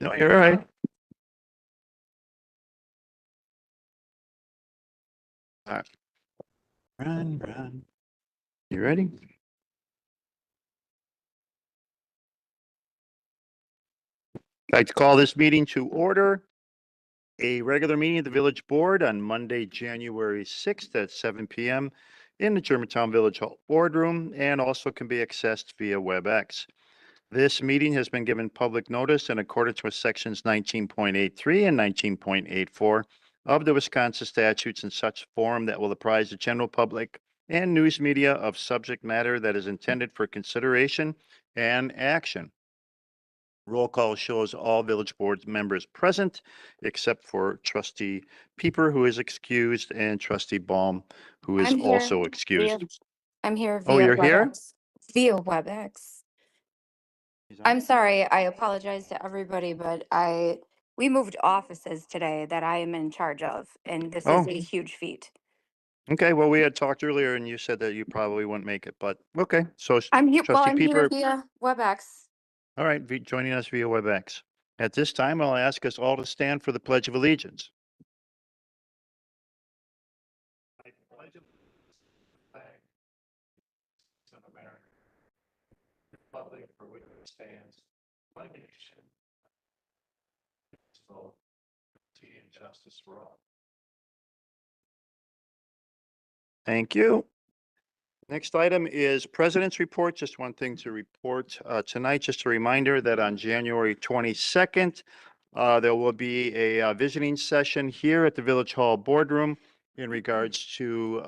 No, you're all right. All right. Run. You ready? I'd like to call this meeting to order. A regular meeting of the Village Board on Monday, January 6th at 7 p.m. in the Germantown Village Hall Boardroom and also can be accessed via WebEx. This meeting has been given public notice in accordance with sections 19.83 and 19.84 of the Wisconsin statutes in such form that will apprise the general public and news media of subject matter that is intended for consideration and action. Roll call shows all village board members present, except for trustee Pieper, who is excused, and trustee Baum, who is I'm here also excused. I'm here Oh, via you're here? WebEx. Via WebEx. I'm sorry, I apologize to everybody, but we moved offices today that I am in charge of, and this Oh. is a huge feat. Okay, well, we had talked earlier and you said that you probably wouldn't make it, but okay, so I'm here trustee Pieper, via WebEx. all right, joining us via WebEx. At this time, I'll ask us all to stand for the Pledge of Allegiance. I pledge allegiance to the flag of America, the republic for which it stands, one nation, indivisible, with liberty and justice for all. Thank you. Next item is President's Report. Just one thing to report tonight, just a reminder that on January 22nd, there will be a visiting session here at the Village Hall Boardroom in regards to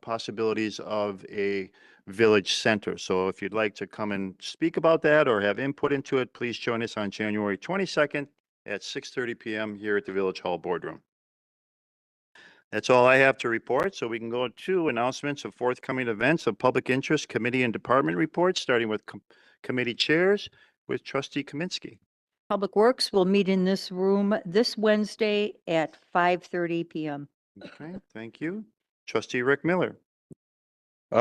possibilities of a village center. So if you'd like to come and speak about that or have input into it, please join us on January 22nd at 6:30 p.m. here at the Village Hall Boardroom. That's all I have to report, so we can go to announcements of forthcoming events of public interest, committee and department reports, starting with committee chairs with trustee Kaminsky. Public Works will meet in this room this Wednesday at 5:30 p.m. Okay, thank you. Trustee Rick Miller.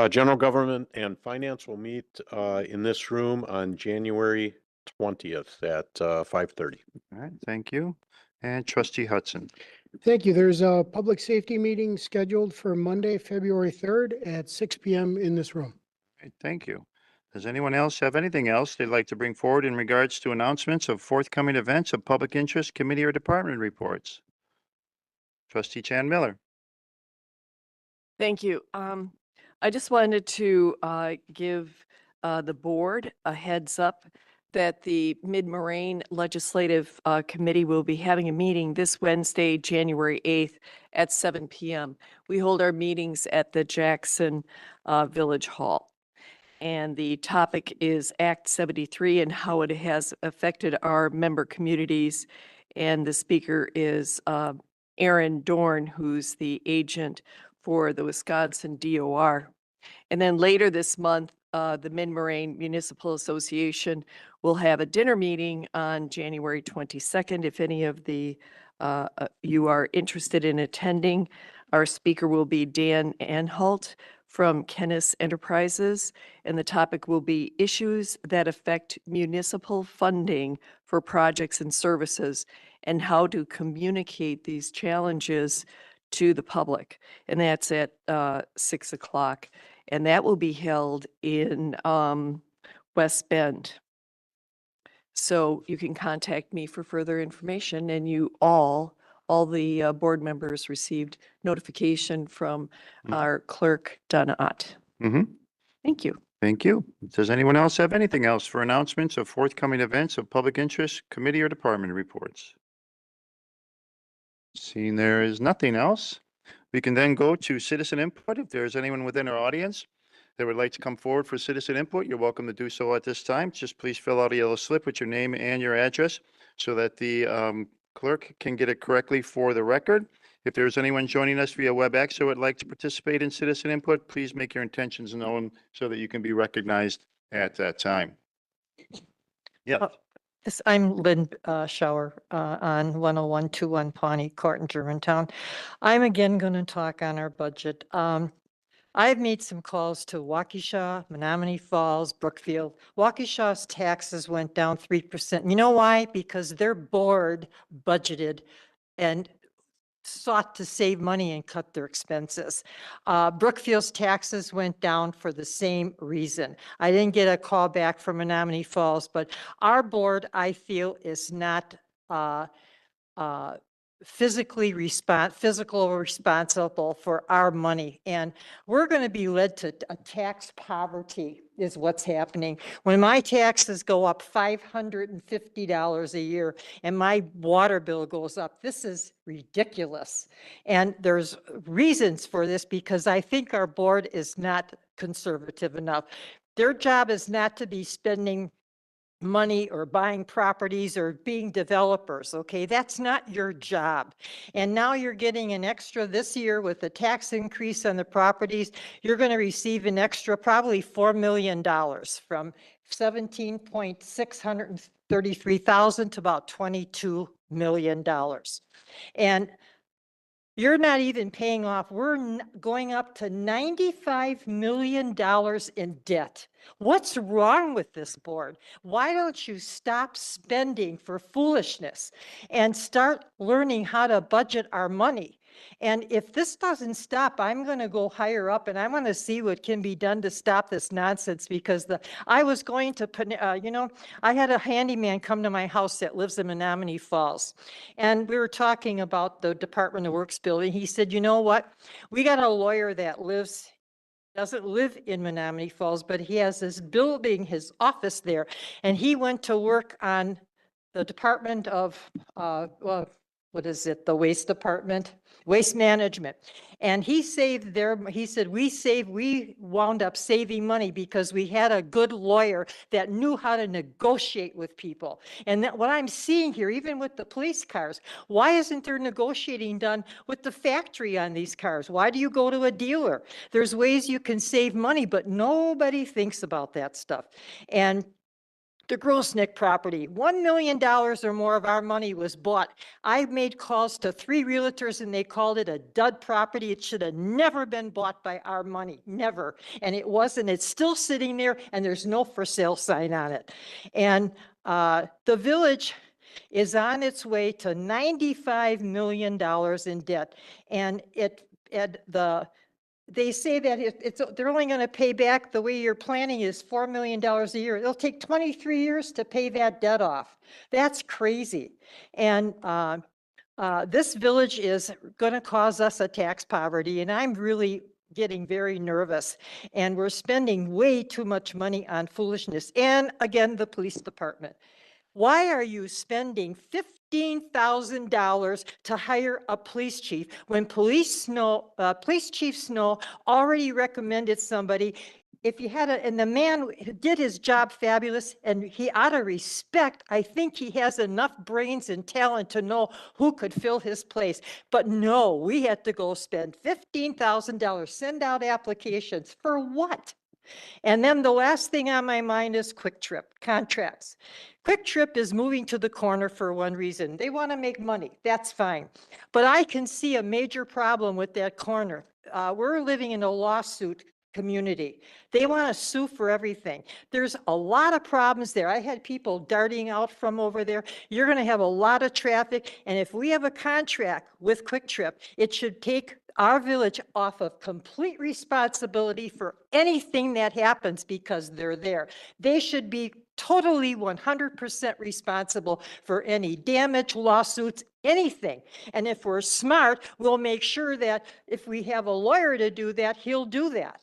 General Government and Finance will meet in this room on January 20th at 5:30. All right, thank you. And trustee Hudson. Thank you. There's a public safety meeting scheduled for Monday, February 3rd at 6 p.m. in this room. Okay, thank you. Does anyone else have anything else they'd like to bring forward in regards to announcements of forthcoming events of public interest, committee or department reports? Trustee Chan Miller. Thank you. I just wanted to give the board a heads up that the Mid-Moraine Legislative Committee will be having a meeting this Wednesday, January 8th at 7 p.m. We hold our meetings at the Jackson Village Hall. And the topic is Act 73 and how it has affected our member communities. And the speaker is Aaron Dorn, who's the agent for the Wisconsin DOR. And then later this month, the Mid-Moraine Municipal Association will have a dinner meeting on January 22nd. If any of you are interested in attending, our speaker will be Dan Anhalt from Kennis Enterprises, and the topic will be issues that affect municipal funding for projects and services and how to communicate these challenges to the public. And that's at 6 o'clock. And that will be held in West Bend. So you can contact me for further information, and you all the board members received notification from our clerk, Donna Ott. Thank you. Thank you. Does anyone else have anything else for announcements of forthcoming events of public interest, committee or department reports? Seeing there is nothing else, we can then go to citizen input. If there's anyone within our audience that would like to come forward for citizen input, you're welcome to do so at this time. Just please fill out a yellow slip with your name and your address so that the clerk can get it correctly for the record. If there's anyone joining us via WebEx who would like to participate in citizen input, please make your intentions known so that you can be recognized at that time. Yeah. I'm Lynn Schauer on 10121 Pawnee Court in Germantown. I'm again going to talk on our budget. I've made some calls to Waukesha, Menominee Falls, Brookfield. Waukesha's taxes went down 3%. You know why? Because their board budgeted and sought to save money and cut their expenses. Brookfield's taxes went down for the same reason. I didn't get a call back from Menominee Falls, but our board, I feel, is not physical responsible for our money. And we're going to be led to a tax poverty is what's happening. When my taxes go up $550 a year and my water bill goes up, this is ridiculous. And there's reasons for this because I think our board is not conservative enough. Their job is not to be spending money or buying properties or being developers, okay? That's not your job. And now you're getting an extra this year with the tax increase on the properties, you're going to receive an extra probably $4 million from 17,633,000 to about $22 million. And you're not even paying off. We're going up to $95 million in debt. What's wrong with this board? Why don't you stop spending for foolishness and start learning how to budget our money? And if this doesn't stop, I'm going to go higher up and I'm going to see what can be done to stop this nonsense because I was going to, I had a handyman come to my house that lives in Menominee Falls. And we were talking about the Department of Works building. He said, you know what? We got a lawyer that doesn't live in Menominee Falls, but he has this building, his office there. And he went to work on the Department of, what is it? The Waste Department, Waste Management. And he saved he said, we wound up saving money because we had a good lawyer that knew how to negotiate with people. And what I'm seeing here, even with the police cars, why isn't there negotiating done with the factory on these cars? Why do you go to a dealer? There's ways you can save money, but nobody thinks about that stuff. And the Grosnick property, $1 million or more of our money was bought. I made calls to 3 realtors and they called it a dud property. It should have never been bought by our money, never. And it wasn't, it's still sitting there and there's no for sale sign on it. And the village is on its way to $95 million in debt. And they say that they're only going to pay back the way you're planning is $4 million a year. It'll take 23 years to pay that debt off. That's crazy. And this village is going to cause us a tax poverty. And I'm really getting very nervous. And we're spending way too much money on foolishness. And again, the police department. Why are you spending $15,000 to hire a police chief when Police Chief Snow already recommended somebody? If you had and the man did his job fabulous, and he out of respect, I think he has enough brains and talent to know who could fill his place. But no, we had to go spend $15,000, send out applications for what? And then the last thing on my mind is Quick Trip contracts. Quick Trip is moving to the corner for one reason. They want to make money. That's fine. But I can see a major problem with that corner. We're living in a lawsuit community. They want to sue for everything. There's a lot of problems there. I had people darting out from over there. You're going to have a lot of traffic. And if we have a contract with Quick Trip, it should take our village off of complete responsibility for anything that happens because they're there. They should be totally 100% responsible for any damage, lawsuits, anything. And if we're smart, we'll make sure that if we have a lawyer to do that, he'll do that.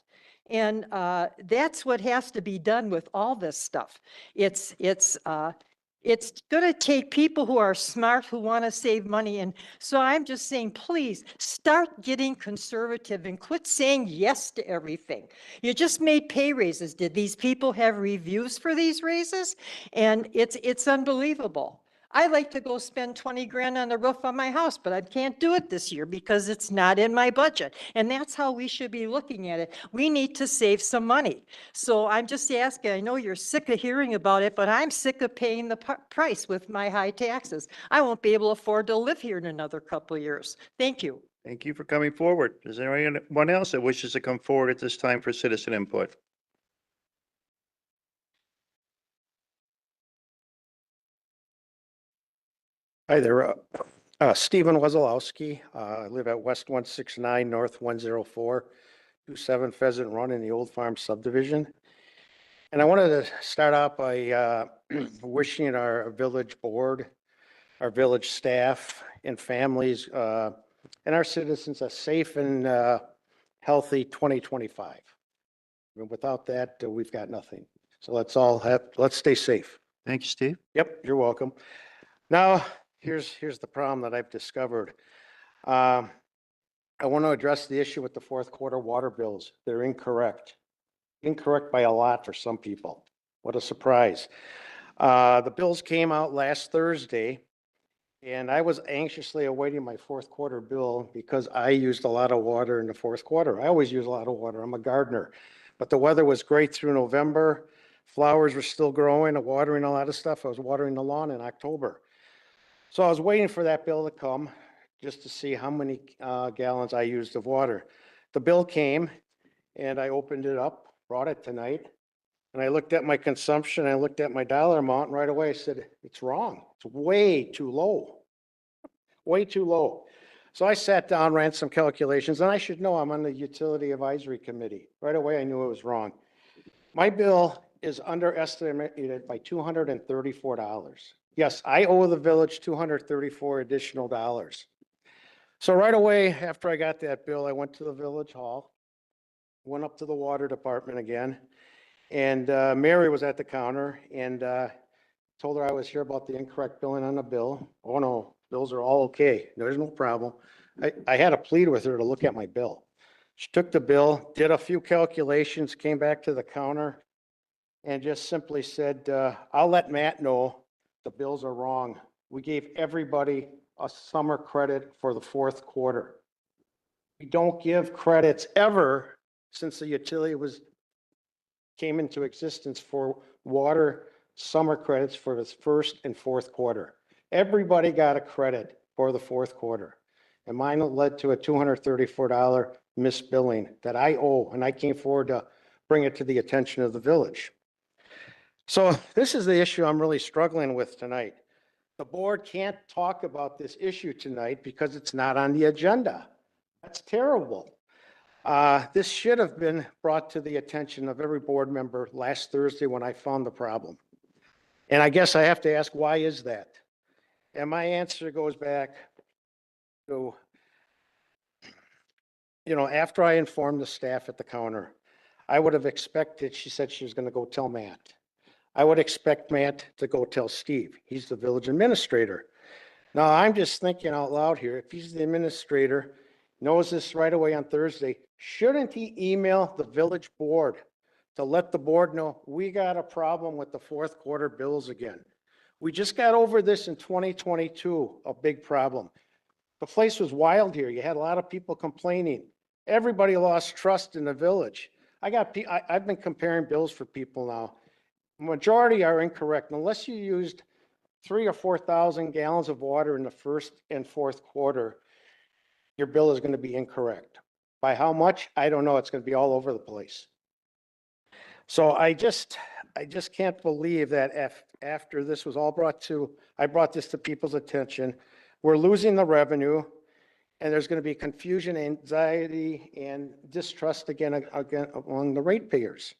And that's what has to be done with all this stuff. It's going to take people who are smart, who want to save money. And so I'm just saying, please start getting conservative and quit saying yes to everything. You just made pay raises. Did these people have reviews for these raises? And it's unbelievable. I like to go spend 20 grand on the roof on my house, but I can't do it this year because it's not in my budget. And that's how we should be looking at it. We need to save some money. So I'm just asking, I know you're sick of hearing about it, but I'm sick of paying the price with my high taxes. I won't be able to afford to live here in another couple of years. Thank you. Thank you for coming forward. Is there anyone else that wishes to come forward at this time for citizen input? Hi there, Stephen Wazalowski. I live at West 169, North 104, 27 Pheasant Run in the Old Farm subdivision. And I wanted to start out by wishing our village board, our village staff and families, and our citizens a safe and healthy 2025. And without that, we've got nothing. So let's stay safe. Thank you, Steve. Yep, you're welcome. Now, here's the problem that I've discovered. I want to address the issue with the fourth quarter water bills. They're incorrect. Incorrect by a lot for some people. What a surprise. The bills came out last Thursday, and I was anxiously awaiting my fourth quarter bill because I used a lot of water in the fourth quarter. I always use a lot of water. I'm a gardener. But the weather was great through November. Flowers were still growing, watering a lot of stuff. I was watering the lawn in October. So I was waiting for that bill to come just to see how many gallons I used of water. The bill came and I opened it up, brought it tonight, and I looked at my consumption, I looked at my dollar amount, and right away I said, it's wrong. It's way too low. Way too low. So I sat down, ran some calculations, and I should know I'm on the Utility Advisory Committee. Right away I knew it was wrong. My bill is underestimated by $234. Yes, I owe the village $234 additional dollars. So right away, after I got that bill, I went to the village hall, went up to the water department again, and Mary was at the counter and told her I was here about the incorrect billing on the bill. Oh no, bills are all okay. There's no problem. I had to plead with her to look at my bill. She took the bill, did a few calculations, came back to the counter and just simply said, I'll let Matt know the bills are wrong. We gave everybody a summer credit for the fourth quarter. We don't give credits ever since the utility came into existence for water summer credits for the first and fourth quarter. Everybody got a credit for the fourth quarter. And mine led to a $234 misbilling that I owe, and I came forward to bring it to the attention of the village. So this is the issue I'm really struggling with tonight. The board can't talk about this issue tonight because it's not on the agenda. That's terrible. This should have been brought to the attention of every board member last Thursday when I found the problem. And I guess I have to ask, why is that? And my answer goes back to, after I informed the staff at the counter, I would have expected, she said she was going to go tell Matt. I would expect Matt to go tell Steve. He's the village administrator. Now, I'm just thinking out loud here. If he's the administrator, knows this right away on Thursday, shouldn't he email the village board to let the board know we got a problem with the fourth quarter bills again? We just got over this in 2022, a big problem. The place was wild here. You had a lot of people complaining. Everybody lost trust in the village. I've been comparing bills for people now. Majority are incorrect. Unless you used 3,000 or 4,000 gallons of water in the first and fourth quarter, your bill is going to be incorrect. By how much? I don't know. It's going to be all over the place. So I just can't believe that after this was all I brought this to people's attention. We're losing the revenue, and there's going to be confusion, anxiety, and distrust again among the ratepayers.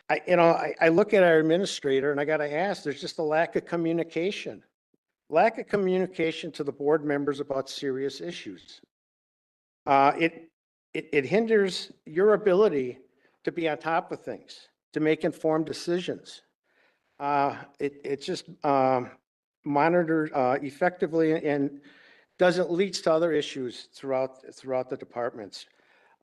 I look at our administrator and I got to ask, there's just a lack of communication to the board members about serious issues. It hinders your ability to be on top of things, to make informed decisions. It just monitors effectively and doesn't lead to other issues throughout the departments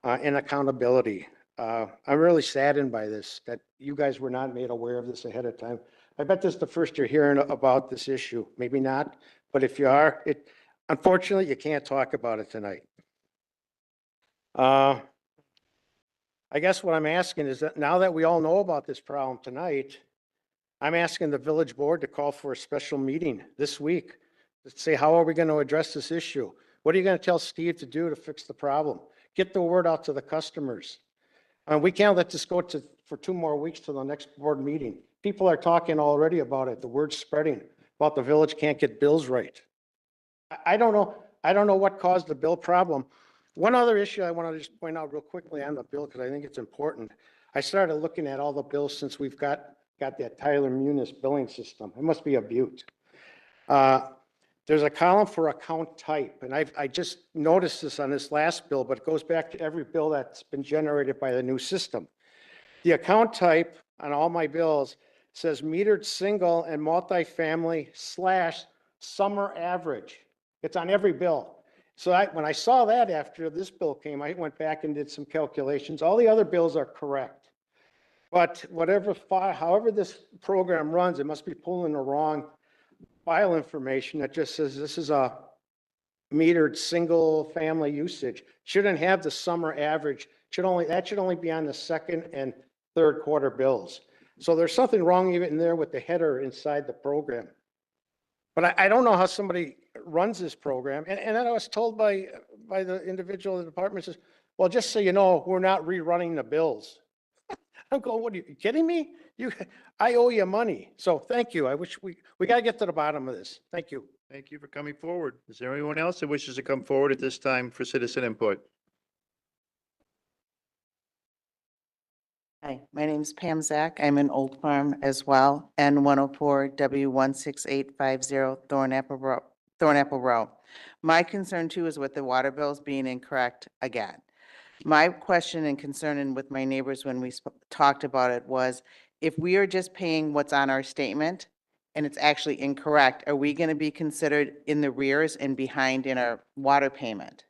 and accountability. I'm really saddened by this, that you guys were not made aware of this ahead of time. I bet this is the first you're hearing about this issue. Maybe not, but if you are, unfortunately, you can't talk about it tonight. I guess what I'm asking is that now that we all know about this problem tonight, I'm asking the village board to call for a special meeting this week to say, how are we going to address this issue? What are you going to tell Steve to do to fix the problem? Get the word out to the customers. And we can't let this go for 2 more weeks to the next board meeting. People are talking already about it. The word's spreading about the village can't get bills right. I don't know. I don't know what caused the bill problem. One other issue I want to just point out real quickly on the bill, because I think it's important. I started looking at all the bills since we've got that Tyler Munis billing system. It must be a beaut. There's a column for account type, and I just noticed this on this last bill, but it goes back to every bill that's been generated by the new system. The account type on all my bills says metered single and multifamily / summer average. It's on every bill. So when I saw that after this bill came, I went back and did some calculations. All the other bills are correct. But however this program runs, it must be pulling the wrong file information that just says this is a metered single family usage. Shouldn't have the summer average. That should only be on the second and third quarter bills. So there's something wrong even there with the header inside the program. But I don't know how somebody runs this program. And then I was told by the individual in the department, says, well, just so you know, we're not rerunning the bills. I'm going, what are you kidding me? I owe you money. So thank you. I wish we got to get to the bottom of this. Thank you. Thank you for coming forward. Is there anyone else that wishes to come forward at this time for citizen input? Hi, my name's Pam Zach. I'm in Old Farm as well, N104 W16850 Thornapple Row. My concern too is with the water bills being incorrect again. My question and concern and with my neighbors when we talked about it was, if we are just paying what's on our statement and it's actually incorrect, are we going to be considered in the rears and behind in our water payment?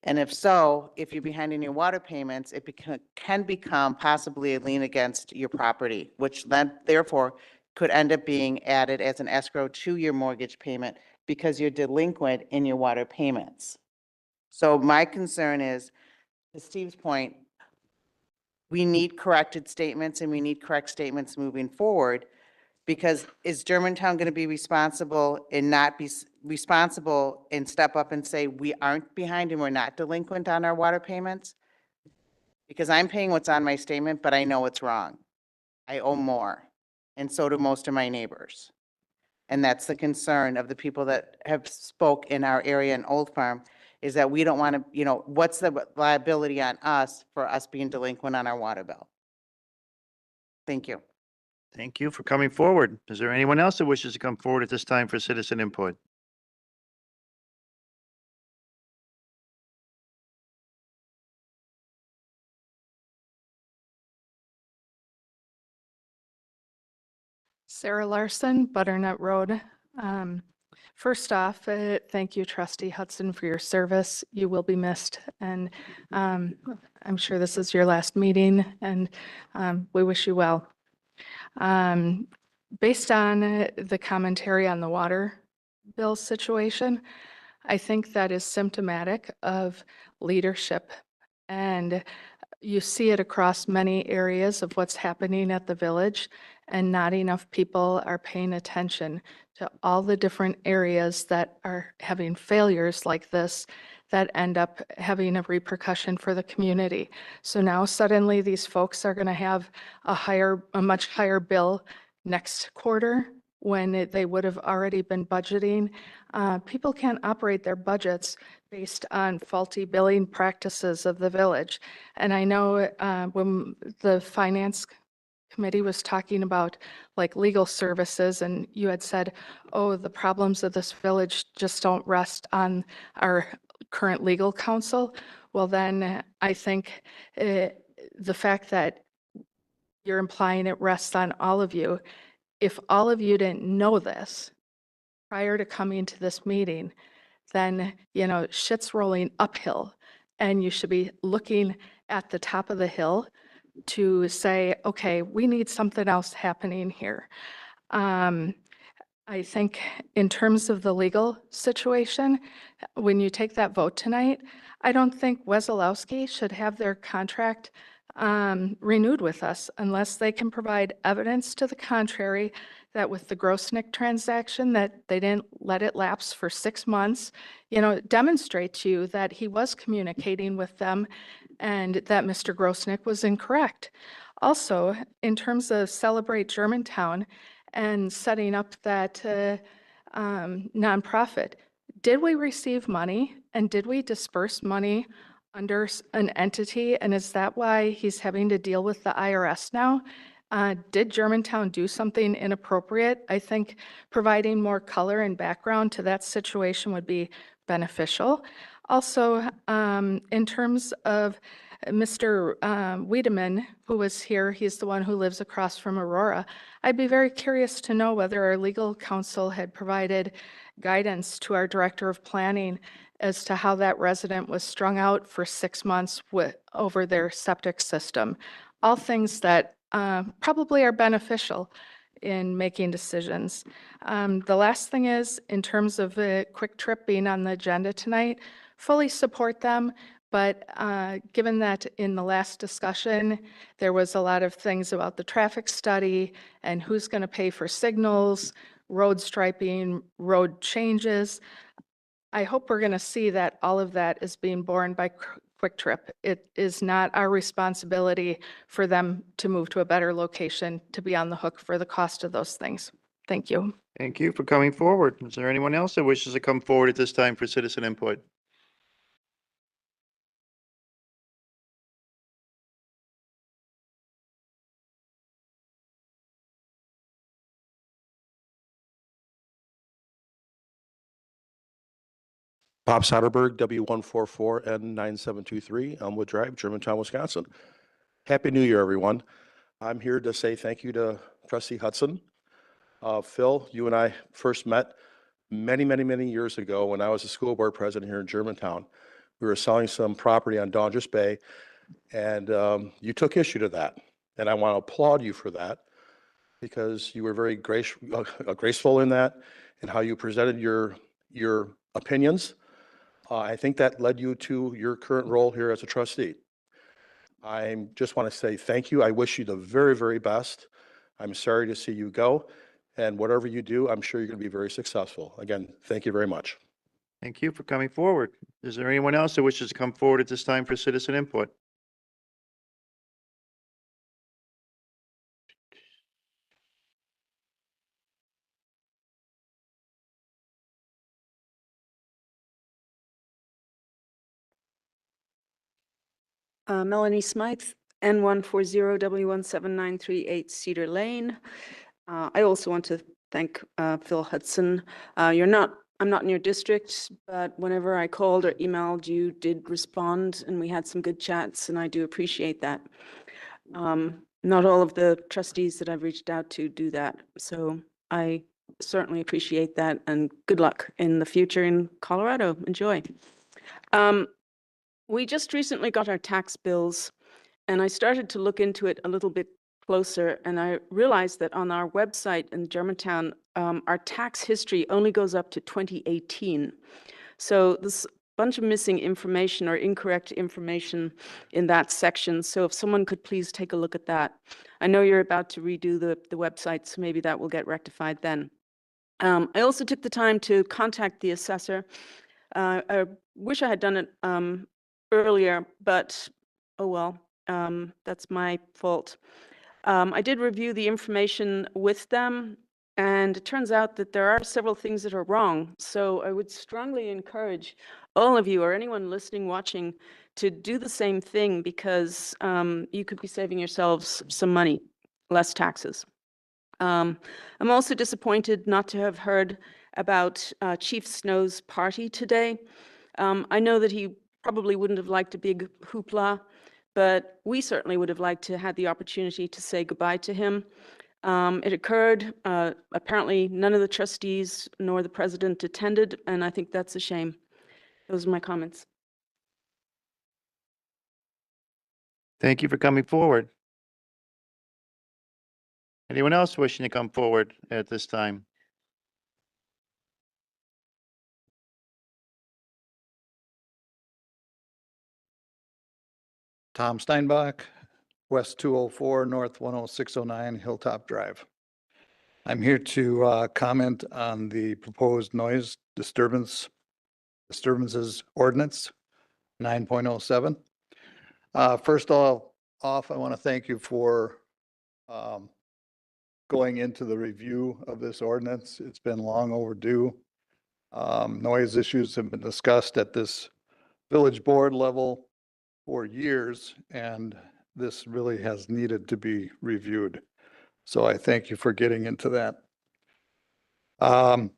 And if so, if you're behind in your water payments, it can become possibly a lien against your property, which then therefore could end up being added as an escrow to your mortgage payment because you're delinquent in your water payments. So my concern is, to Steve's point, we need corrected statements and we need correct statements moving forward, because is Germantown going to be responsible and not be responsible and step up and say we aren't behind and we're not delinquent on our water payments? Because I'm paying what's on my statement, but I know it's wrong. I owe more, and so do most of my neighbors. And that's the concern of the people that have spoke in our area in Old Farm, is that we don't want to, what's the liability on us for us being delinquent on our water bill? Thank you. Thank you for coming forward. Is there anyone else that wishes to come forward at this time for citizen input? Sarah Larson, Butternut Road. First off, thank you, Trustee Hudson, for your service. You will be missed, and I'm sure this is your last meeting, and we wish you well. Based on the commentary on the water bill situation, I think that is symptomatic of leadership, and you see it across many areas of what's happening at the village, and not enough people are paying attention to all the different areas that are having failures like this that end up having a repercussion for the community. So now suddenly these folks are going to have a much higher bill next quarter when they would have already been budgeting. People can't operate their budgets based on faulty billing practices of the village. And I know when the finance committee was talking about like legal services, and you had said, oh, the problems of this village just don't rest on our current legal counsel. Well, then I think the fact that you're implying it rests on all of you. If all of you didn't know this prior to coming to this meeting, then, shit's rolling uphill, and you should be looking at the top of the hill to say, okay, we need something else happening here. I think in terms of the legal situation, when you take that vote tonight, I don't think Wesolowski should have their contract renewed with us unless they can provide evidence to the contrary that with the Grosnick transaction, that they didn't let it lapse for 6 months, it demonstrates to you that he was communicating with them and that Mr. Grosnick was incorrect. Also, in terms of Celebrate Germantown and setting up that nonprofit, did we receive money and did we disperse money under an entity? And is that why he's having to deal with the IRS now? Did Germantown do something inappropriate? I think providing more color and background to that situation would be beneficial. Also, in terms of Mr. Wiedemann, who was here, he's the one who lives across from Aurora. I'd be very curious to know whether our legal counsel had provided guidance to our director of planning as to how that resident was strung out for 6 months over their septic system. All things that probably are beneficial in making decisions. The last thing is, in terms of a Quick Trip being on the agenda tonight, fully support them. But given that in the last discussion, there was a lot of things about the traffic study and who's going to pay for signals, road striping, road changes, I hope we're going to see that all of that is being borne by Quick Trip. It is not our responsibility for them to move to a better location to be on the hook for the cost of those things. Thank you. Thank you for coming forward. Is there anyone else that wishes to come forward at this time for citizen input? Bob Soderberg, W144N9723, Elmwood Drive, Germantown, Wisconsin. Happy New Year, everyone. I'm here to say thank you to Trustee Hudson. Phil, you and I first met many, many, many years ago when I was a school board president here in Germantown. We were selling some property on Dongers Bay, and you took issue to that. And I want to applaud you for that because you were very graceful in that and how you presented your opinions. I think that led you to your current role here as a trustee. I just want to say thank you. I wish you the very, very best. I'm sorry to see you go. And whatever you do, I'm sure you're going to be very successful. Again, thank you very much. Thank you for coming forward. Is there anyone else that wishes to come forward at this time for citizen input? Melanie Smythe, N140W17938 Cedar Lane. I also want to thank Phil Hudson. I'm not in your district, but whenever I called or emailed, you did respond and we had some good chats, and I do appreciate that. Not all of the trustees that I've reached out to do that, so I certainly appreciate that, and good luck in the future in Colorado. Enjoy. We just recently got our tax bills, and I started to look into it a little bit closer, and I realized that on our website in Germantown, our tax history only goes up to 2018. So there's a bunch of missing information or incorrect information in that section. So if someone could please take a look at that. I know you're about to redo the website, so maybe that will get rectified then. I also took the time to contact the assessor. I wish I had done it earlier, but oh well, that's my fault. I did review the information with them, and it turns out that there are several things that are wrong. So I would strongly encourage all of you or anyone listening, watching, to do the same thing, because you could be saving yourselves some money, less taxes. I'm also disappointed not to have heard about Chief Snow's party today. I know that he probably wouldn't have liked a big hoopla, but we certainly would have liked to have the opportunity to say goodbye to him. It occurred. Apparently, none of the trustees nor the president attended, and I think that's a shame. Those are my comments. Thank you for coming forward. Anyone else wishing to come forward at this time? Tom Steinbach, West 204, North 10609 Hilltop Drive. I'm here to comment on the proposed noise disturbances ordinance 9.07. First off, I want to thank you for going into the review of this ordinance. It's been long overdue. Noise issues have been discussed at this village board level for years, and this really has needed to be reviewed. So I thank you for getting into that. I'll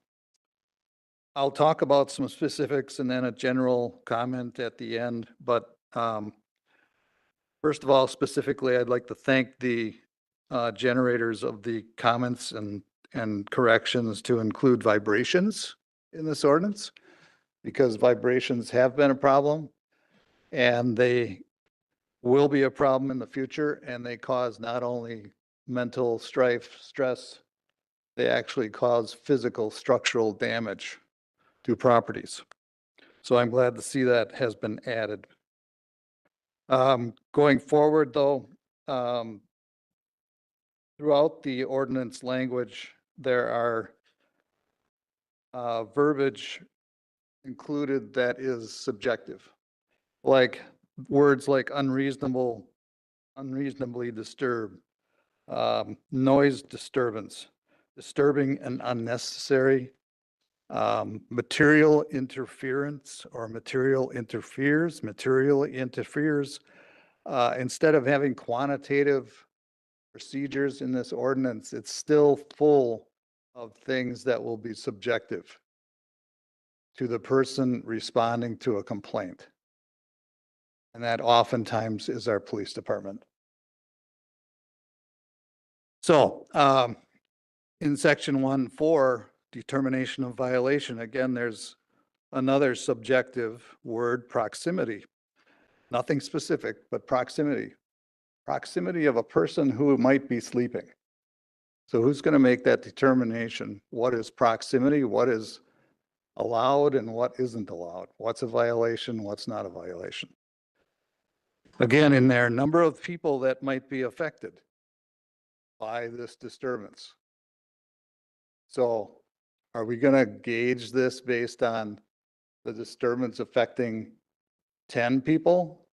talk about some specifics and then a general comment at the end, but first of all, specifically, I'd like to thank the generators of the comments and corrections to include vibrations in this ordinance, because vibrations have been a problem and they will be a problem in the future, and they cause not only mental stress, they actually cause physical structural damage to properties. So I'm glad to see that has been added. Going forward though, throughout the ordinance language, there are verbiage included that is subjective, like words like unreasonably disturb, noise disturbance, disturbing and unnecessary, material interference or material interferes. Instead of having quantitative procedures in this ordinance, it's still full of things that will be subjective to the person responding to a complaint. And that oftentimes is our police department. So in section 1.4, determination of violation, again, there's another subjective word, proximity. Nothing specific, but proximity. Proximity of a person who might be sleeping. So who's going to make that determination? What is proximity? What is allowed and what isn't allowed? What's a violation? What's not a violation? Again, in there, number of people that might be affected by this disturbance. So are we going to gauge this based on the disturbance affecting 10 people?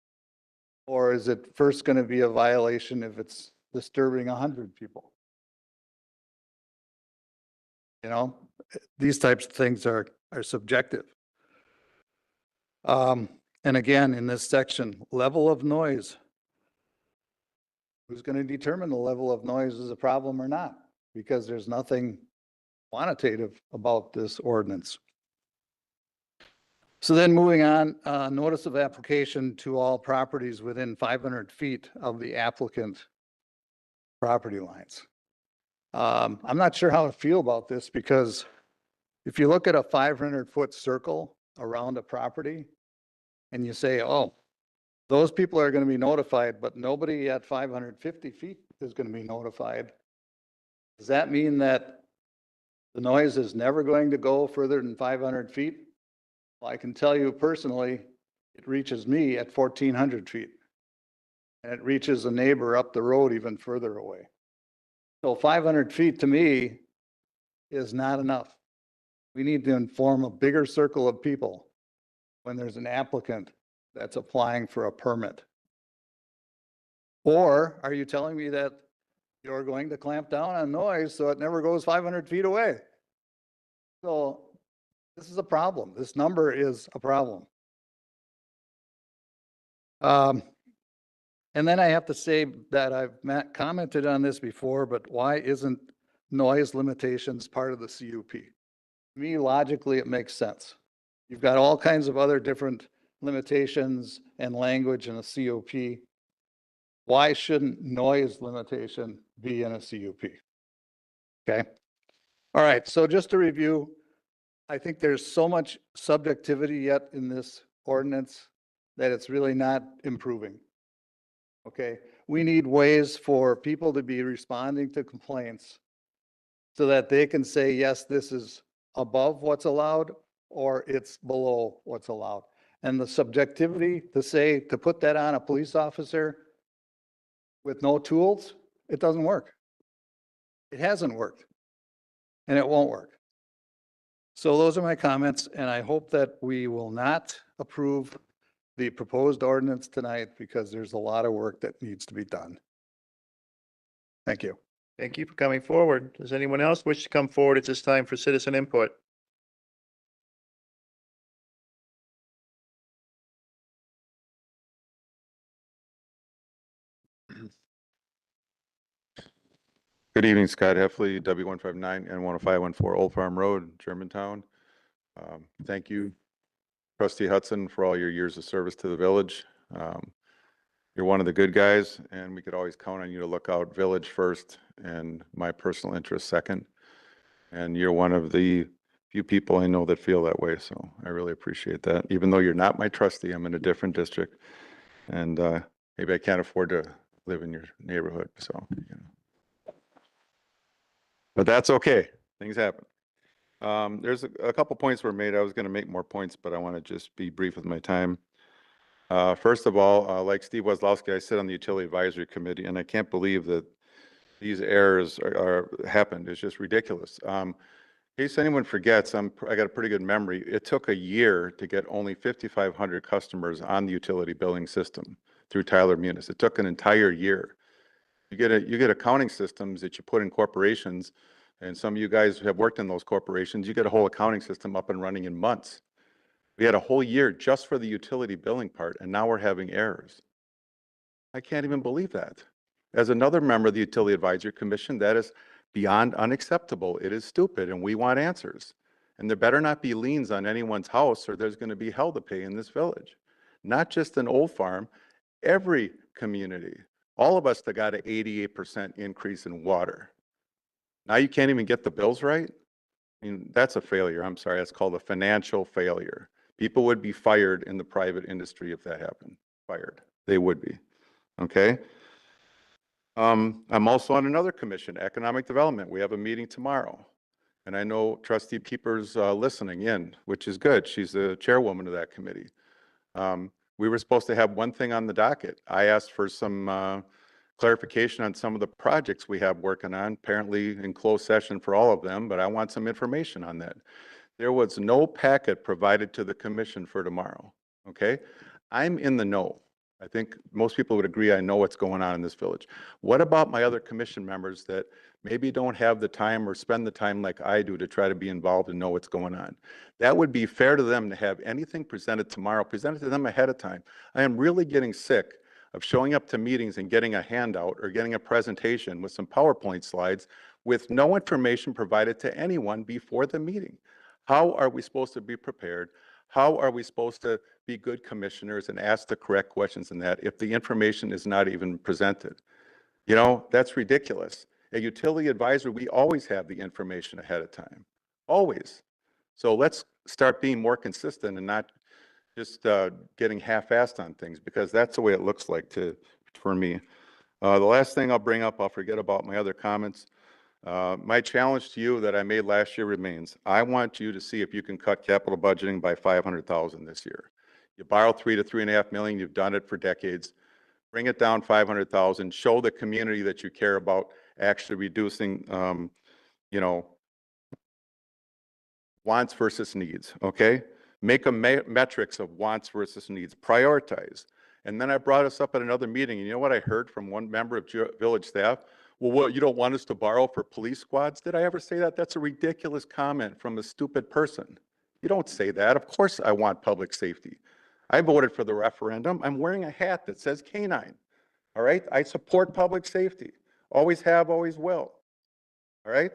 Or is it first going to be a violation if it's disturbing 100 people? You know, these types of things are subjective. And again, in this section, level of noise. Who's going to determine the level of noise is a problem or not? Because there's nothing quantitative about this ordinance. So then moving on, notice of application to all properties within 500 feet of the applicant property lines. I'm not sure how to feel about this, because if you look at a 500-foot circle around a property and you say, oh, those people are going to be notified, but nobody at 550 feet is going to be notified. Does that mean that the noise is never going to go further than 500 feet? Well, I can tell you personally, it reaches me at 1,400 feet. And it reaches a neighbor up the road even further away. So 500 feet to me is not enough. We need to inform a bigger circle of people when there's an applicant that's applying for a permit. Or are you telling me that you're going to clamp down on noise so it never goes 500 feet away? So this is a problem. This number is a problem. And then I have to say that I've commented on this before, but why isn't noise limitations part of the CUP? To me, logically, it makes sense. You've got all kinds of other different limitations and language in a CUP. Why shouldn't noise limitation be in a CUP? Okay. All right. So just to review, I think there's so much subjectivity yet in this ordinance that it's really not improving. Okay. We need ways for people to be responding to complaints so that they can say, yes, this is above what's allowed or it's below what's allowed. And the subjectivity to say, to put that on a police officer, with no tools, it doesn't work. It hasn't worked, and it won't work. So those are my comments, and I hope that we will not approve the proposed ordinance tonight because there's a lot of work that needs to be done. Thank you. Thank you for coming forward. Does anyone else wish to come forward at this time for citizen input? Good evening, Scott Heffley, W159 and 10514 Old Farm Road, Germantown. Thank you, Trustee Hudson, for all your years of service to the village. You're one of the good guys, and we could always count on you to look out village first and my personal interest second. And you're one of the few people I know that feel that way, so I really appreciate that. Even though you're not my trustee, I'm in a different district, and maybe I can't afford to live in your neighborhood, so, you know. But that's okay. Things happen. There's a couple points were made. I was going to make more points, but I want to just be brief with my time. First of all, like Steve Weslowski, I sit on the Utility Advisory Committee, and I can't believe that these errors are happened. It's just ridiculous. In case anyone forgets, I got a pretty good memory. It took a year to get only 5,500 customers on the utility billing system through Tyler Munis. It took an entire year. You get accounting systems that you put in corporations, and some of you guys have worked in those corporations. You get a whole accounting system up and running in months. We had a whole year just for the utility billing part, and now we're having errors. I can't even believe that. As another member of the Utility Advisory Commission, that is beyond unacceptable. It is stupid, and we want answers. And there better not be liens on anyone's house, or there's going to be hell to pay in this village. Not just an Old Farm, every community. All of us that got an 88% increase in water. Now you can't even get the bills right? I mean, that's a failure. I'm sorry. That's called a financial failure. People would be fired in the private industry if that happened. Fired. They would be. Okay? I'm also on another commission, Economic Development. We have a meeting tomorrow. And I know Trustee Peeper's listening in, which is good. She's the chairwoman of that committee. We were supposed to have one thing on the docket. I asked for some clarification on some of the projects we have working on, apparently in closed session for all of them, but I want some information on that. There was no packet provided to the commission for tomorrow, okay? I'm in the know. I think most people would agree I know what's going on in this village. What about my other commission members that maybe don't have the time or spend the time like I do to try to be involved and know what's going on? That would be fair to them to have anything presented tomorrow, presented to them ahead of time. I am really getting sick of showing up to meetings and getting a handout or getting a presentation with some PowerPoint slides with no information provided to anyone before the meeting. How are we supposed to be prepared? How are we supposed to be good commissioners and ask the correct questions in that if the information is not even presented? You know, that's ridiculous. A utility advisor, we always have the information ahead of time, always. So let's start being more consistent and not just getting half-assed on things, because that's the way it looks like for me. The last thing I'll bring up, I'll forget about my other comments. My challenge to you that I made last year remains. I want you to see if you can cut capital budgeting by $500,000 this year. You borrow $3 to $3.5 million. You've done it for decades. Bring it down $500,000. Show the community that you care about actually reducing, you know, wants versus needs. Okay, make a metrics of wants versus needs. Prioritize. And then I brought us up at another meeting, and you know what I heard from one member of village staff? Well, what, you don't want us to borrow for police squads? Did I ever say that? That's a ridiculous comment from a stupid person. You don't say that. Of course I want public safety. I voted for the referendum. I'm wearing a hat that says canine. All right? I support public safety. Always have, always will. All right?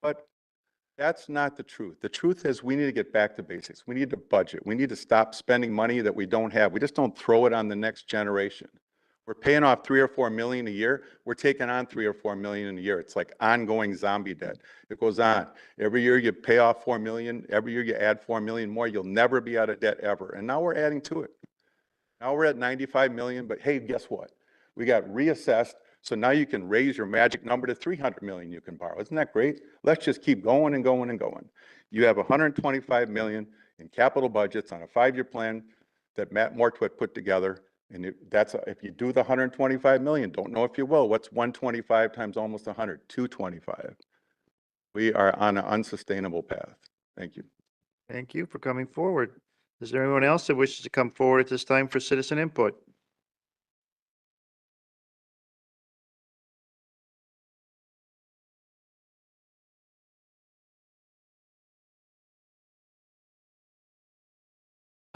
But that's not the truth. The truth is we need to get back to basics. We need to budget. We need to stop spending money that we don't have. We just don't throw it on the next generation. We're paying off $3 or $4 million a year. We're taking on $3 or $4 million a year. It's like ongoing zombie debt. It goes on. Every year you pay off $4 million. Every year you add $4 million more. You'll never be out of debt ever. And now we're adding to it. Now we're at $95 million. But hey, guess what? We got reassessed. So now you can raise your magic number to $300 million you can borrow. Isn't that great? Let's just keep going and going and going. You have $125 million in capital budgets on a 5-year plan that Matt Mortwick put together. And if you do the 125 million, don't know if you will, what's 125 times almost 100? 225. We are on an unsustainable path. Thank you. Thank you for coming forward. Is there anyone else that wishes to come forward at this time for citizen input?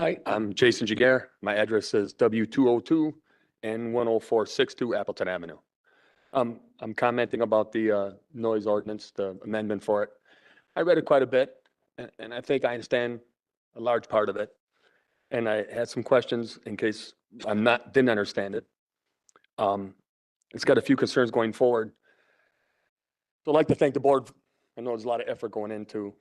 Hi, I'm Jason Jaguar. My address is W202 and 10462 Appleton Avenue. I'm commenting about the noise ordinance, the amendment for it. I read it quite a bit, and I think I understand a large part of it. And I had some questions in case didn't understand it. It's got a few concerns going forward. So I'd like to thank the board. I know there's a lot of effort going into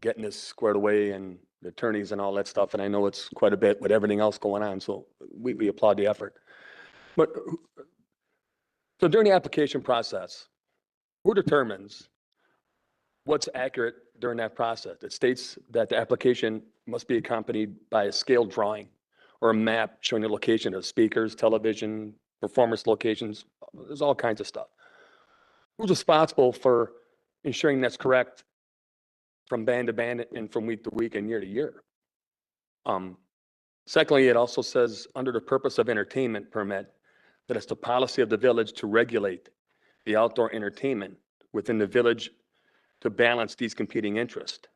getting this squared away and the attorneys and all that stuff. And I know it's quite a bit with everything else going on. So we applaud the effort. But so during the application process, who determines what's accurate during that process? It states that the application must be accompanied by a scaled drawing or a map showing the location of speakers, television, performance locations. There's all kinds of stuff. Who's responsible for ensuring that's correct from band to band and from week to week and year to year? Secondly, it also says under the purpose of entertainment permit that it's the policy of the village to regulate the outdoor entertainment within the village to balance these competing interests.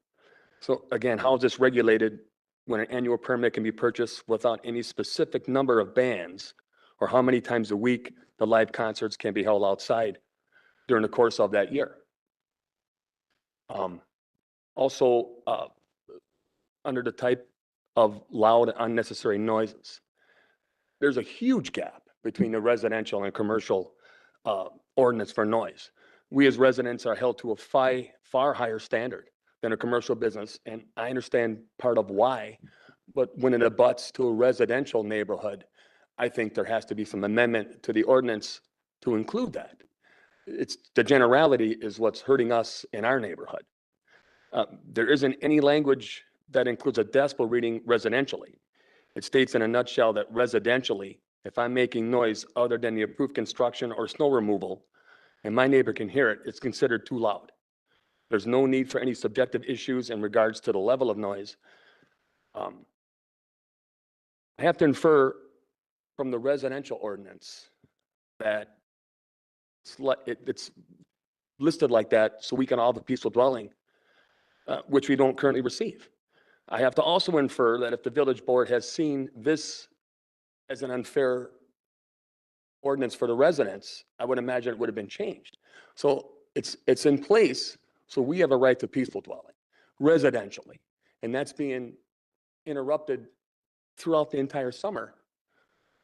So again, how is this regulated when an annual permit can be purchased without any specific number of bands or how many times a week the live concerts can be held outside during the course of that year? Also, under the type of loud and unnecessary noises, there's a huge gap between the residential and commercial ordinance for noise. We as residents are held to a far higher standard than a commercial business, and I understand part of why, but when it abuts to a residential neighborhood, I think there has to be some amendment to the ordinance to include that. It's the generality is what's hurting us in our neighborhood. There isn't any language that includes a decibel reading residentially. It states in a nutshell that residentially, if I'm making noise other than the approved construction or snow removal, and my neighbor can hear it, it's considered too loud. There's no need for any subjective issues in regards to the level of noise. I have to infer from the residential ordinance that it's listed like that so we can all have a peaceful dwelling, which we don't currently receive. I have to also infer that if the village board has seen this as an unfair ordinance for the residents, I would imagine it would have been changed. So it's in place, so we have a right to peaceful dwelling residentially, and that's being interrupted throughout the entire summer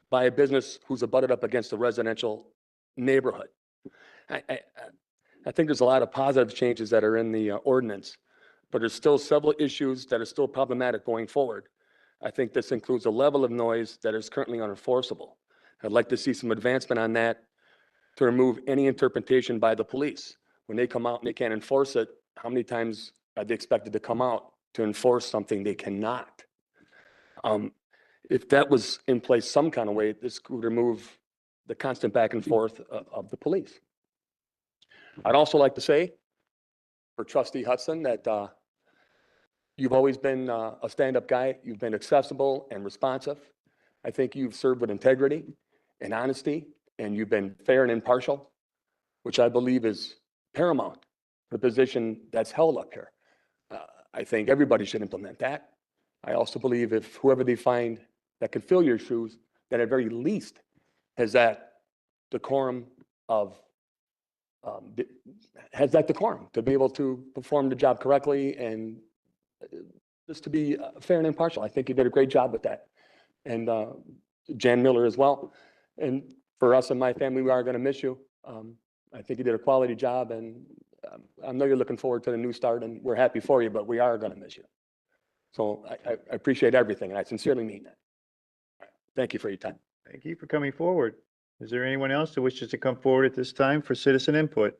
by a business who's abutted up against a residential neighborhood. I think there's a lot of positive changes that are in the ordinance, but there's still several issues that are still problematic going forward. I think this includes a level of noise that is currently unenforceable. I'd like to see some advancement on that to remove any interpretation by the police. When they come out and they can't enforce it, how many times are they expected to come out to enforce something they cannot? If that was in place some kind of way, this would remove the constant back and forth of the police. I'd also like to say for Trustee Hudson that you've always been a stand-up guy. You've been accessible and responsive. I think you've served with integrity and honesty, and you've been fair and impartial, which I believe is paramount for the position that's held up here. I think everybody should implement that. I also believe if whoever they find that can fill your shoes, that at very least has that decorum to be able to perform the job correctly and just to be fair and impartial. I think you did a great job with that. And Jan Miller as well. And for us and my family, we are going to miss you. I think you did a quality job, and I know you're looking forward to the new start, and we're happy for you, but we are going to miss you. So I appreciate everything, and I sincerely mean that. Thank you for your time. Thank you for coming forward. Is there anyone else who wishes to come forward at this time for citizen input?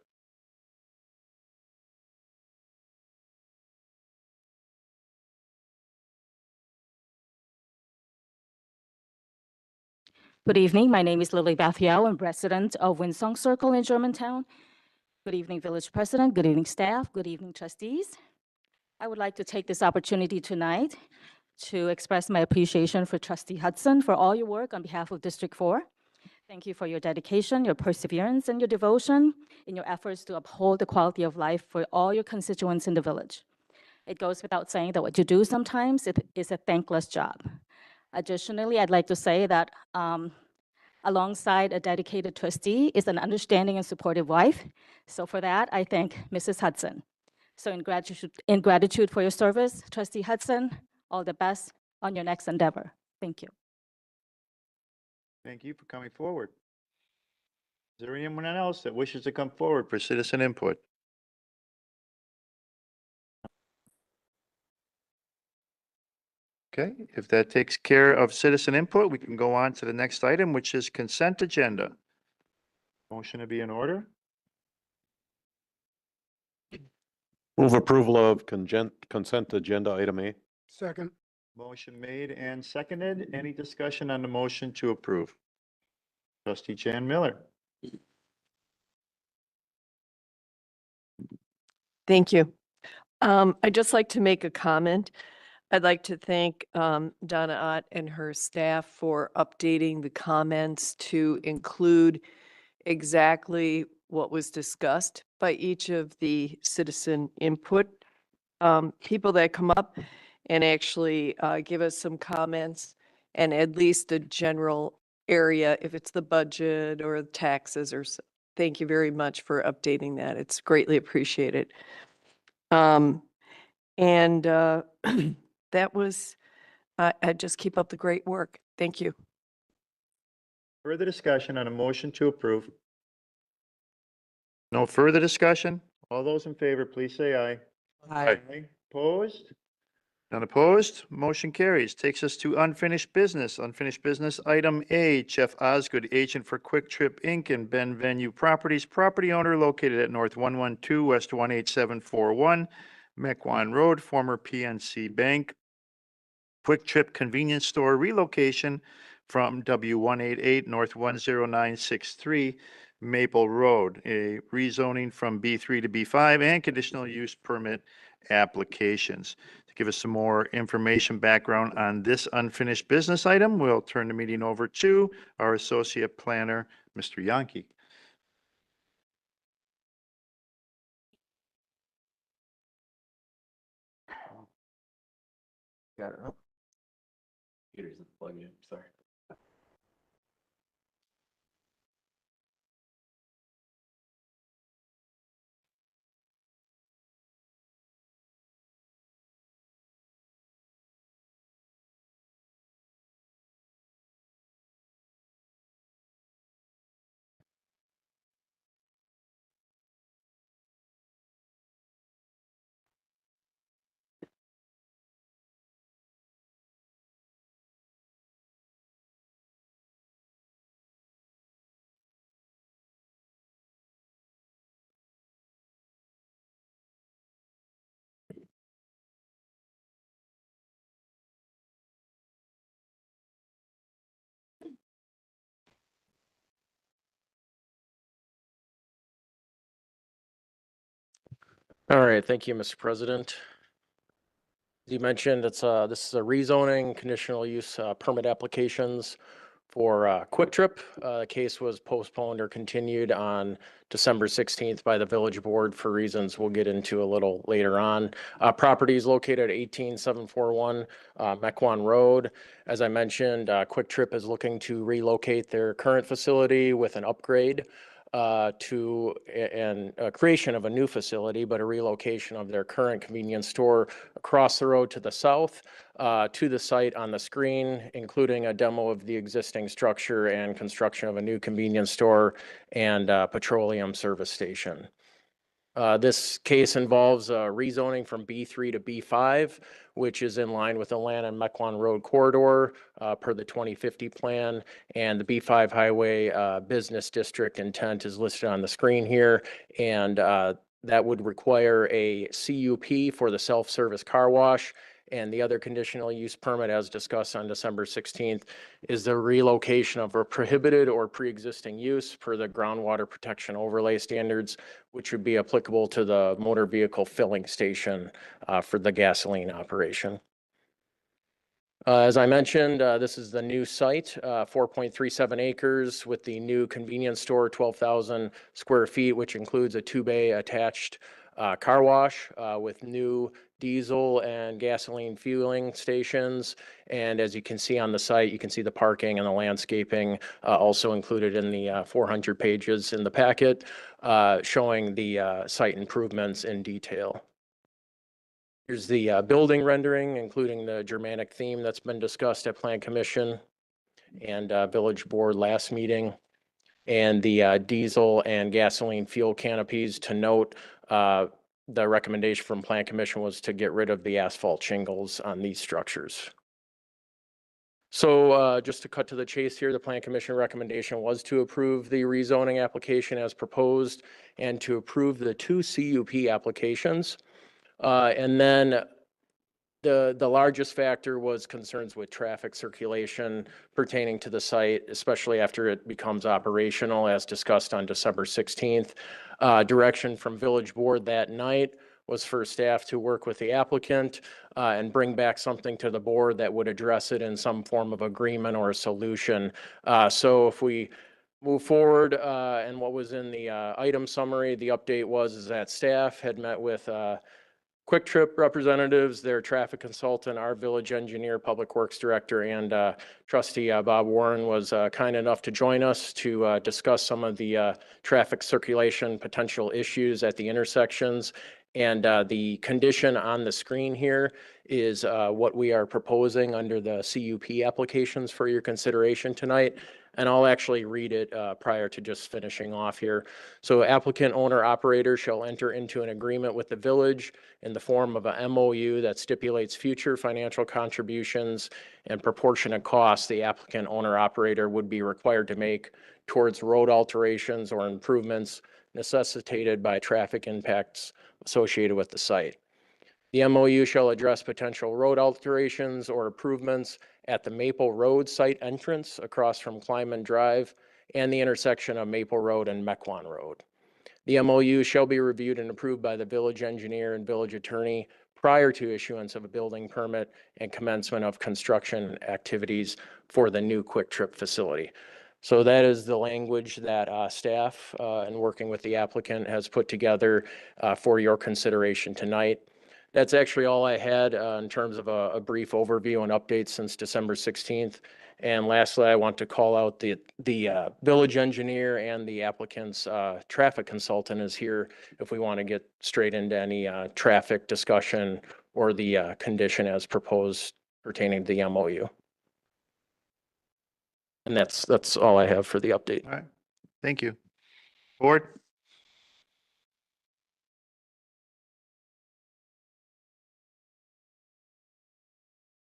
Good evening. My name is Lily Bathiel. I'm resident of Winsong Circle in Germantown. Good evening, Village President. Good evening, staff. Good evening, trustees. I would like to take this opportunity tonight to express my appreciation for Trustee Hudson for all your work on behalf of District 4. Thank you for your dedication, your perseverance, and your devotion in your efforts to uphold the quality of life for all your constituents in the village. It goes without saying that what you do sometimes is a thankless job. Additionally, I'd like to say that alongside a dedicated trustee is an understanding and supportive wife. So for that, I thank Mrs. Hudson. So in gratitude for your service, Trustee Hudson, all the best on your next endeavor. Thank you. Thank you for coming forward. Is there anyone else that wishes to come forward for citizen input? Okay, if that takes care of citizen input, we can go on to the next item, which is consent agenda. Motion to be in order? Move approval of consent agenda item A. Second. Motion made and seconded. Any discussion on the motion to approve? Trustee Chan Miller. Thank you. I'd just like to make a comment. I'd like to thank Donna Ott and her staff for updating the comments to include exactly what was discussed by each of the citizen input people that come up and actually give us some comments and at least a general area, if it's the budget or taxes or so. Thank you very much for updating that. It's greatly appreciated. That was, I just keep up the great work. Thank you. Further discussion on a motion to approve? No further discussion? All those in favor, please say aye. Aye. Opposed? None opposed? Motion carries. Takes us to unfinished business. Unfinished business, item A, Jeff Osgood, agent for Quick Trip Inc. and Ben Venue Properties, property owner located at North 112 West 18741, Mequon Road, former PNC Bank. Quick Trip Convenience Store relocation from W188 North 10963 Maple Road, a rezoning from B3 to B5 and conditional use permit applications. To give us some more information background on this unfinished business item, we'll turn the meeting over to our associate planner, Mr. Yankee. Got it. Computer isn't plugged in, sorry. All right, thank you, Mr. President. As you mentioned, this is a rezoning conditional use permit applications for Quick Trip. The case was postponed or continued on December 16th by the village board for reasons we'll get into a little later on. Property is located at 18741 Mequon Road. As I mentioned, Quick Trip is looking to relocate their current facility with an upgrade to a creation of a new facility, but a relocation of their current convenience store across the road to the south to the site on the screen, including a demo of the existing structure and construction of a new convenience store and petroleum service station. This case involves rezoning from B3 to B5, which is in line with the Land and Mequon Road corridor per the 2050 plan. And the B5 Highway Business District intent is listed on the screen here. And that would require a CUP for the self-service car wash And the other conditional use permit, as discussed on December 16th, is the relocation of a prohibited or pre-existing use per the groundwater protection overlay standards, which would be applicable to the motor vehicle filling station for the gasoline operation. As I mentioned, this is the new site, 4.37 acres with the new convenience store, 12,000 square feet, which includes a 2-bay attached car wash with new diesel and gasoline fueling stations. And as you can see on the site, you can see the parking and the landscaping also included in the 400 pages in the packet, showing the site improvements in detail. Here's the building rendering, including the Germanic theme that's been discussed at Plan Commission and Village Board last meeting, and the diesel and gasoline fuel canopies. To note, the recommendation from Plan Commission was to get rid of the asphalt shingles on these structures. So just to cut to the chase here, the Plan Commission recommendation was to approve the rezoning application as proposed and to approve the 2 CUP applications. And then the largest factor was concerns with traffic circulation pertaining to the site, especially after it becomes operational, as discussed on December 16th. Direction from Village Board that night was for staff to work with the applicant and bring back something to the board that would address it in some form of agreement or a solution. So if we move forward, and what was in the item summary, the update was that staff had met with Quick Trip representatives, their traffic consultant, our village engineer, public works director, and trustee Bob Warren was kind enough to join us to discuss some of the traffic circulation potential issues at the intersections. And the condition on the screen here is what we are proposing under the CUP applications for your consideration tonight. And I'll actually read it prior to just finishing off here. So applicant, owner, operator shall enter into an agreement with the village in the form of a MOU that stipulates future financial contributions and proportionate costs the applicant, owner, operator would be required to make towards road alterations or improvements necessitated by traffic impacts associated with the site. The MOU shall address potential road alterations or improvements at the Maple Road site entrance across from Kleiman Drive and the intersection of Maple Road and Mequon Road. The MOU shall be reviewed and approved by the village engineer and village attorney prior to issuance of a building permit and commencement of construction activities for the new Quick Trip facility. So that is the language that staff and working with the applicant has put together for your consideration tonight. That's actually all I had in terms of a brief overview and update since December 16th. And lastly, I want to call out the village engineer and the applicant's traffic consultant is here if we want to get straight into any traffic discussion or the condition as proposed pertaining to the MOU. And that's all I have for the update. All right. Thank you. Board?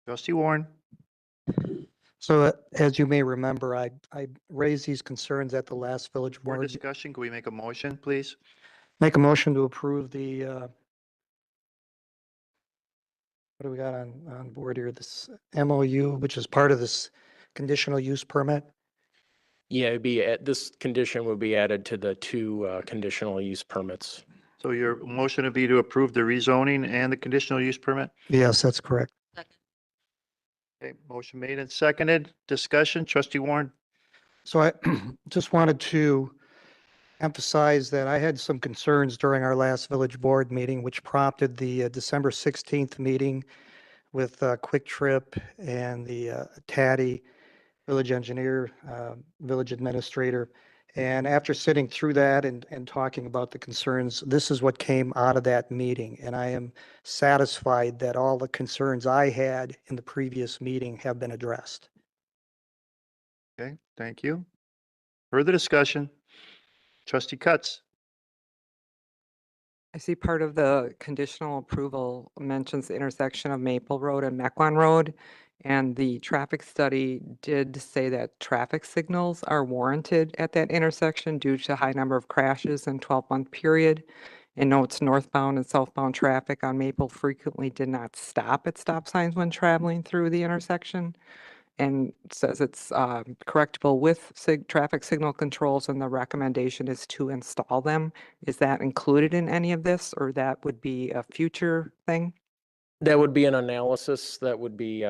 Trustee Warren? So as you may remember, I raised these concerns at the last village Board board. discussion, can we make a motion, please? Make a motion to approve the, what do we got on board here? This MOU, which is part of this conditional use permit. Yeah, it'd be this condition would be added to the 2 conditional use permits. So your motion would be to approve the rezoning and the conditional use permit? Yes, that's correct. Okay, motion made and seconded. Discussion, Trustee Warren? So I just wanted to emphasize that I had some concerns during our last village board meeting, which prompted the December 16th meeting with Quick Trip and the TADDY, village engineer, village administrator. And after sitting through that and talking about the concerns, this is what came out of that meeting. And I am satisfied that all the concerns I had in the previous meeting have been addressed. Okay, thank you. Further discussion? Trustee Cutts? I see part of the conditional approval mentions the intersection of Maple Road and Mequon Road. And the traffic study did say that traffic signals are warranted at that intersection due to high number of crashes in 12-month period. It notes northbound and southbound traffic on Maple frequently did not stop at stop signs when traveling through the intersection. And says it's correctable with traffic signal controls, and the recommendation is to install them. Is that included in any of this, or that would be a future thing? That would be an analysis that would be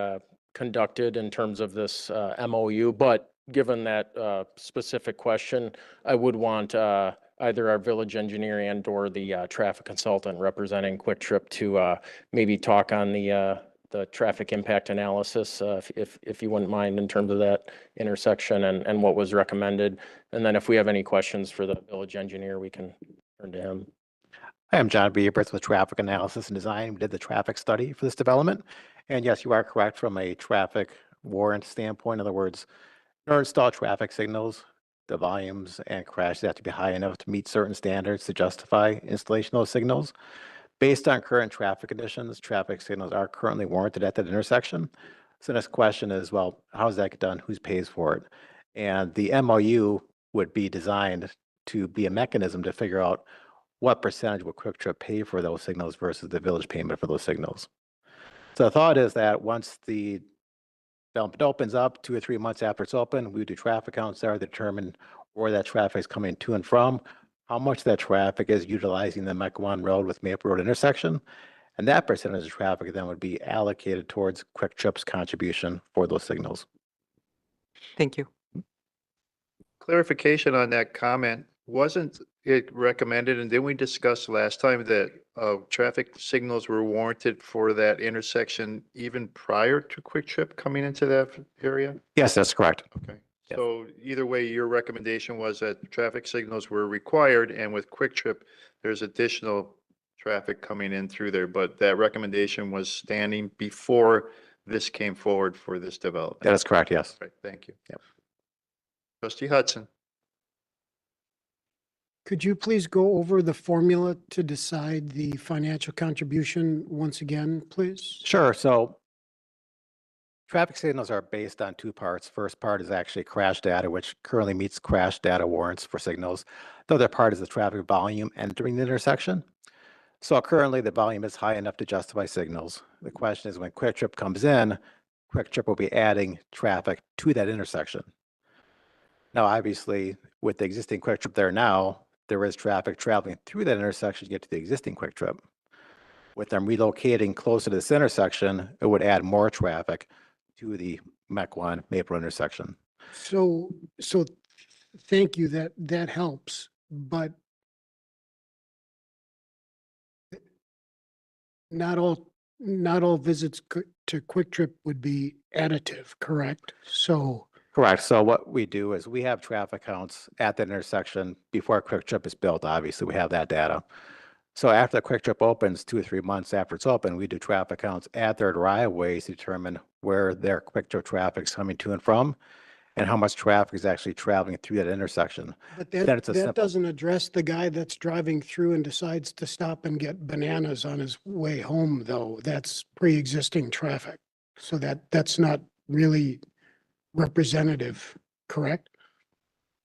conducted in terms of this MOU, but given that specific question, I would want either our village engineer and or the traffic consultant representing Quick Trip to maybe talk on the traffic impact analysis, if you wouldn't mind, in terms of that intersection and what was recommended. And then if we have any questions for the village engineer, we can turn to him. I am John Beaverth with Traffic Analysis and Design. We did the traffic study for this development. And yes, you are correct from a traffic warrant standpoint. In other words, in order to install traffic signals, the volumes and crashes have to be high enough to meet certain standards to justify installation of those signals. Based on current traffic conditions, traffic signals are currently warranted at that intersection. So the next question is, well, how does that get done? Who pays for it? And the MOU would be designed to be a mechanism to figure out what percentage will Quick Trip pay for those signals versus the village payment for those signals. So the thought is that once the development opens up 2 or 3 months after it's open, we do traffic counts there to determine where that traffic is coming to and from, how much of that traffic is utilizing the Mequon Road with Maple Road intersection, and that percentage of traffic then would be allocated towards Quick Trip's contribution for those signals. Thank you. Clarification on that comment. Wasn't it recommended, and didn't we discuss last time that traffic signals were warranted for that intersection even prior to Quick Trip coming into that area? Yes, that's correct. Okay. So either way, your recommendation was that traffic signals were required, and with Quick Trip, there's additional traffic coming in through there, but that recommendation was standing before this came forward for this development. That is correct, yes. Right, thank you. Yep. Trustee Hudson. Could you please go over the formula to decide the financial contribution once again, please? Sure. So traffic signals are based on 2 parts. First part is actually crash data, which currently meets crash data warrants for signals. The other part is the traffic volume entering the intersection. So currently the volume is high enough to justify signals. The question is, when Quick Trip comes in, Quick Trip will be adding traffic to that intersection. Now, obviously, with the existing Quick Trip there now, there is traffic traveling through that intersection to get to the existing Quick Trip. With them relocating closer to this intersection, it would add more traffic to the Mequon Maple intersection. So thank you, that helps, but not all visits to Quick Trip would be additive, correct? So. Correct. So what we do is we have traffic counts at that intersection before Quick Trip is built. Obviously, we have that data. So after the Quick Trip opens 2 or 3 months after it's open, we do traffic counts at their driveways to determine where their Quick Trip traffic is coming to and from and how much traffic is actually traveling through that intersection. But Then that it's a simple- doesn't address the guy that's driving through and decides to stop and get bananas on his way home, though. That's pre-existing traffic. So that's not really representative, correct?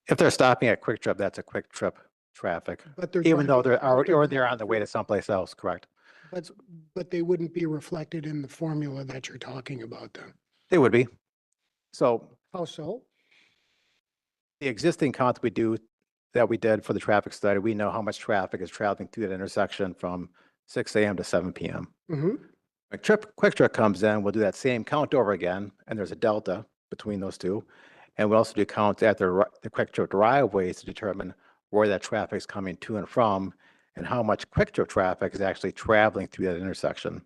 If they're stopping at Quick Trip, that's a Quick Trip traffic, But they're even though driving- they're already, or they're on the way to someplace else, correct? But they wouldn't be reflected in the formula that you're talking about then. They would be. So How so? the existing count that we did for the traffic study, we know how much traffic is traveling through that intersection from 6 a.m. to 7 p.m. Mm-hmm. When Quick Trip comes in, we'll do that same count over again, and there's a delta between those two. And we also do counts at the Quick Trip driveways to determine where that traffic is coming to and from and how much Quick Trip traffic is actually traveling through that intersection.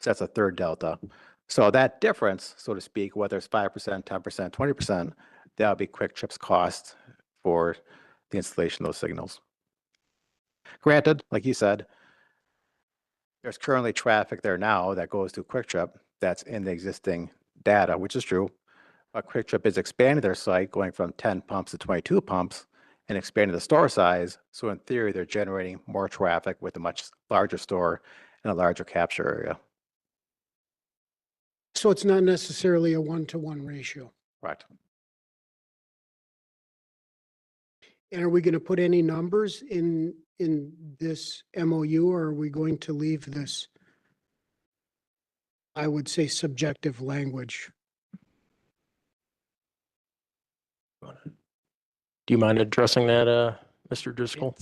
So that's a third delta. So that difference, so to speak, whether it's 5%, 10%, 20%, that'll be Quick Trip's cost for the installation of those signals. Granted, like you said, there's currently traffic there now that goes to Quick Trip that's in the existing data, which is true. But Quick Trip is expanding their site, going from 10 pumps to 22 pumps and expanding the store size. So in theory, they're generating more traffic with a much larger store and a larger capture area. So it's not necessarily a 1-to-1 ratio. Right. And are we going to put any numbers in in this MOU, or are we going to leave this, I would say, subjective language? Do you mind addressing that, Mr. Driscoll?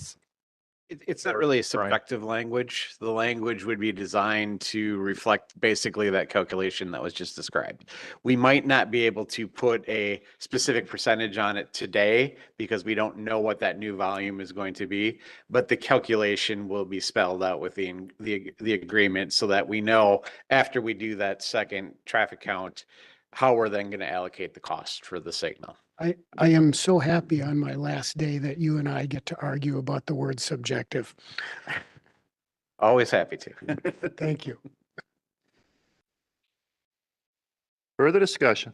It's not Or really a Brian? subjective language. The language would be designed to reflect basically that calculation that was just described. We might not be able to put a specific percentage on it today because we don't know what that new volume is going to be, but the calculation will be spelled out within the agreement so that we know after we do that second traffic count, how we're then going to allocate the cost for the signal. I am so happy on my last day that you and I get to argue about the word subjective. Always happy to. Thank you. Further discussion?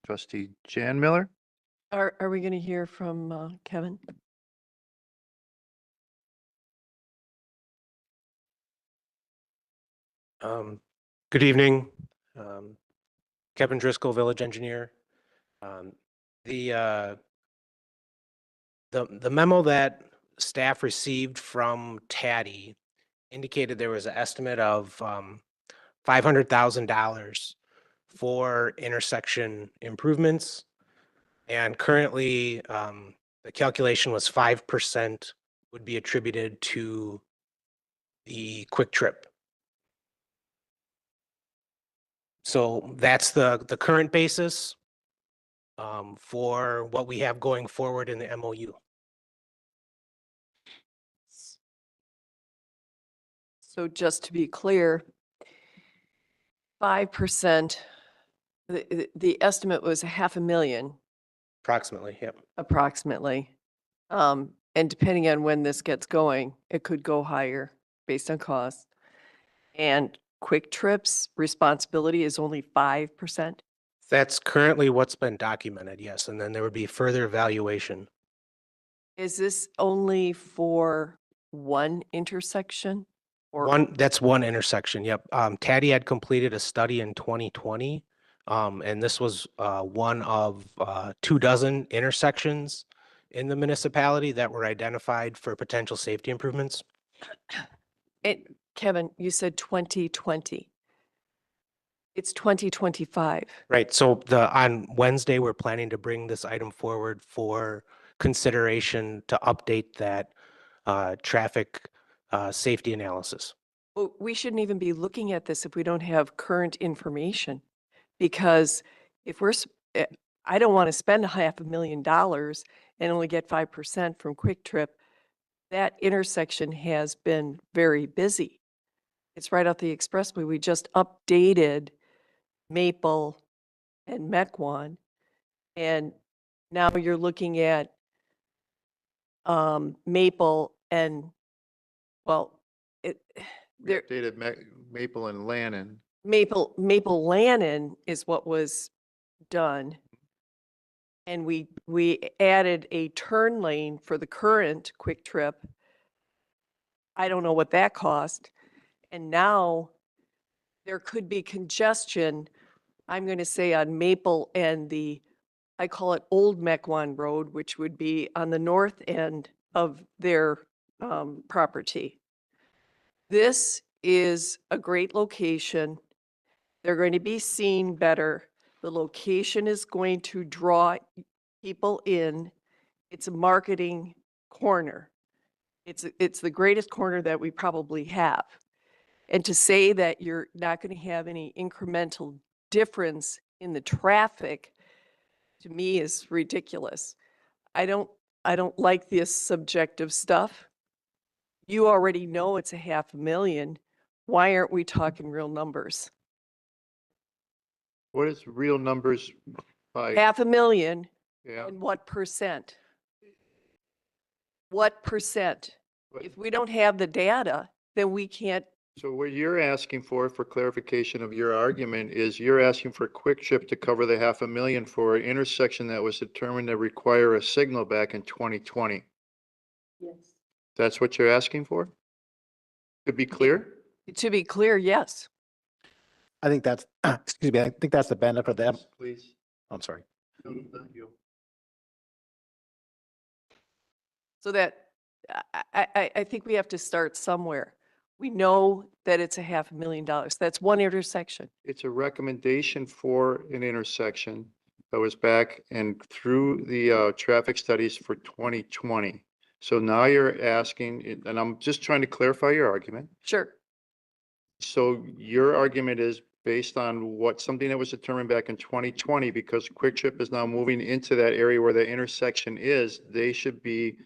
Trustee Jan Miller? Are we going to hear from Kevin? Good evening. Kevin Driscoll, Village Engineer. The memo that staff received from TADI indicated there was an estimate of $500,000 for intersection improvements. And currently, the calculation was 5% would be attributed to the Quick Trip. So that's the current basis for what we have going forward in the MOU. So just to be clear, 5%, the estimate was $500,000 Approximately, yep. approximately. And depending on when this gets going, it could go higher based on cost. And Quick Trip's responsibility is only 5%. That's currently what's been documented, yes, and then there would be further evaluation. Is this only for one intersection? Or That's one intersection, yep. TADI had completed a study in 2020, and this was one of 24 intersections in the municipality that were identified for potential safety improvements. Kevin, you said 2020. It's 2025. Right, so on Wednesday, we're planning to bring this item forward for consideration to update that traffic safety analysis. Well, we shouldn't even be looking at this if we don't have current information. Because if I don't want to spend $500,000 and only get 5% from Quick Trip. That intersection has been very busy. It's right off the expressway. We just updated Maple and Mequon. And now you're looking at Maple and, well, We updated Maple and Lannon. Maple Lannon is what was done. And we added a turn lane for the current Quick Trip. I don't know what that cost. And now there could be congestion, I'm going to say on Maple and I call it Old Mequon Road, which would be on the north end of their property. This is a great location. They're going to be seen better. The location is going to draw people in. It's a marketing corner. It's the greatest corner that we probably have. And to say that you're not going to have any incremental difference in the traffic, to me, is ridiculous. I don't like this subjective stuff. You already know it's $500,000. Why aren't we talking real numbers? What is real numbers by? $500,000. Yeah. And what percent? What percent? If we don't have the data, then we can't. So what you're asking for clarification of your argument, is you're asking for Quick Trip to cover the $500,000 for an intersection that was determined to require a signal back in 2020. Yes. That's what you're asking for? To be clear? To be clear, yes. I think that's, excuse me, I think that's the benefit of them. Please. I'm sorry. So that I think we have to start somewhere. We know that it's $500,000. That's one intersection. It's a recommendation for an intersection that was back and through the traffic studies for 2020. So now you're asking, and I'm just trying to clarify your argument. Sure. So your argument is based on something that was determined back in 2020, because Quick Trip is now moving into that area where the intersection is, they should be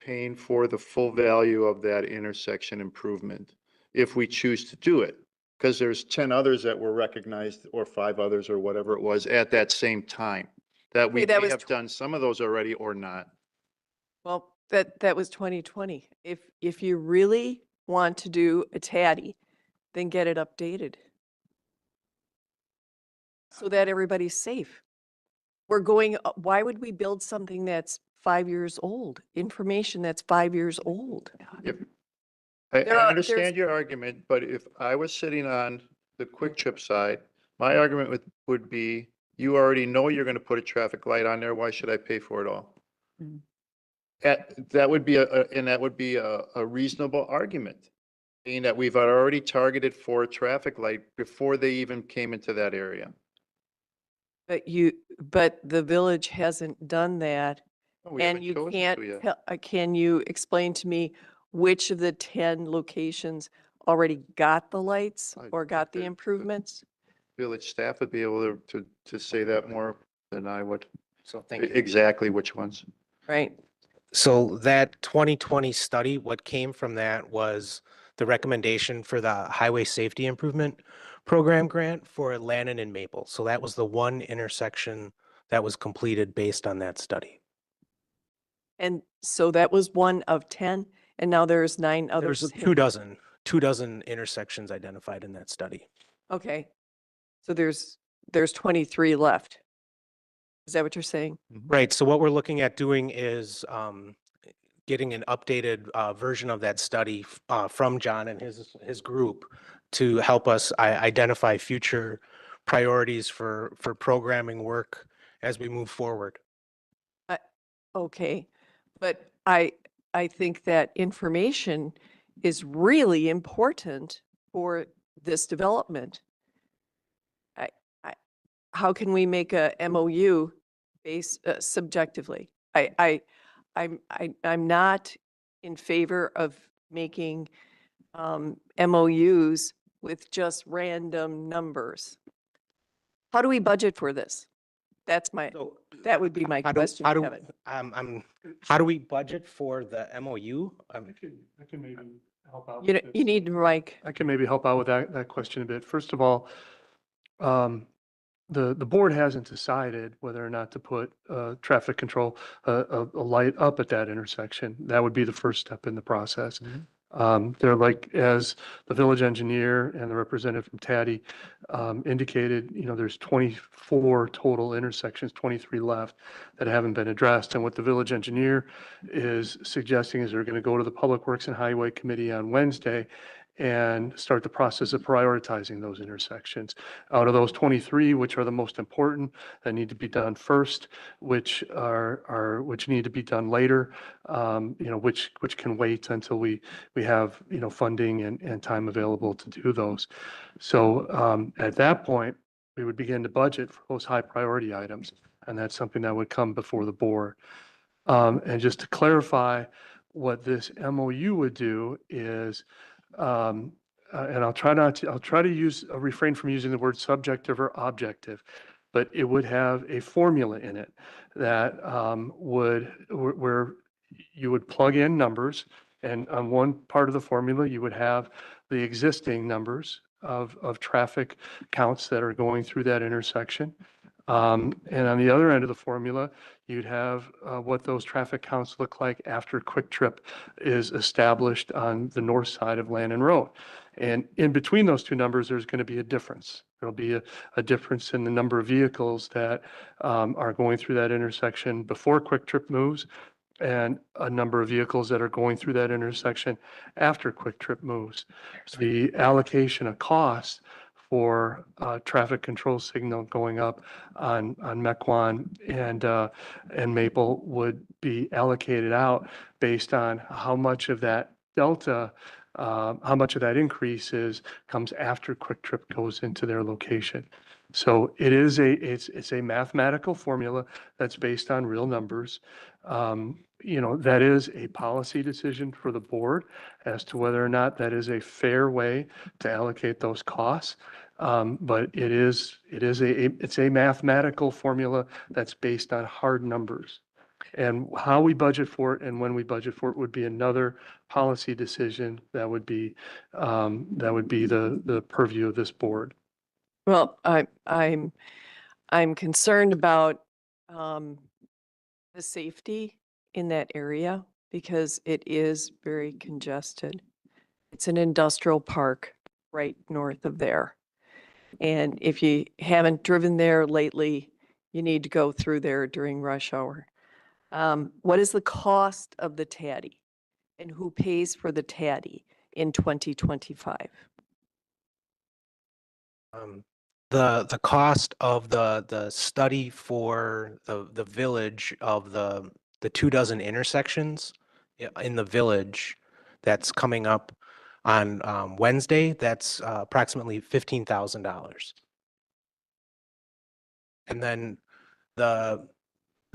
paying for the full value of that intersection improvement if we choose to do it. Because there's 10 others that were recognized, or 5 others, or whatever it was, at that same time. That we Okay, that may was have done some of those already or not. Well, that was 2020. If you really want to do a TADI, then get it updated so that everybody's safe. Why would we build something that's 5 years old, information that's 5 years old? I There are- understand there's- your argument, but if I was sitting on the Quick Trip side, my argument would be, you already know you're going to put a traffic light on there. Why should I pay for it all? That would be a reasonable argument, being that we've already targeted for a traffic light before they even came into that area. But the village hasn't done that. No, we And haven't you chosen can't, to yet. can you explain to me which of the 10 locations already got the lights or got the improvements? Village staff would be able to say that more than I would. So thank you. Exactly which ones. Right. So that 2020 study, what came from that was the recommendation for the Highway Safety Improvement Program grant for Lannon and Maple. So that was the one intersection that was completed based on that study. And so that was one of 10, and now there's 9 others. There's hidden. two dozen intersections identified in that study. Okay. So there's 23 left. Is that what you're saying? Right. So what we're looking at doing is getting an updated version of that study from John and his group to help us identify future priorities for programming work as we move forward. Okay, but I think that information is really important for this development. How can we make a MOU based subjectively? I'm not in favor of making MOUs with just random numbers. How do we budget for this? That would be my question, Kevin. How do we budget for the MOU? I can maybe help out. You with you this. need to, Mike. I can maybe help out with that question a bit. First of all, the board hasn't decided whether or not to put traffic control, a light up at that intersection. That would be the first step in the process. They're like, as the village engineer and the representative from TADI indicated, there's 24 total intersections, 23 left that haven't been addressed. And what the village engineer is suggesting is they're going to go to the Public Works and Highway Committee on Wednesday and start the process of prioritizing those intersections. Out of those 23, which are the most important, that need to be done first, which need to be done later, which can wait until we have, funding and time available to do those. So at that point, we would begin to budget for those high priority items, and that's something that would come before the board. And just to clarify, what this MOU would do is, and I'll try to refrain from using the word subjective or objective, but it would have a formula in it that where you would plug in numbers, and on one part of the formula, you would have the existing numbers of traffic counts that are going through that intersection. And on the other end of the formula, you'd have what those traffic counts look like after Quick Trip is established on the north side of Lannon Road. And in between those two numbers, there's going to be a difference. There'll be a difference in the number of vehicles that are going through that intersection before Quick Trip moves, and a number of vehicles that are going through that intersection after Quick Trip moves. The allocation of costs for traffic control signal going up on Mequon and Maple would be allocated out based on how much of that delta, how much of that increase comes after Quick Trip goes into their location. So it's a mathematical formula that's based on real numbers. That is a policy decision for the board as to whether or not that is a fair way to allocate those costs. But it's a mathematical formula that's based on hard numbers. And how we budget for it and when we budget for it would be another policy decision that would be the purview of this board. Well, I'm concerned about the safety in that area because it is very congested. It's an industrial park right north of there. And if you haven't driven there lately, you need to go through there during rush hour. What is the cost of the TADI and who pays for the TADI in 2025? The cost of the study for the village of the 24 intersections in the village that's coming up on Wednesday, that's approximately $15,000. And then the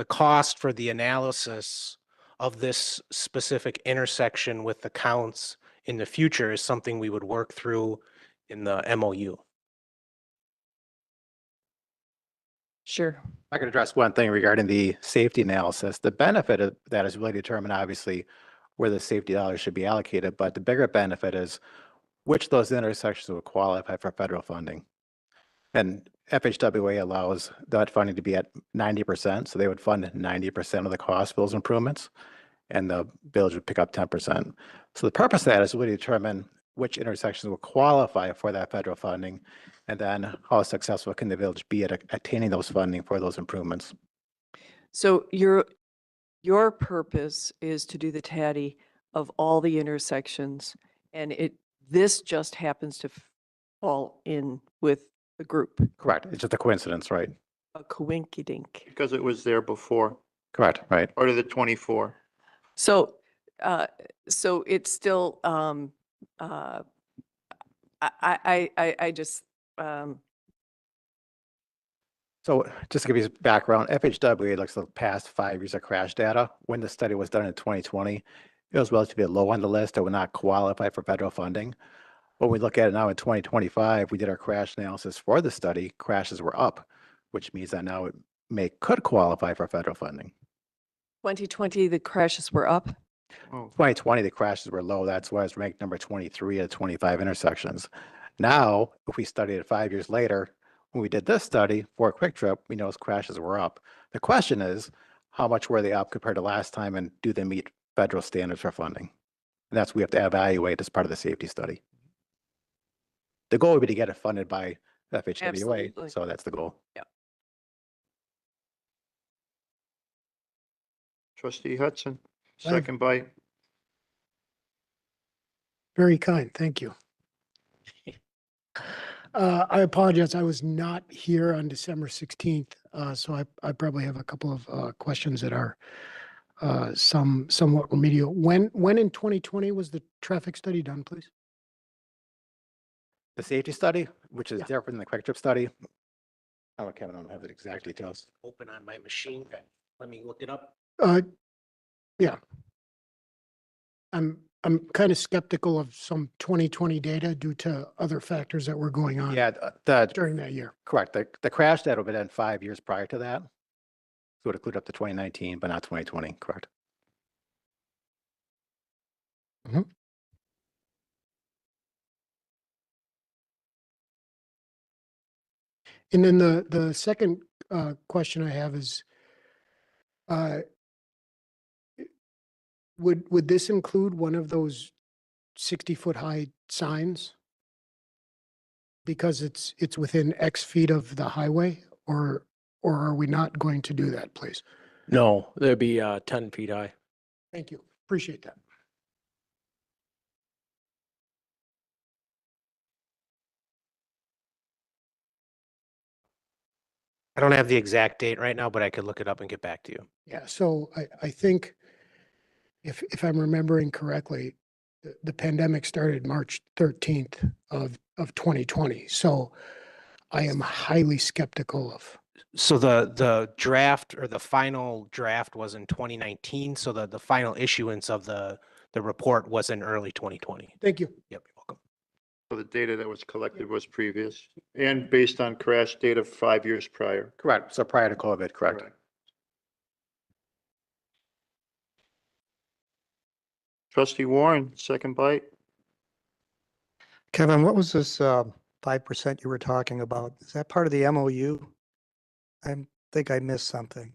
cost for the analysis of this specific intersection with the counts in the future is something we would work through in the MOU. Sure. I can address one thing regarding the safety analysis. The benefit of that is really determined, obviously, where the safety dollars should be allocated, but the bigger benefit is which of those intersections will qualify for federal funding. And FHWA allows that funding to be at 90%, so they would fund 90% of the cost of those improvements, and the village would pick up 10%. So the purpose of that is really determine which intersections will qualify for that federal funding, and then how successful can the village be at attaining those funding for those improvements. So your purpose is to do the TADI of all the intersections, and this just happens to fall in with the group. Correct. It's just a coincidence, right? A coinkydink. Because it was there before, Correct, right. part of the 24. So it's still, I just, So just to give you some background, FHWA looks at the past 5 years of crash data. When the study was done in 2020, it was relatively low on the list. It would not qualify for federal funding. When we look at it now in 2025, we did our crash analysis for the study. Crashes were up, which means that now it could qualify for federal funding. 2020, the crashes were up. 2020, the crashes were low. That's why it's ranked number 23 at 25 intersections. Now, if we studied it 5 years later, when we did this study for Quick Trip, we know those crashes were up. The question is, how much were they up compared to last time, and do they meet federal standards for funding? And that's what we have to evaluate as part of the safety study. The goal would be to get it funded by FHWA, Absolutely. so that's the goal. Yeah. Trustee Hudson, Aye. second by Very kind, thank you. I apologize, I was not here on December 16th, so I probably have a couple of questions that are somewhat remedial. When in 2020 was the traffic study done, please? The safety study, which is Yeah. different than the Quick Trip study. Oh, Kevin, I don't have the exact details. Open on my machine. Let me look it up. Yeah. I'm kind of skeptical of some 2020 data due to other factors that were going on Yeah, during that year. correct. The crash data would have been 5 years prior to that. So it would include up to 2019, but not 2020, correct? And then the second question I have is, would this include one of those 60-foot high signs? Because it's within X feet of the highway, or are we not going to do that, please? No, they'd be 10 feet high. Thank you. Appreciate that. I don't have the exact date right now, but I could look it up and get back to you. Yeah, so I think if I'm remembering correctly, the pandemic started March 13th of 2020. So I am highly skeptical of, So the draft or the final draft was in 2019, so the final issuance of the report was in early 2020. thank you. Yep, you're welcome. So the data that was collected was previous and based on crash data 5 years prior. Correct. So prior to COVID, correct. Trustee Warren, second bite. Kevin, what was this 5% you were talking about? Is that part of the MOU? I think I missed something.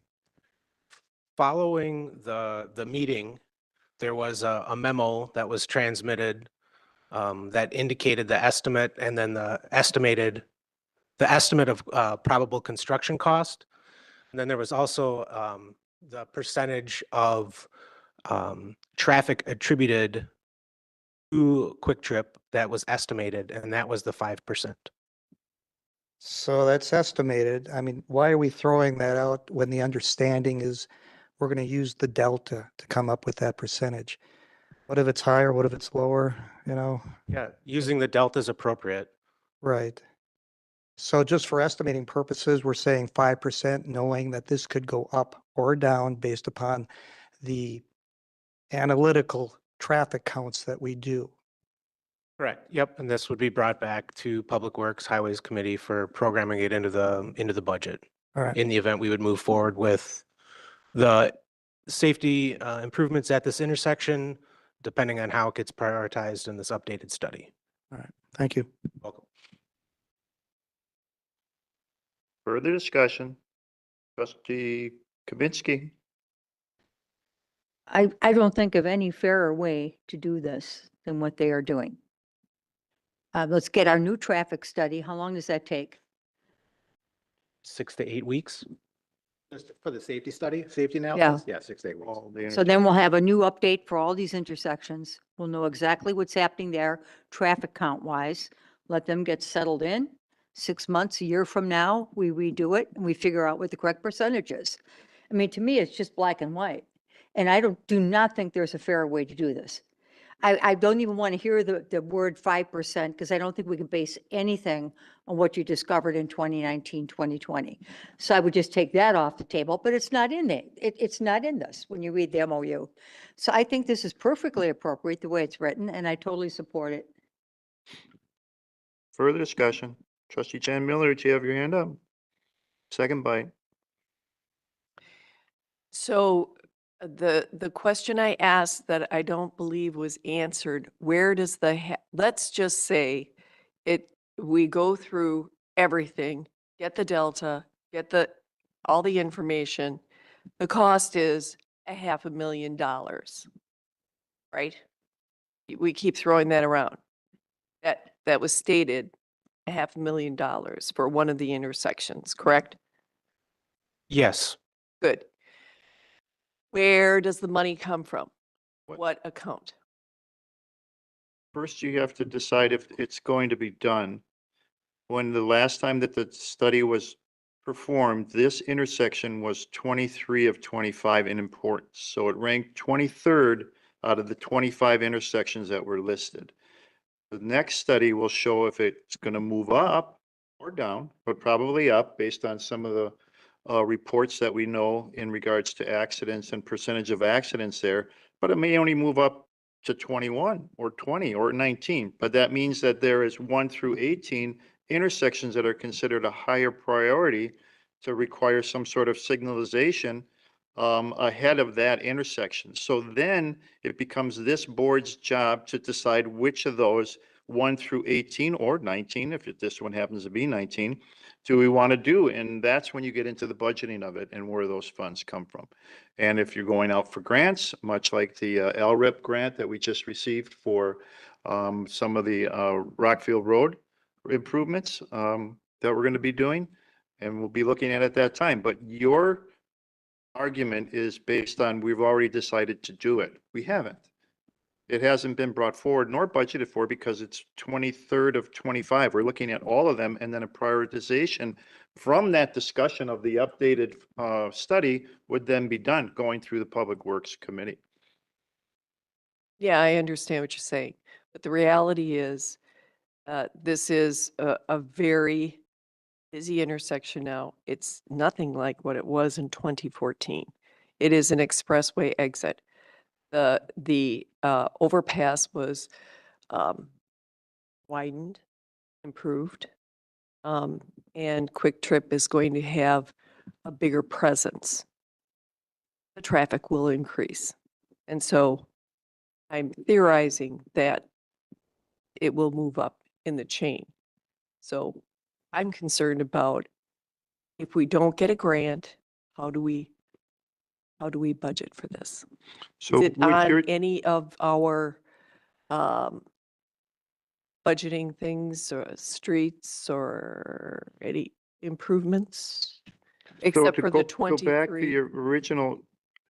Following the meeting, there was a memo that was transmitted that indicated the estimate and then the estimate of probable construction cost. And then there was also the percentage of traffic attributed to Quick Trip that was estimated, and that was the 5%. So that's estimated. I mean, why are we throwing that out when the understanding is we're going to use the delta to come up with that percentage? What if it's higher? What if it's lower? You know? Yeah, using the delta is appropriate. Right. So just for estimating purposes, we're saying 5%, knowing that this could go up or down based upon the analytical traffic counts that we do. Correct. Yep, and this would be brought back to Public Works Highways Committee for programming it into the budget. All right. In the event we would move forward with the safety improvements at this intersection, depending on how it gets prioritized in this updated study. All right. Thank you. Welcome. Further discussion. Trustee Kaminsky. I don't think of any fairer way to do this than what they are doing. Let's get our new traffic study. How long does that take? 6 to 8 weeks. Just for the safety study, safety analysis? Yeah, 6 to 8 weeks. So then we'll have a new update for all these intersections. We'll know exactly what's happening there, traffic count wise. Let them get settled in. 6 months, a year from now, we redo it and we figure out what the correct percentage is. I mean, to me, it's just black and white. And I do not think there's a fair way to do this. I don't even want to hear the word 5% because I don't think we can base anything on what you discovered in 2019, 2020. So I would just take that off the table, but it's not in there. It's not in this when you read the MOU. So I think this is perfectly appropriate the way it's written, and I totally support it. Further discussion. Trustee Jan Miller, do you have your hand up? Second bite. So the question I asked that I don't believe was answered, where does let's just say we go through everything, get the delta, get all the information. The cost is $500,000, right? We keep throwing that around. That was stated, $500,000 for one of the intersections, correct? Yes. Good. Where does the money come from? What account? First, you have to decide if it's going to be done. When the last time that the study was performed, this intersection was 23 of 25 in importance. So it ranked 23rd out of the 25 intersections that were listed. The next study will show if it's going to move up or down, but probably up based on some of the reports that we know in regards to accidents and percentage of accidents there, but it may only move up to 21 or 20 or 19. But that means that there is 1 through 18 intersections that are considered a higher priority to require some sort of signalization ahead of that intersection. So then it becomes this board's job to decide which of those 1 through 18 or 19, if this one happens to be 19, do we want to do? And that's when you get into the budgeting of it and where those funds come from. And if you're going out for grants, much like the LRIP grant that we just received for some of the Rockfield Road improvements that we're going to be doing, and we'll be looking at that time. But your argument is based on we've already decided to do it. We haven't. it hasn't been brought forward nor budgeted for because it's 23rd of 25. We're looking at all of them, and then a prioritization from that discussion of the updated study would then be done, going through the Public Works Committee. Yeah, I understand what you're saying, but the reality is, this is a very busy intersection now. It's nothing like what it was in 2014. It is an expressway exit. The overpass was widened, improved, and Quick Trip is going to have a bigger presence. The traffic will increase. And so I'm theorizing that it will move up in the chain. So I'm concerned about if we don't get a grant, how do we budget for this? So Is it would on your- any of our budgeting things or streets or any improvements? So Except to for go- the Go back to 23. your original,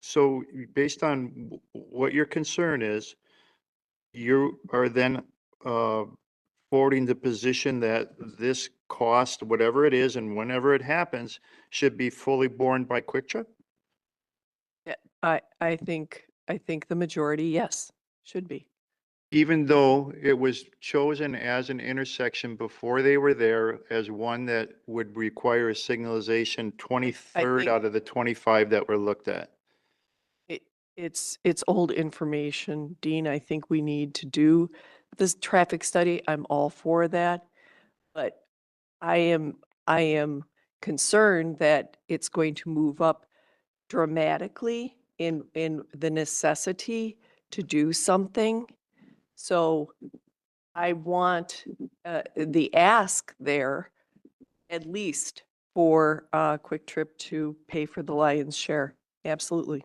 so based on what your concern is, you are then forwarding the position that this cost, whatever it is and whenever it happens, should be fully borne by Quick Trip? Yeah, I think the majority, yes, should be. Even though it was chosen as an intersection before they were there as one that would require a signalization 23rd think- out of the 25 that were looked at. It's old information, Dean. I think we need to do this traffic study. I'm all for that. But I am concerned that it's going to move up dramatically in the necessity to do something. So I want the ask there, at least for Quick Trip to pay for the lion's share. Absolutely.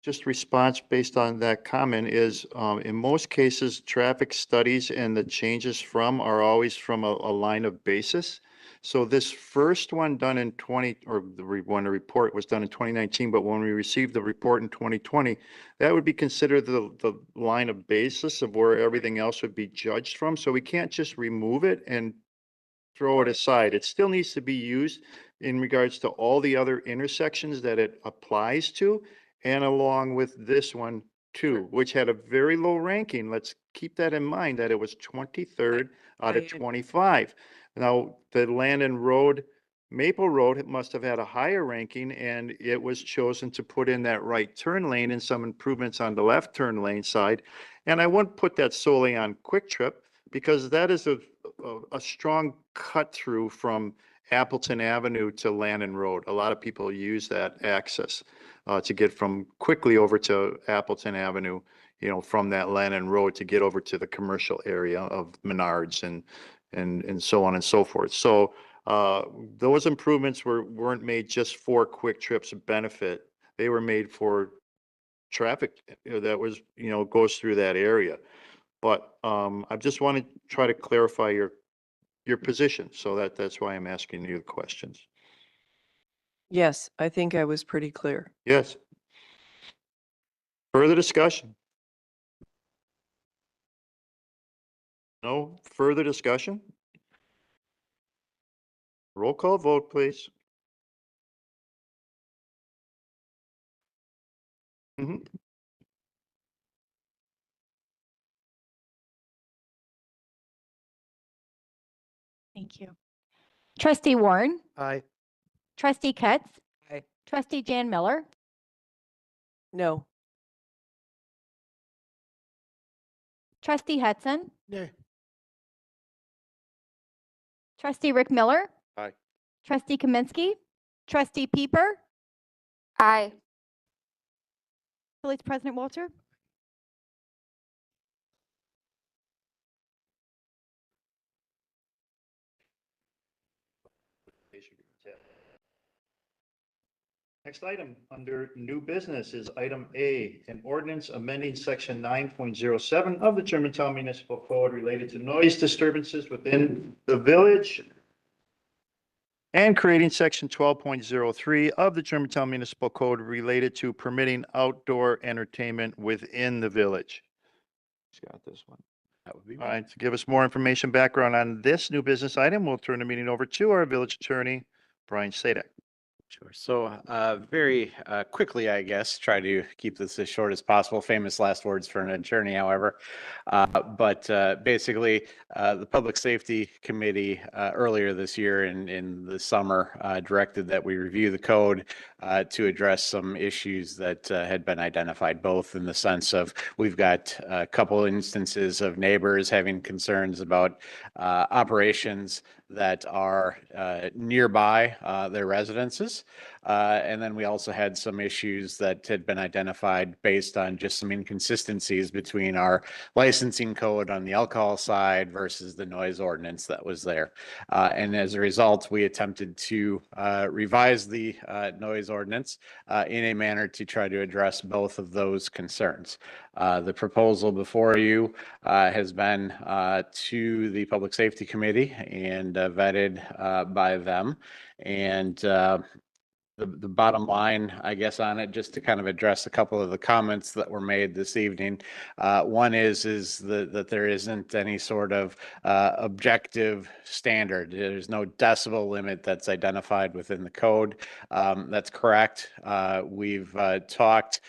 Just response based on that comment is, in most cases, traffic studies and the changes from are always from a line of basis. So this first one done in 20, or when the report was done in 2019, but when we received the report in 2020, that would be considered the line of basis of where everything else would be judged from. So we can't just remove it and throw it aside. It still needs to be used in regards to all the other intersections that it applies to, and along with this one too, which had a very low ranking. Let's keep that in mind, that it was 23rd out of 25. Now, the Landon Road, Maple Road, it must have had a higher ranking, and it was chosen to put in that right turn lane and some improvements on the left turn lane side. And I wouldn't put that solely on Quick Trip, because that is a strong cut through from Appleton Avenue to Landon Road. A lot of people use that access to get from quickly over to Appleton Avenue, from that Landon Road to get over to the commercial area of Menards and so on and so forth. So those improvements weren't made just for Quick Trip's benefit. They were made for traffic that was, goes through that area. But I just want to try to clarify your position, so that's why I'm asking you the questions. Yes, I think I was pretty clear. Yes. Further discussion? No further discussion? Roll call vote, please. Mhm. Thank you. Trustee Warren, Aye. Trustee Ketz, Aye. Trustee Jan Miller, No. Trustee Hudson, Nay. Trustee Rick Miller, Aye. Trustee Kaminsky, Trustee Pieper. Aye. Village President Walter. Next item under new business is item A, an ordinance amending section 9.07 of the Germantown Municipal Code related to noise disturbances within the village. and creating section 12.03 of the Germantown Municipal Code related to permitting outdoor entertainment within the village. Who's got this one? That would be All right, to give us more information, background on this new business item, we'll turn the meeting over to our village attorney, Brian Sadek. Sure. So very quickly, I guess, try to keep this as short as possible. Famous last words for an attorney, however. But basically, the Public Safety Committee earlier this year in the summer directed that we review the code to address some issues that had been identified, both in the sense of we've got a couple instances of neighbors having concerns about operations that are nearby their residences. And then we also had some issues that had been identified based on just some inconsistencies between our licensing code on the alcohol side versus the noise ordinance that was there. And as a result, we attempted to revise the noise ordinance in a manner to try to address both of those concerns. The proposal before you has been to the Public Safety Committee and vetted by them. And the bottom line, I guess, on it, just to kind of address a couple of the comments that were made this evening. One is that there isn't any sort of objective standard. There's no decibel limit that's identified within the code. That's correct. We've talked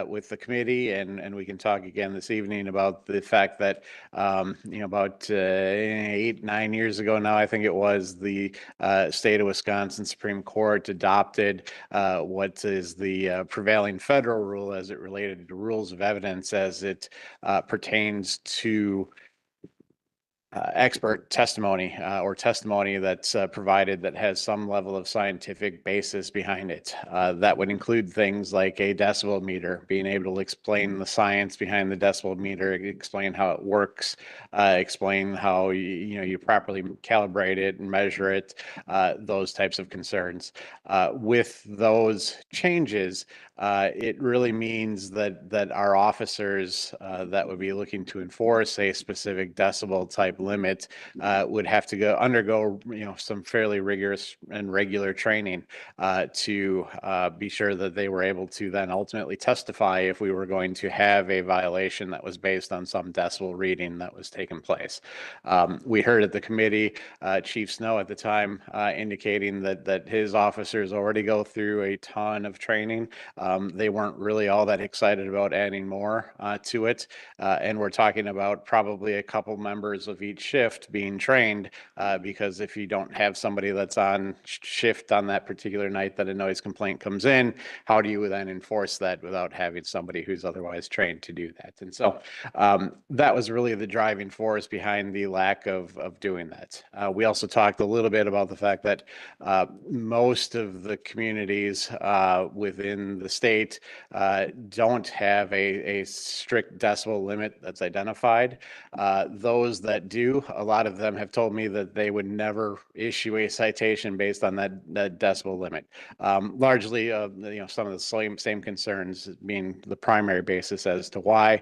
with the committee, and we can talk again this evening about the fact that, about 8-9 years ago now, I think it was, the state of Wisconsin Supreme Court adopted what is the prevailing federal rule as it related to rules of evidence as it pertains to expert testimony or testimony that's provided that has some level of scientific basis behind it. That would include things like a decibel meter, being able to explain the science behind the decibel meter, explain how it works, explain how you properly calibrate it and measure it, those types of concerns. With those changes, it really means that our officers that would be looking to enforce a specific decibel type limit would have to undergo some fairly rigorous and regular training to be sure that they were able to then ultimately testify if we were going to have a violation that was based on some decibel reading that was taking place. We heard at the committee Chief Snow at the time indicating that his officers already go through a ton of training. They weren't really all that excited about adding more to it. And we're talking about probably a couple members of each shift being trained because if you don't have somebody that's on shift on that particular night that a noise complaint comes in, how do you then enforce that without having somebody who's otherwise trained to do that? And so that was really the driving force behind the lack of doing that. We also talked a little bit about the fact that most of the communities within the state don't have a strict decibel limit that's identified. Those that do, a lot of them have told me that they would never issue a citation based on that decibel limit. Largely, some of the same concerns being the primary basis as to why.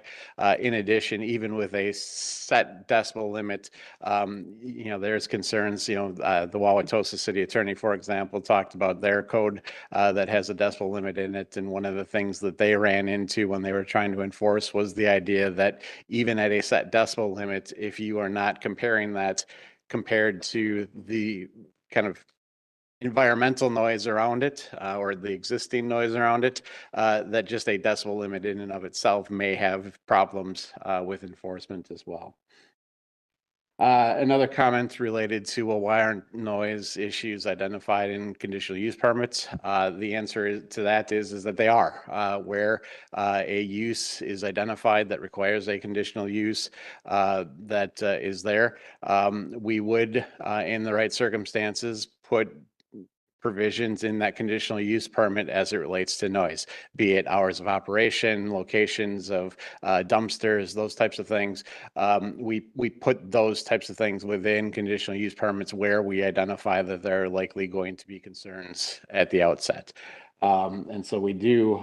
In addition, even with a set decibel limit, there's concerns. The Wauwatosa City Attorney, for example, talked about their code that has a decibel limit in it, and one of the things that they ran into when they were trying to enforce was the idea that even at a set decibel limit, if you are not comparing that compared to the kind of environmental noise around it or the existing noise around it, that just a decibel limit in and of itself may have problems with enforcement as well. Another comment related to, well, why aren't noise issues identified in conditional use permits? The answer to that is that they are. Where a use is identified that requires a conditional use that is there, we would, in the right circumstances, put provisions in that conditional use permit as it relates to noise, be it hours of operation, locations of dumpsters, those types of things. We put those types of things within conditional use permits where we identify that there are likely going to be concerns at the outset. And so we do,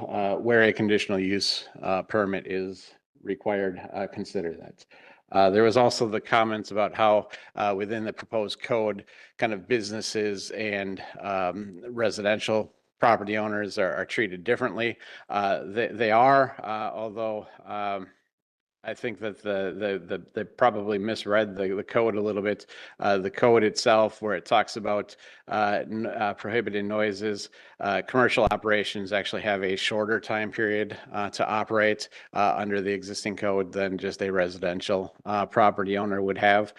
where a conditional use permit is required, consider that. There was also the comments about how within the proposed code, kind of businesses and residential property owners are treated differently. They are, although I think that they probably misread the code a little bit. The code itself, where it talks about prohibited noises, commercial operations actually have a shorter time period to operate under the existing code than just a residential property owner would have.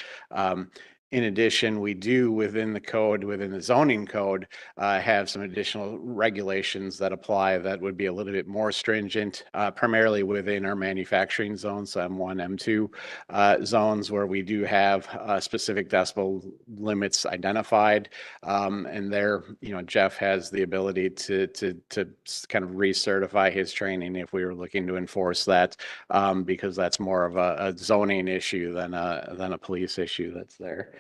In addition, we do within the code, within the zoning code, have some additional regulations that apply that would be a little bit more stringent, primarily within our manufacturing zones, M1, M2 zones, where we do have specific decibel limits identified. And there, Jeff has the ability to kind of recertify his training if we were looking to enforce that, because that's more of a zoning issue than a police issue that's there.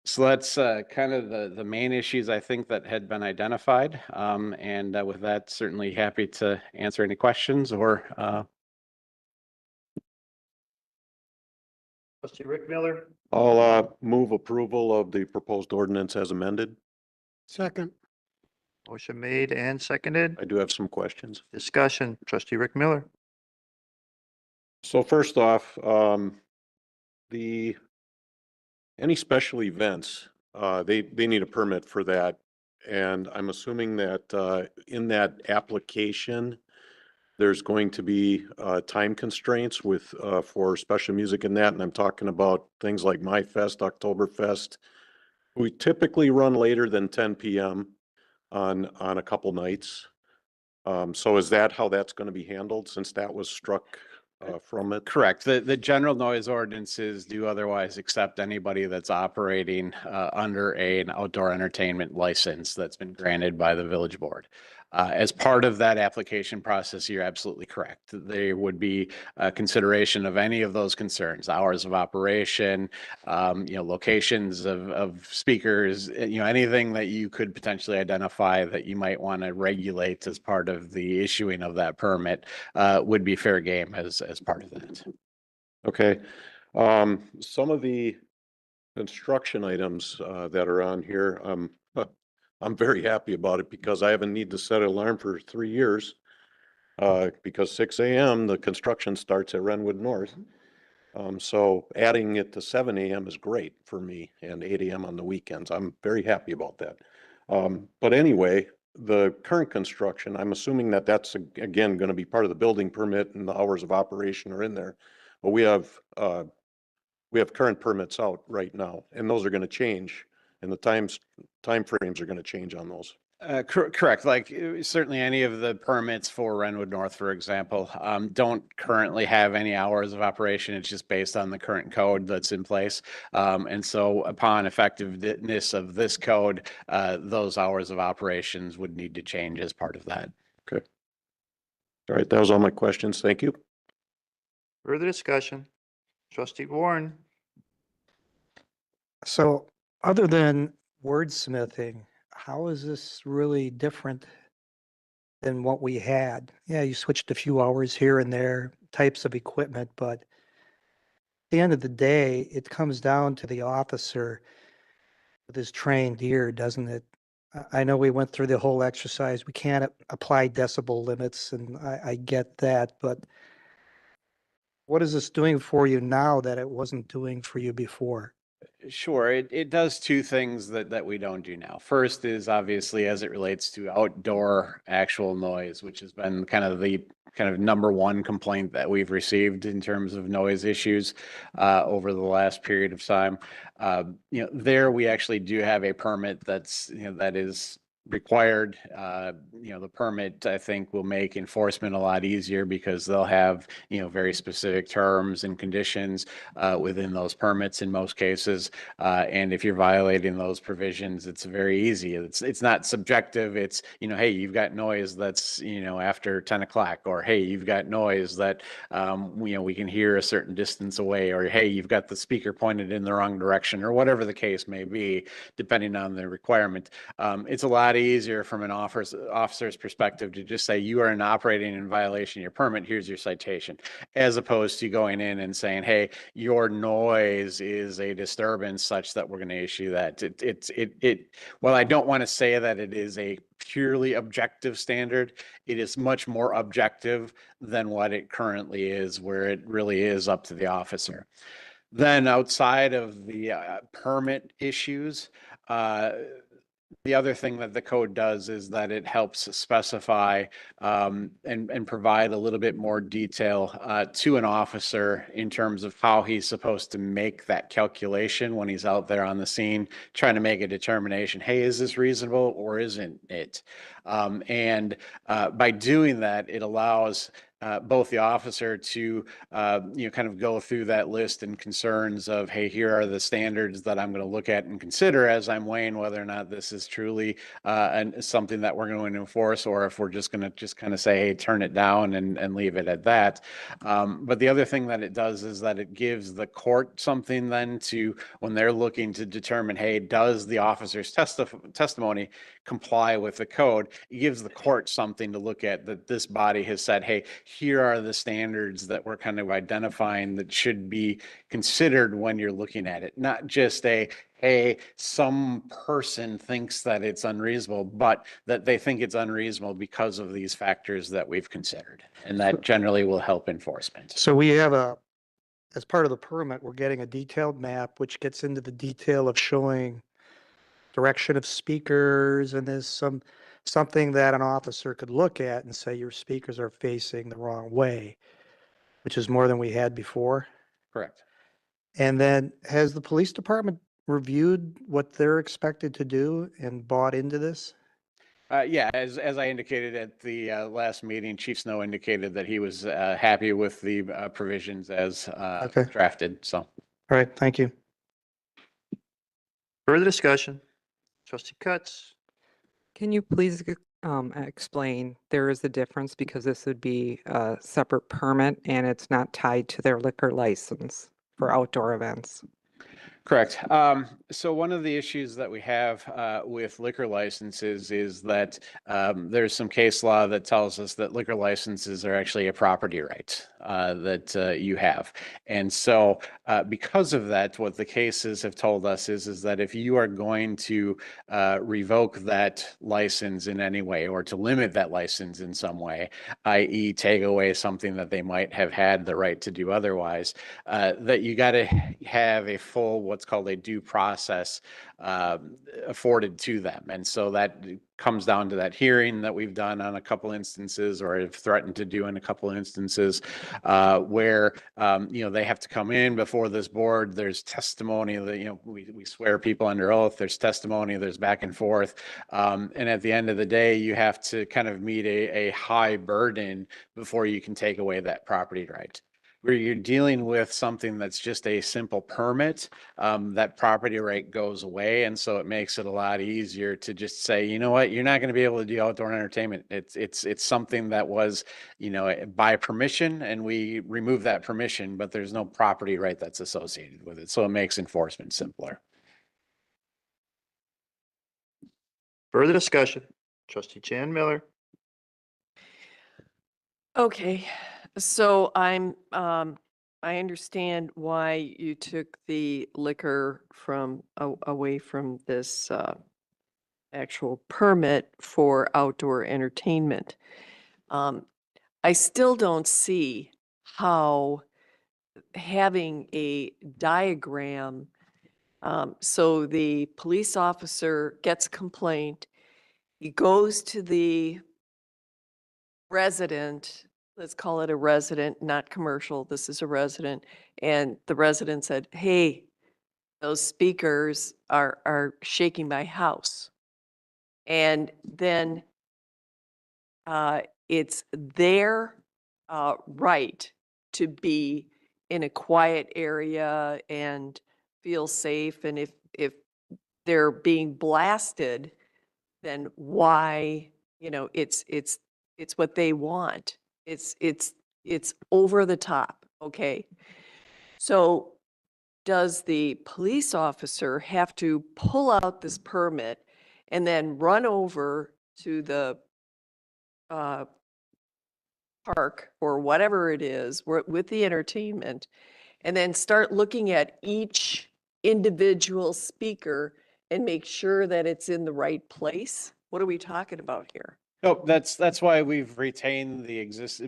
So that's kind of the main issues I think that had been identified. And with that, certainly happy to answer any questions or. Trustee Rick Miller. I'll move approval of the proposed ordinance as amended. Second. Motion made and seconded. I do have some questions. Discussion. Trustee Rick Miller. So first off, any special events, they need a permit for that. And I'm assuming that in that application, there's going to be time constraints with for special music and that. And I'm talking about things like MyFest, Oktoberfest. We typically run later than 10 p.m. on a couple nights. So is that how that's going to be handled since that was struck from it? Correct. The general noise ordinances do otherwise accept anybody that's operating under an outdoor entertainment license that's been granted by the village board. As part of that application process, you're absolutely correct. There would be a consideration of any of those concerns, hours of operation, locations of speakers, anything that you could potentially identify that you might want to regulate as part of the issuing of that permit would be fair game as part of that. Okay. Some of the construction items that are on here, I'm very happy about it because I haven't needed to set an alarm for 3 years. Because 6 a.m. the construction starts at Renwood North. So adding it to 7 a.m. is great for me, and 8 a.m. on the weekends. I'm very happy about that. But anyway, the current construction, I'm assuming that that's again going to be part of the building permit and the hours of operation are in there. But we have current permits out right now, and those are going to change. And the time frames are going to change on those. Correct. Like certainly any of the permits for Renwood North, for example, don't currently have any hours of operation. It's just based on the current code that's in place. And so upon effectiveness of this code, those hours of operations would need to change as part of that. Okay. All right. That was all my questions. Thank you. Further discussion. Trustee Warren. So other than wordsmithing, how is this really different than what we had? Yeah, you switched a few hours here and there, types of equipment, but at the end of the day, it comes down to the officer with his trained ear, doesn't it? I know we went through the whole exercise. We can't apply decibel limits, and I get that, but what is this doing for you now that it wasn't doing for you before? Sure. It does two things that we don't do now. First is obviously as it relates to outdoor actual noise, which has been kind of the number one complaint that we've received in terms of noise issues over the last period of time. There we actually do have a permit that is required. The permit, I think, will make enforcement a lot easier because they'll have, very specific terms and conditions within those permits in most cases. And if you're violating those provisions, it's very easy. It's not subjective. It's, hey, you've got noise that's, after 10 o'clock, or hey, you've got noise that, we can hear a certain distance away, or hey, you've got the speaker pointed in the wrong direction, or whatever the case may be, depending on the requirement. It's a lot easier from an officer's perspective to just say, you are operating in violation of your permit, here's your citation, as opposed to going in and saying, hey, your noise is a disturbance such that we're going to issue that. Well, I don't want to say that it is a purely objective standard. It is much more objective than what it currently is, where it really is up to the officer. Then outside of the permit issues, the other thing that the code does is that it helps specify and provide a little bit more detail to an officer in terms of how he's supposed to make that calculation when he's out there on the scene, trying to make a determination, hey, is this reasonable or isn't it? By doing that, it allows both the officer to, kind of go through that list and concerns of, hey, here are the standards that I'm going to look at and consider as I'm weighing whether or not this is truly something that we're going to enforce, or if we're just going to just kind of say, hey, turn it down and leave it at that. But the other thing that it does is that it gives the court something then to, when they're looking to determine, hey, does the officer's testimony comply with the code, it gives the court something to look at, that this body has said, hey, here are the standards that we're kind of identifying that should be considered when you're looking at it. Not just a, hey, some person thinks that it's unreasonable, but that they think it's unreasonable because of these factors that we've considered. And that generally will help enforcement. So we have as part of the permit, we're getting a detailed map, which gets into the detail of showing direction of speakers, and there's something that an officer could look at and say, your speakers are facing the wrong way, which is more than we had before. Correct. And then has the police department reviewed what they're expected to do and bought into this? Yeah, as I indicated at the last meeting, Chief Snow indicated that he was happy with the provisions as drafted, so. All right, thank you. Further discussion? Trustee Cutts? Can you please explain, there is a difference because this would be a separate permit and it's not tied to their liquor license for outdoor events? Correct. So one of the issues that we have with liquor licenses is that there's some case law that tells us that liquor licenses are actually a property right that you have. And so because of that, what the cases have told us is that if you are going to revoke that license in any way, or to limit that license in some way, i.e. take away something that they might have had the right to do otherwise, that you got to have a full, what's called a due process afforded to them. And so that comes down to that hearing that we've done on a couple instances, or have threatened to do in a couple instances, where they have to come in before this board. There's testimony that we swear people under oath. There's testimony. There's back and forth, and at the end of the day, you have to kind of meet a high burden before you can take away that property right. Where you're dealing with something that's just a simple permit, that property right goes away. And so it makes it a lot easier to just say, you know what, you're not going to be able to do outdoor entertainment. It's something that was, by permission, and we remove that permission, but there's no property right that's associated with it. So it makes enforcement simpler. Further discussion? Trustee Chan Miller? Okay, so I understand why you took the liquor away from this actual permit for outdoor entertainment. I still don't see how having a diagram, so the police officer gets a complaint, he goes to the resident, let's call it a resident, not commercial, this is a resident, and the resident said, hey, those speakers are shaking my house. And then it's their right to be in a quiet area and feel safe. And if they're being blasted, then why, it's what they want. It's over the top, okay? So does the police officer have to pull out this permit and then run over to the park or whatever it is with the entertainment, and then start looking at each individual speaker and make sure that it's in the right place? What are we talking about here? No, that's why we've retained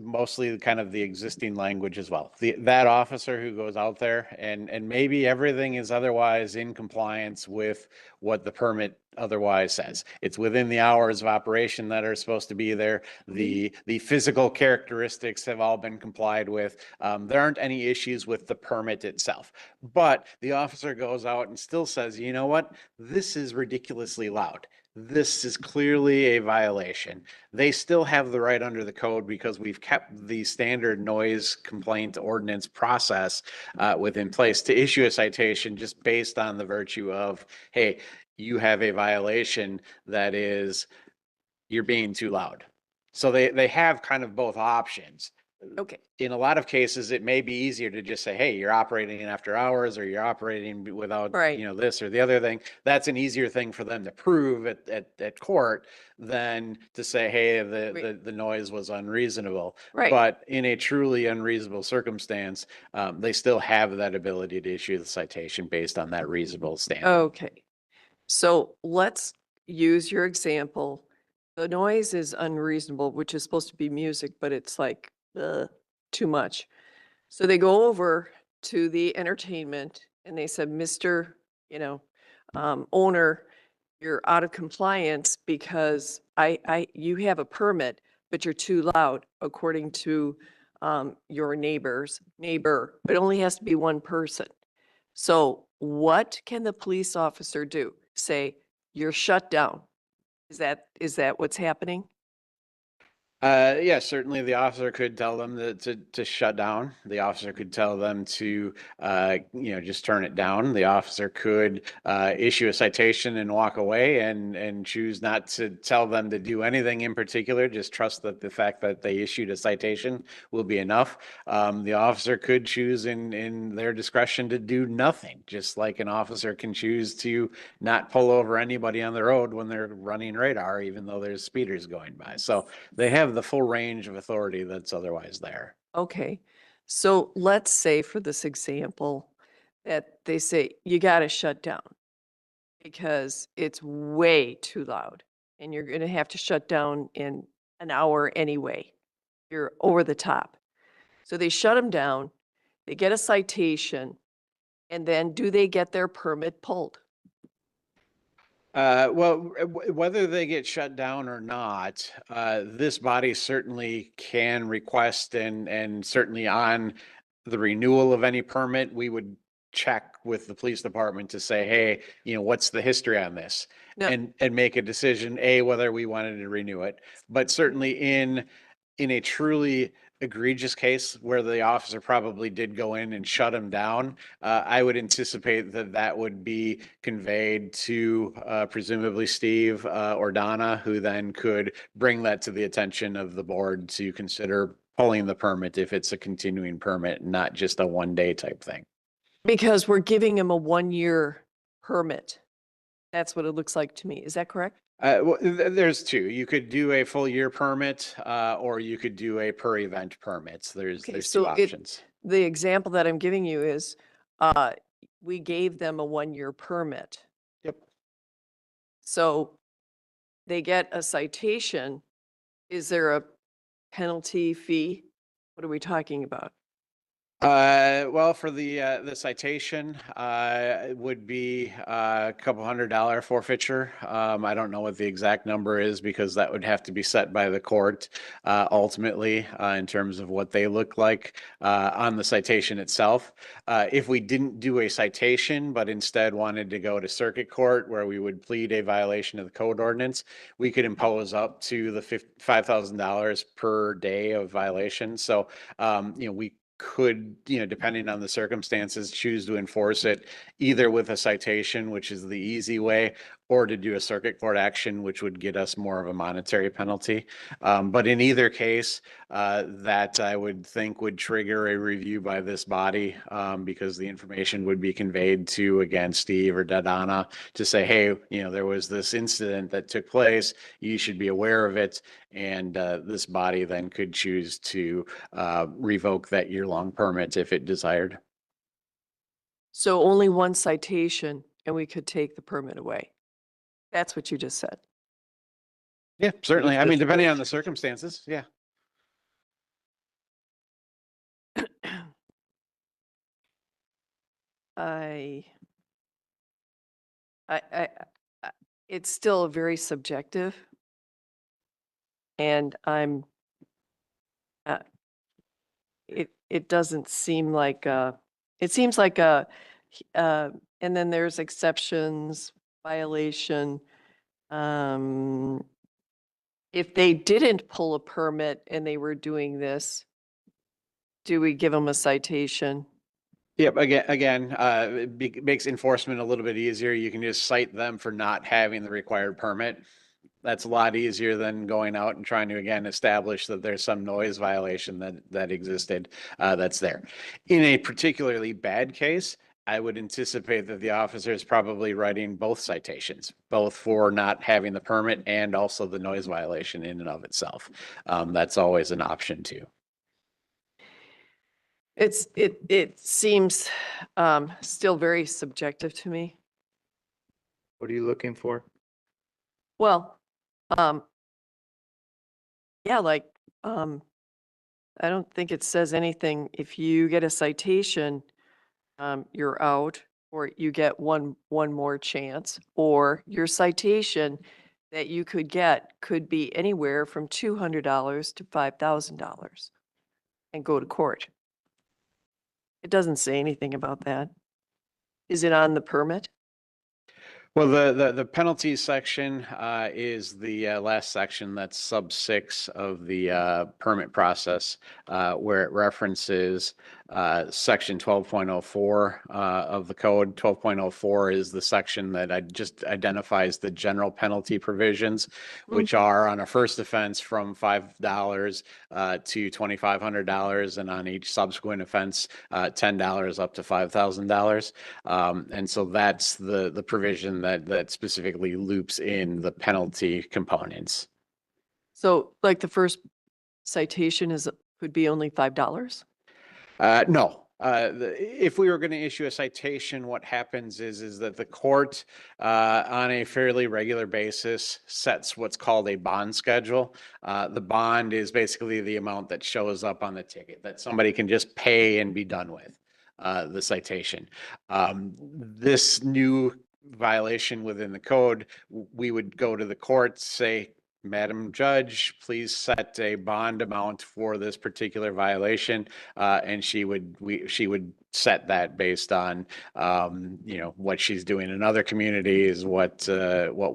mostly kind of the existing language as well. That officer who goes out there and maybe everything is otherwise in compliance with what the permit otherwise says. It's within the hours of operation that are supposed to be there. The physical characteristics have all been complied with. There aren't any issues with the permit itself. But the officer goes out and still says, you know what? This is ridiculously loud. This is clearly a violation. They still have the right under the code because we've kept the standard noise complaint ordinance process within place to issue a citation just based on the virtue of, hey, you have a violation that is, you're being too loud. So they have kind of both options. Okay. In a lot of cases, it may be easier to just say, hey, you're operating after hours or you're operating without, this or the other thing. That's an easier thing for them to prove at court than to say, hey, the noise was unreasonable. Right. But in a truly unreasonable circumstance, they still have that ability to issue the citation based on that reasonable standard. Okay. So let's use your example. The noise is unreasonable, which is supposed to be music, but it's like too much. So they go over to the entertainment and they said, Mr. Owner, you're out of compliance because you have a permit, but you're too loud according to your neighbor. It only has to be one person. So what can the police officer do? Say, you're shut down. Is that what's happening? Yeah, certainly the officer could tell them to shut down. The officer could tell them to, just turn it down. The officer could issue a citation and walk away and choose not to tell them to do anything in particular. Just trust that the fact that they issued a citation will be enough. The officer could choose in their discretion to do nothing, just like an officer can choose to not pull over anybody on the road when they're running radar, even though there's speeders going by. So they have the full range of authority that's otherwise there. Okay. So let's say for this example that they say you got to shut down because it's way too loud and you're going to have to shut down in an hour anyway. You're over the top. So they shut them down, they get a citation, and then do they get their permit pulled? Whether they get shut down or not, this body certainly can request and certainly on the renewal of any permit, we would check with the police department to say, hey, what's the history on this? No. And make a decision, whether we wanted to renew it. But certainly in a truly egregious case where the officer probably did go in and shut him down, I would anticipate that would be conveyed to presumably Steve or Donna, who then could bring that to the attention of the board to consider pulling the permit if it's a continuing permit, not just a one-day type thing. Because we're giving him a 1-year permit. That's what it looks like to me. Is that correct? There's two. You could do a full year permit, or you could do a per event permit. There's two options. The example that I'm giving you is, we gave them a 1-year permit. Yep. So they get a citation. Is there a penalty fee? What are we talking about? Well, for the citation, it would be a couple $100 forfeiture. I don't know what the exact number is because that would have to be set by the court ultimately in terms of what they look like on the citation itself. If we didn't do a citation, but instead wanted to go to circuit court where we would plead a violation of the code ordinance, we could impose up to the $5,000 per day of violation. So, we could, depending on the circumstances, choose to enforce it either with a citation, which is the easy way, or to do a circuit court action, which would get us more of a monetary penalty. But in either case, that I would think would trigger a review by this body, because the information would be conveyed to, again, Steve or Donna to say, hey, there was this incident that took place. You should be aware of it. And this body then could choose to revoke that year-long permit if it desired. So only one citation and we could take the permit away. That's what you just said. Yeah, certainly. I mean, depending on the circumstances, yeah. It's still very subjective. And it doesn't seem like, it seems like and then there's exceptions, violation. If they didn't pull a permit and they were doing this, do we give them a citation? Yep, again, it makes enforcement a little bit easier. You can just cite them for not having the required permit. That's a lot easier than going out and trying to, again, establish that there's some noise violation that existed that's there. In a particularly bad case, I would anticipate that the officer is probably writing both citations, both for not having the permit and also the noise violation in and of itself. That's always an option too. It seems still very subjective to me. What are you looking for? Well, yeah, like, I don't think it says anything. If you get a citation, you're out, or you get one more chance, or your citation that you could get could be anywhere from $200 to $5,000 and go to court. It doesn't say anything about that. Is it on the permit? Well, the penalties section is the last section, that's sub 6 of the permit process, where it references section 12.04 of the code. 12.04 is the section that just identifies the general penalty provisions, which are on a first offense from $5 to $2,500, and on each subsequent offense, $10 up to $5,000. And so that's the provision that specifically loops in the penalty components. So like the first citation could be only $5? No. If we were going to issue a citation, what happens is that the court on a fairly regular basis sets what's called a bond schedule. The bond is basically the amount that shows up on the ticket that somebody can just pay and be done with the citation. This new violation within the code, we would go to the court, say, Madam Judge, please set a bond amount for this particular violation, and she would set that based on what she's doing in other communities, what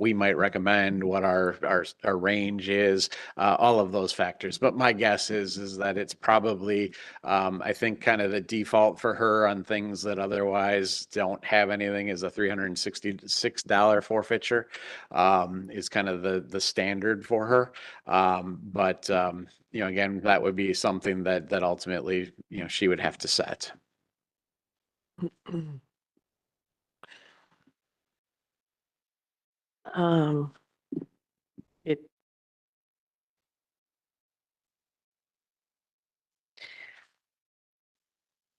we might recommend, what our range is, all of those factors. But my guess is that it's probably I think kind of the default for her on things that otherwise don't have anything is a $366 forfeiture, is kind of the standard for her. But again, that would be something that ultimately she would have to set.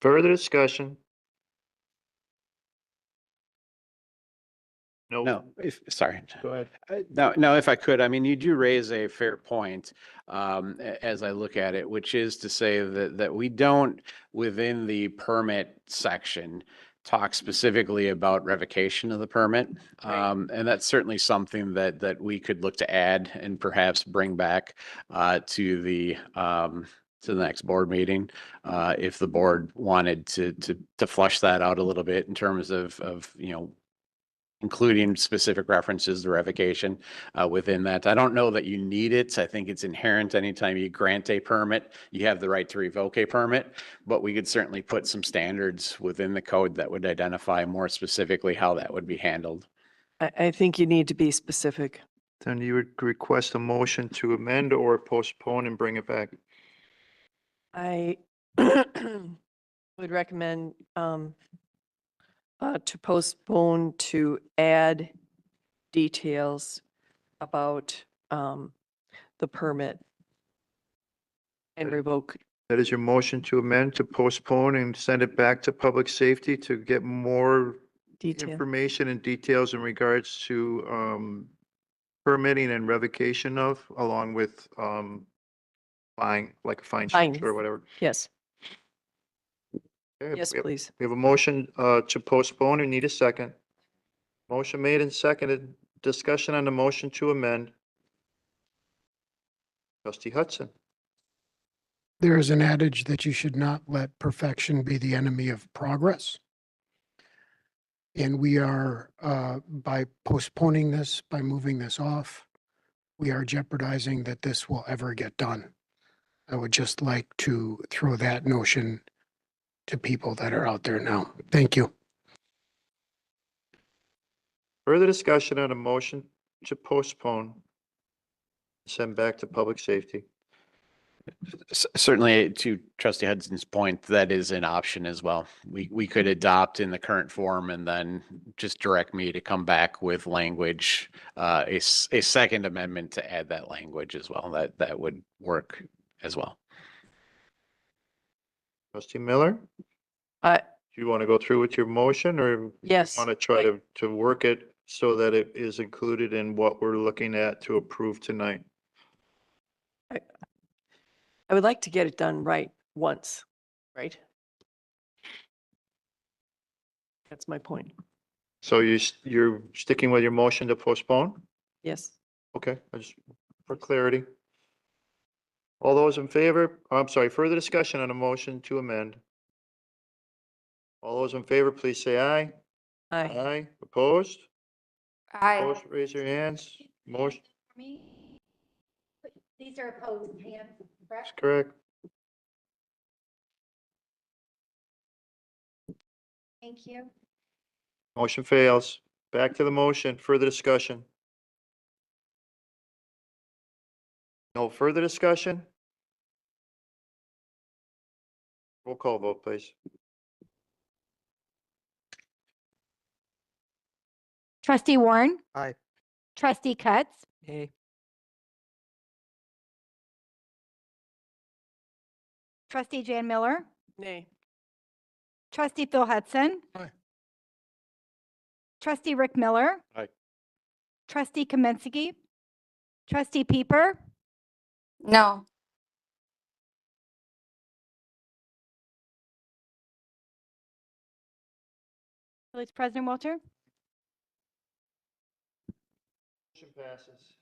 Further discussion? No, sorry. Go ahead. No, if I could, I mean, you do raise a fair point as I look at it, which is to say that we don't, within the permit section, talk specifically about revocation of the permit. And that's certainly something that we could look to add and perhaps bring back to the next board meeting, if the board wanted to flush that out a little bit in terms of including specific references to revocation within that. I don't know that you need it. I think it's inherent anytime you grant a permit, you have the right to revoke a permit, but we could certainly put some standards within the code that would identify more specifically how that would be handled. I think you need to be specific. Then you would request a motion to amend or postpone and bring it back. I would recommend to postpone to add details about the permit and revoke. That is your motion to amend, to postpone and send it back to public safety to get more Detail. information and details in regards to permitting and revocation of, along with fine, like a fine structure or Fines. whatever. Yes. Okay, Yes, we have- please. We have a motion to postpone and need a second. Motion made and seconded. Discussion on the motion to amend. Trustee Hudson. There is an adage that you should not let perfection be the enemy of progress. And we are, by postponing this, by moving this off, we are jeopardizing that this will ever get done. I would just like to throw that notion to people that are out there now. Thank you. Further discussion on a motion to postpone. Send back to public safety. Certainly, to Trustee Hudson's point, that is an option as well. We could adopt in the current form and then just direct me to come back with language, a second amendment to add that language as well. That would work as well. Trustee Miller, do you want to go through with your motion, or Yes. want to try to work it so that it is included in what we're looking at to approve tonight? I would like to get it done right once, right? That's my point. So you're sticking with your motion to postpone? Yes. Okay, for clarity. All those in favor, I'm sorry, further discussion on a motion to amend. All those in favor, please say aye. Aye. Aye. Opposed? Aye. Opposed, raise your hands. Motion, These are opposed hands, correct? correct. Thank you. Motion fails. Back to the motion. Further discussion. No further discussion? Roll call vote, please. Trustee Warren, Aye. trustee Cutts, Yay. trustee Jan Miller, Nay. trustee Phil Hudson. Aye. Trustee Rick Miller. Aye. Trustee Kaminsky. Trustee Pieper. No. Village President Walter. Motion passes.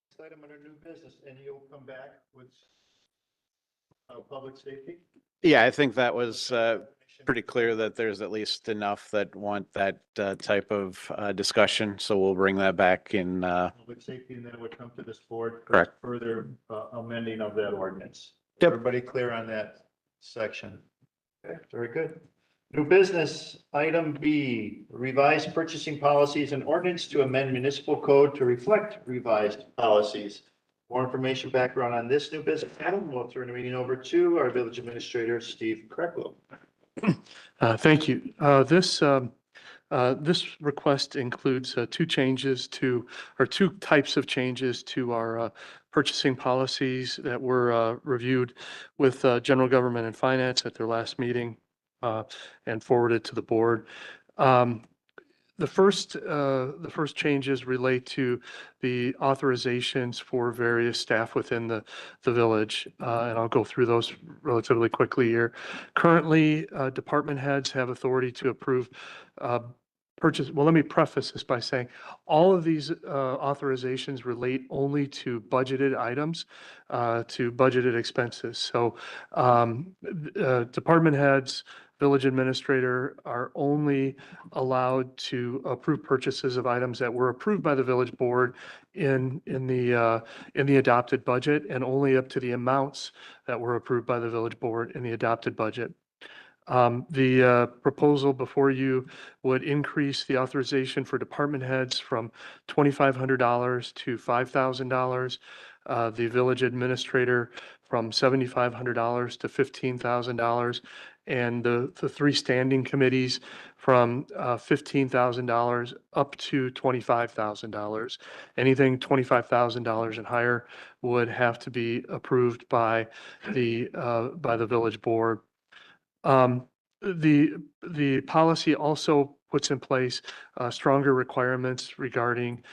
Next item under new business, and you'll come back with public safety? Yeah, I think that was pretty clear that there's at least enough that want that type of discussion. So we'll bring that back in. Public safety, and then it would come to this board. For Correct. further amending of that ordinance. Yep. Everybody clear on that section? Okay, very good. New business, item B, revised purchasing policies and ordinance to amend municipal code to reflect revised policies. More information, background on this new business item. We'll turn the meeting over to our village administrator, Steve Krecklow. Thank you. This request includes two changes to, or two types of changes to our purchasing policies that were reviewed with General Government and Finance at their last meeting and forwarded to the board. The first changes relate to the authorizations for various staff within the village, and I'll go through those relatively quickly here. Currently, department heads have authority to approve purchase. Well, let me preface this by saying all of these authorizations relate only to budgeted items, to budgeted expenses. So department heads, village administrator are only allowed to approve purchases of items that were approved by the village board in the adopted budget, and only up to the amounts that were approved by the village board in the adopted budget. The proposal before you would increase the authorization for department heads from $2,500 to $5,000. The village administrator from $7,500 to $15,000. And the three standing committees from $15,000 up to $25,000. Anything $25,000 and higher would have to be approved by the village board. The policy also puts in place stronger requirements regarding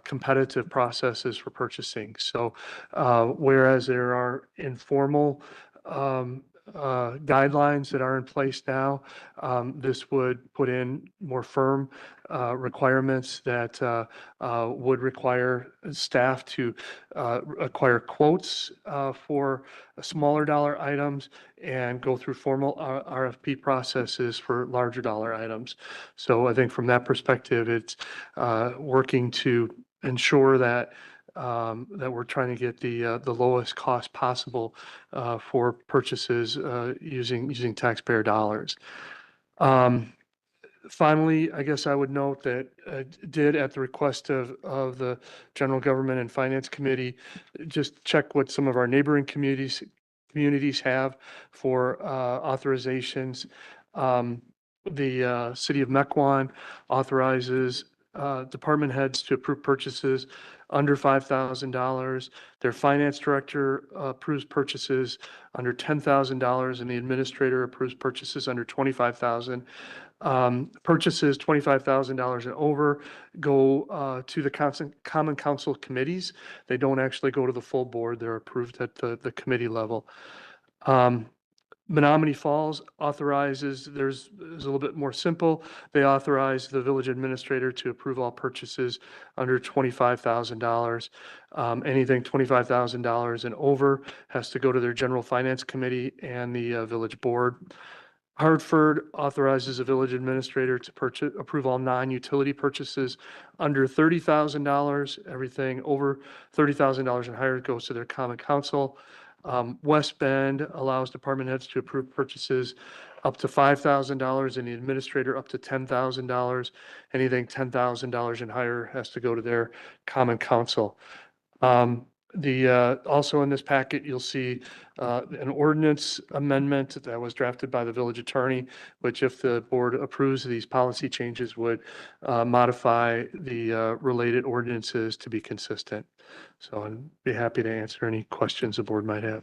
competitive processes for purchasing. So whereas there are informal guidelines that are in place now, this would put in more firm requirements that would require staff to acquire quotes for smaller dollar items and go through formal RFP processes for larger dollar items. So I think from that perspective, it's working to ensure that that we're trying to get the lowest cost possible for purchases using taxpayer dollars. Finally, I guess I would note that did at the request of the General Government and Finance Committee, just check what some of our neighboring communities have for authorizations. The city of Mequon authorizes department heads to approve purchases under $5,000. Their finance director approves purchases under $10,000, and the administrator approves purchases under $25,000. Purchases $25,000 and over go to the Common Council committees. They don't actually go to the full board. They're approved at the committee level. Menominee Falls authorizes, there's a little bit more simple. They authorize the village administrator to approve all purchases under $25,000. Anything $25,000 and over has to go to their general finance committee and the village board. Hartford authorizes the village administrator to approve all non-utility purchases under $30,000. Everything over $30,000 and higher goes to their common council. West Bend allows department heads to approve purchases up to $5,000 and the administrator up to $10,000. Anything $10,000 and higher has to go to their common council. Also in this packet, you'll see an ordinance amendment that was drafted by the village attorney, which if the board approves these policy changes would modify the related ordinances to be consistent. So I'd be happy to answer any questions the board might have.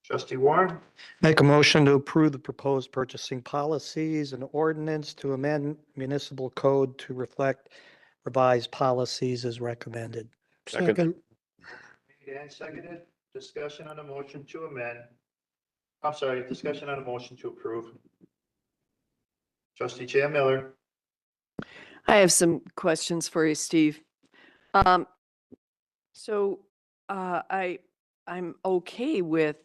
Trustee Warren? Make a motion to approve the proposed purchasing policies and ordinance to amend municipal code to reflect revised policies as recommended. Second. Made and seconded. Discussion on the motion to amend. I'm sorry, discussion on the motion to approve. Trustee Chair Miller? I have some questions for you, Steve. I'm okay with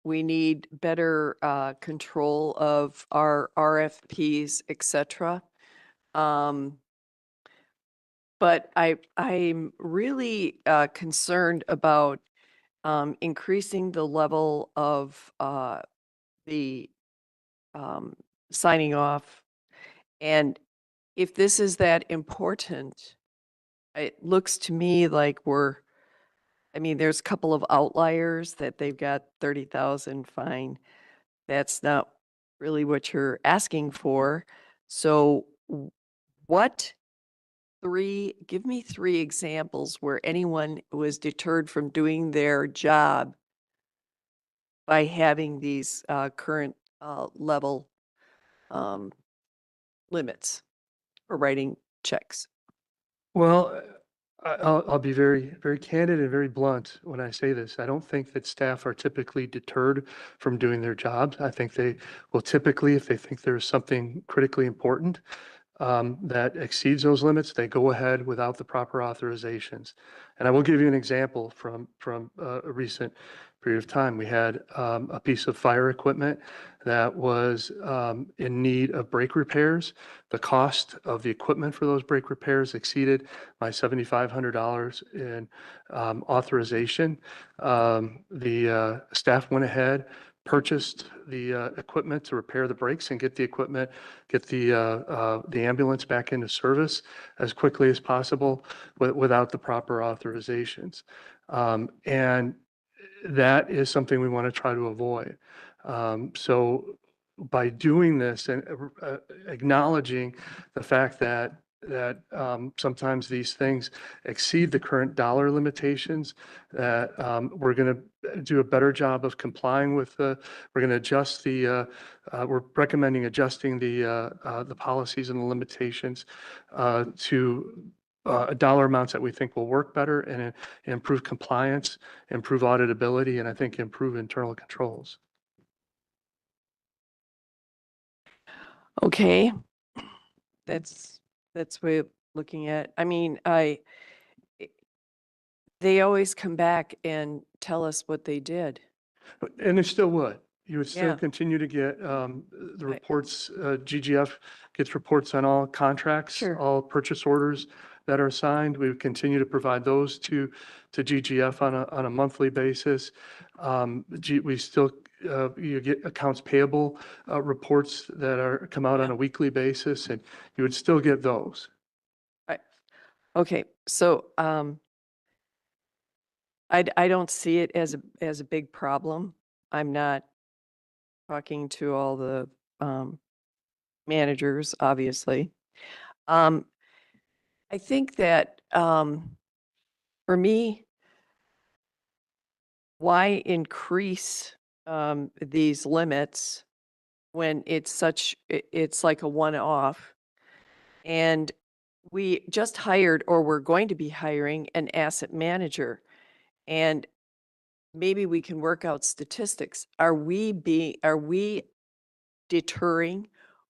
we need better control of our RFPs, et cetera. But I'm really concerned about increasing the level of the signing off. And if this is that important, it looks to me like there's a couple of outliers that they've got 30,000 fine. That's not really what you're asking for. So give me 3 examples where anyone was deterred from doing their job by having these current level limits or writing checks. Well, I'll be very, very candid and very blunt when I say this. I don't think that staff are typically deterred from doing their jobs. I think they will typically, if they think there's something critically important, that exceeds those limits, they go ahead without the proper authorizations. And I will give you an example from a recent period of time. We had a piece of fire equipment that was in need of brake repairs. The cost of the equipment for those brake repairs exceeded my $7,500 in authorization. The staff went ahead, purchased the equipment to repair the brakes and get the equipment, get the ambulance back into service as quickly as possible without the proper authorizations. And that is something we want to try to avoid. So by doing this and acknowledging the fact that sometimes these things exceed the current dollar limitations, that we're going to do a better job of complying with we're going to adjust we're recommending adjusting the policies and the limitations to dollar amounts that we think will work better and improve compliance, improve auditability, and I think improve internal controls. Okay, that's way of looking at. I mean, they always come back and tell us what they did. And they still would. You would still Yeah. continue to get the reports. GGF gets reports on all contracts, Sure. all purchase orders that are signed. We would continue to provide those to GGF on a monthly basis. We still you get accounts payable reports that come out on a weekly basis, and you would still get those. Okay, so I don't see it as a big problem. I'm not talking to all the managers, obviously. I think that for me, why increase these limits when it's like a one-off? And we just hired, or we're going to be hiring, an asset manager. And maybe we can work out statistics. Are we deterring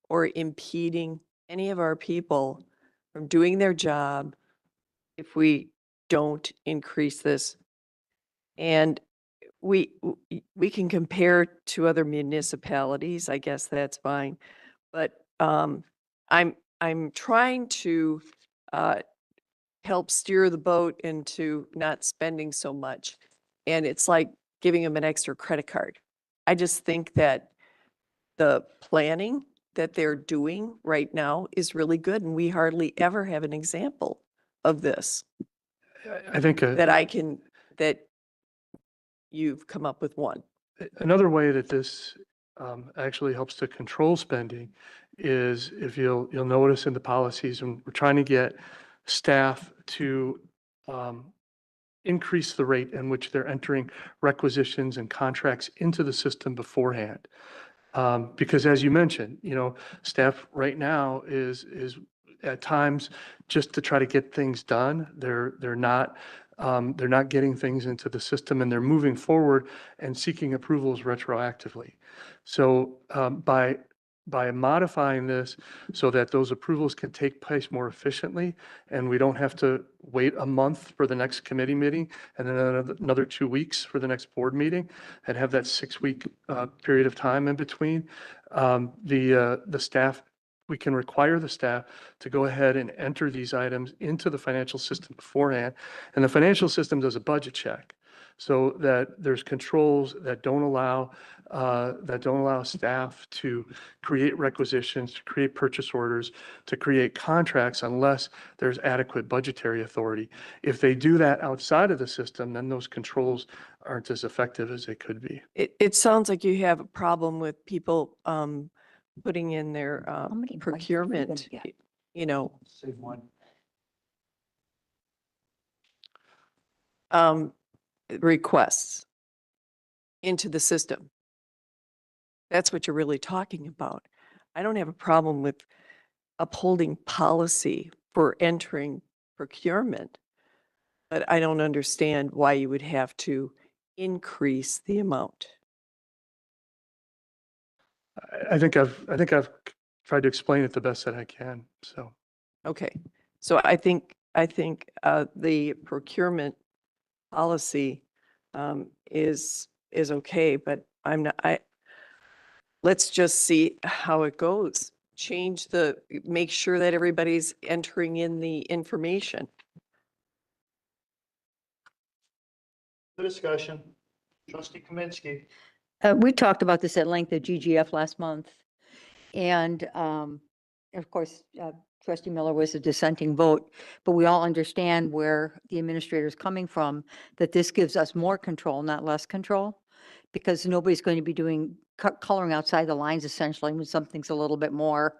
or impeding any of our people from doing their job if we don't increase this? And we can compare to other municipalities. I guess that's fine. But I'm trying to help steer the boat into not spending so much. And it's like giving them an extra credit card. I just think that the planning that they're doing right now is really good, and we hardly ever have an example of this I think that you've come up with one. another way that this actually helps to control spending is, if you'll notice in the policies, and we're trying to get staff to increase the rate in which they're entering requisitions and contracts into the system beforehand. Because as you mentioned, staff right now is at times, just to try to get things done, they're not getting things into the system, and they're moving forward and seeking approvals retroactively. So by modifying this so that those approvals can take place more efficiently, and we don't have to wait a month for the next committee meeting and then another 2 weeks for the next board meeting, and have that 6-week period of time in between, the staff, we can require the staff to go ahead and enter these items into the financial system beforehand. And the financial system does a budget check, so that there's controls that don't allow staff to create requisitions, to create purchase orders, to create contracts unless there's adequate budgetary authority. If they do that outside of the system, then those controls aren't as effective as they could be. It sounds like you have a problem with people putting in their procurement, Save one. requests into the system. That's what you're really talking about. I don't have a problem with upholding policy for entering procurement, but I don't understand why you would have to increase the amount. I think I've tried to explain it the best that I can, so. Okay, so I think the procurement policy is okay, but let's just see how it goes. Make sure that everybody's entering in the information. The discussion. Trustee Kaminsky. We talked about this at length at GGF last month. And of course, Trustee Miller was a dissenting vote, but we all understand where the administrator is coming from, that this gives us more control, not less control, because nobody's going to be doing coloring outside the lines essentially when something's a little bit more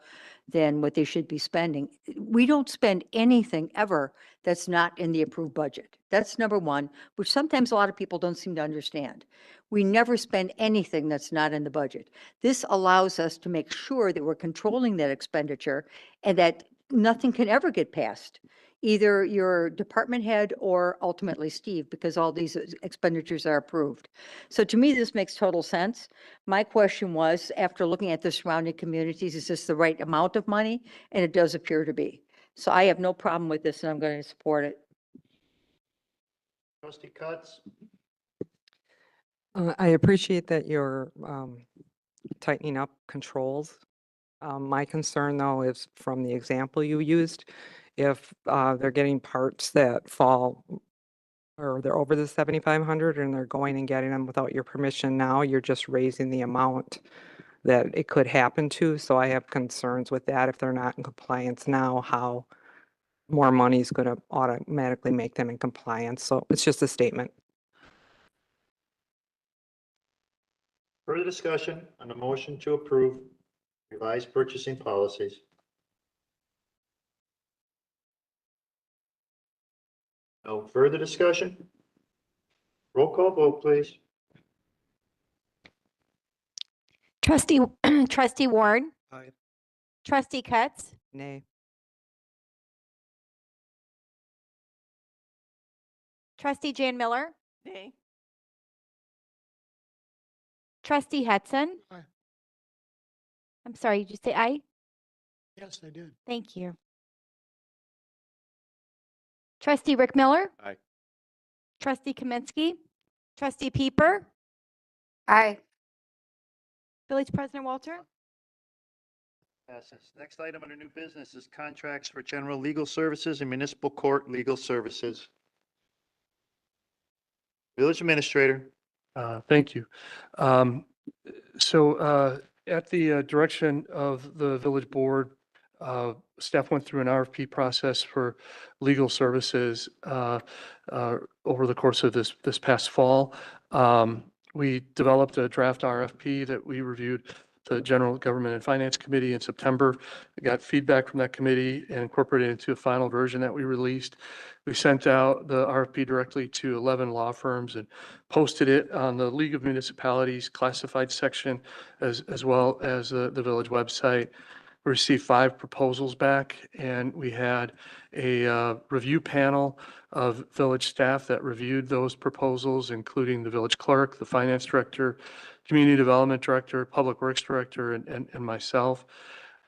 than what they should be spending. We don't spend anything ever that's not in the approved budget. That's number one, which sometimes a lot of people don't seem to understand. We never spend anything that's not in the budget. This allows us to make sure that we're controlling that expenditure and that nothing can ever get passed, either your department head or ultimately Steve, because all these expenditures are approved. So to me, this makes total sense. My question was, after looking at the surrounding communities, is this the right amount of money? And it does appear to be. So I have no problem with this, and I'm going to support it. Trustee Cutts. I appreciate that you're tightening up controls. My concern, though, is from the example you used, if they're getting parts that fall or they're over the 7,500 and they're going and getting them without your permission now, you're just raising the amount that it could happen to. So I have concerns with that. If they're not in compliance now, how more money is going to automatically make them in compliance. So it's just a statement. Further discussion on the motion to approve revised purchasing policies. No further discussion? Roll call vote, please. Trustee Ward. Aye. Trustee Cutts. Nay. Trustee Jan Miller. Nay. Trustee Hudson. Aye. I'm sorry, did you say aye? Yes, I did. Thank you. Trustee Rick Miller. Aye. Trustee Kaminsky. Trustee Pieper. Aye. Village President Walter. Passes. Next item under new business is contracts for general legal services and municipal court legal services. Village Administrator. Thank you. So at the direction of the village board, staff went through an RFP process for legal services over the course of this past fall. We developed a draft RFP that we reviewed the General Government and Finance Committee in September. We got feedback from that committee and incorporated it into a final version that we released. We sent out the RFP directly to 11 law firms and posted it on the League of Municipalities classified section as well as the village website. We received 5 proposals back, and we had a review panel of village staff that reviewed those proposals, including the village clerk, the finance director, community development director, public works director, and myself.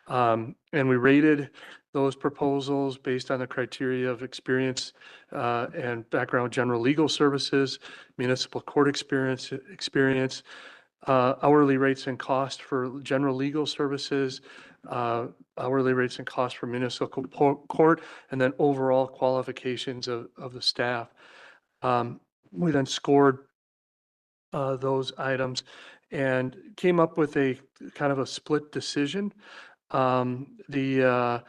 And we rated those proposals based on the criteria of experience and background, general legal services, municipal court experience, hourly rates and cost for general legal services, hourly rates and cost for municipal court, and then overall qualifications of the staff. We then scored those items and came up with a kind of a split decision. The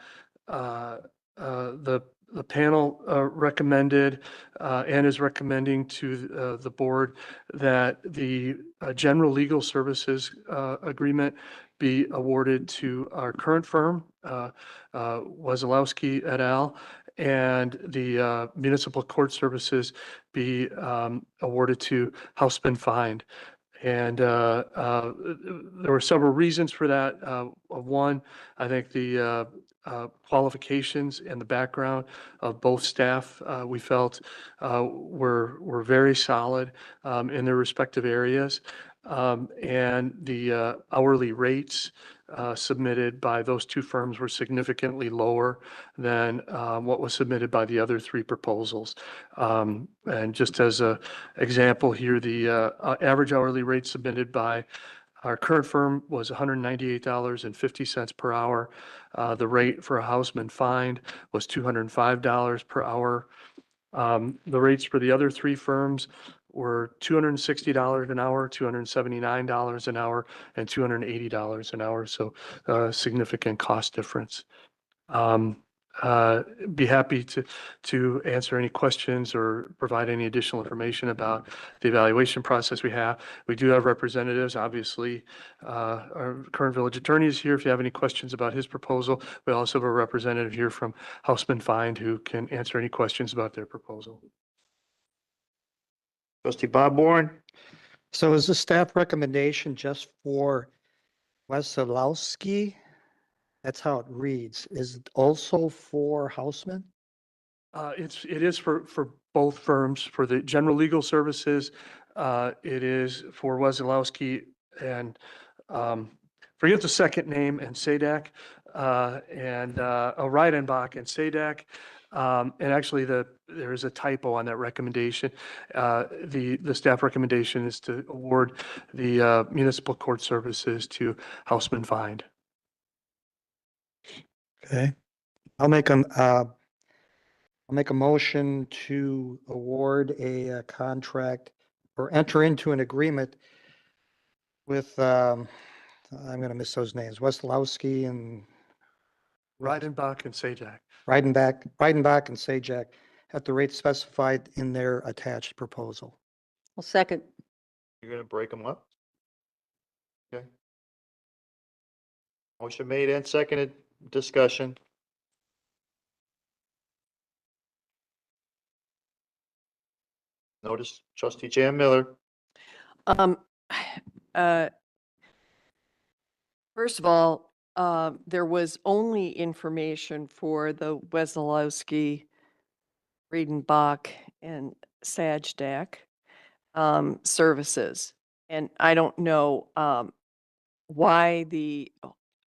panel recommended and is recommending to the board that the general legal services agreement be awarded to our current firm, Wazalowski et al., and the municipal court services be awarded to Houseman Find. And there were several reasons for that. One, I think the qualifications and the background of both staff, we felt were very solid in their respective areas. And the hourly rates submitted by those two firms were significantly lower than what was submitted by the other three proposals. And just as a example here, the average hourly rate submitted by our current firm was $198.50 per hour. The rate for a houseman find was $205 per hour. The rates for the other three firms were $260 an hour, $279 an hour, and $280 an hour. So significant cost difference. Be happy to answer any questions or provide any additional information about the evaluation process we have. We do have representatives, obviously. Our current village attorney is here if you have any questions about his proposal. We also have a representative here from Houseman Find who can answer any questions about their proposal. Trustee Bob Warren. So is the staff recommendation just for Wesolowski? That's how it reads. Is it also for Houseman? It is for both firms. For the general legal services, it is for Wesolowski and forget the second name, and Sadak, and Reidenbach and Sadak. And actually, there is a typo on that recommendation. The staff recommendation is to award the municipal court services to Houseman Find. Okay. I'll make a motion to award a contract or enter into an agreement with, I'm going to miss those names, Wesolowski and Reidenbach and Sajak. Reidenbach and Sajak at the rate specified in their attached proposal. Well, second. You're going to break them up? Okay. Motion made and seconded. Discussion. Notice trustee Jan Miller. First of all, there was only information for the Wesolowski, Reidenbach, and Sajdak services. And I don't know why the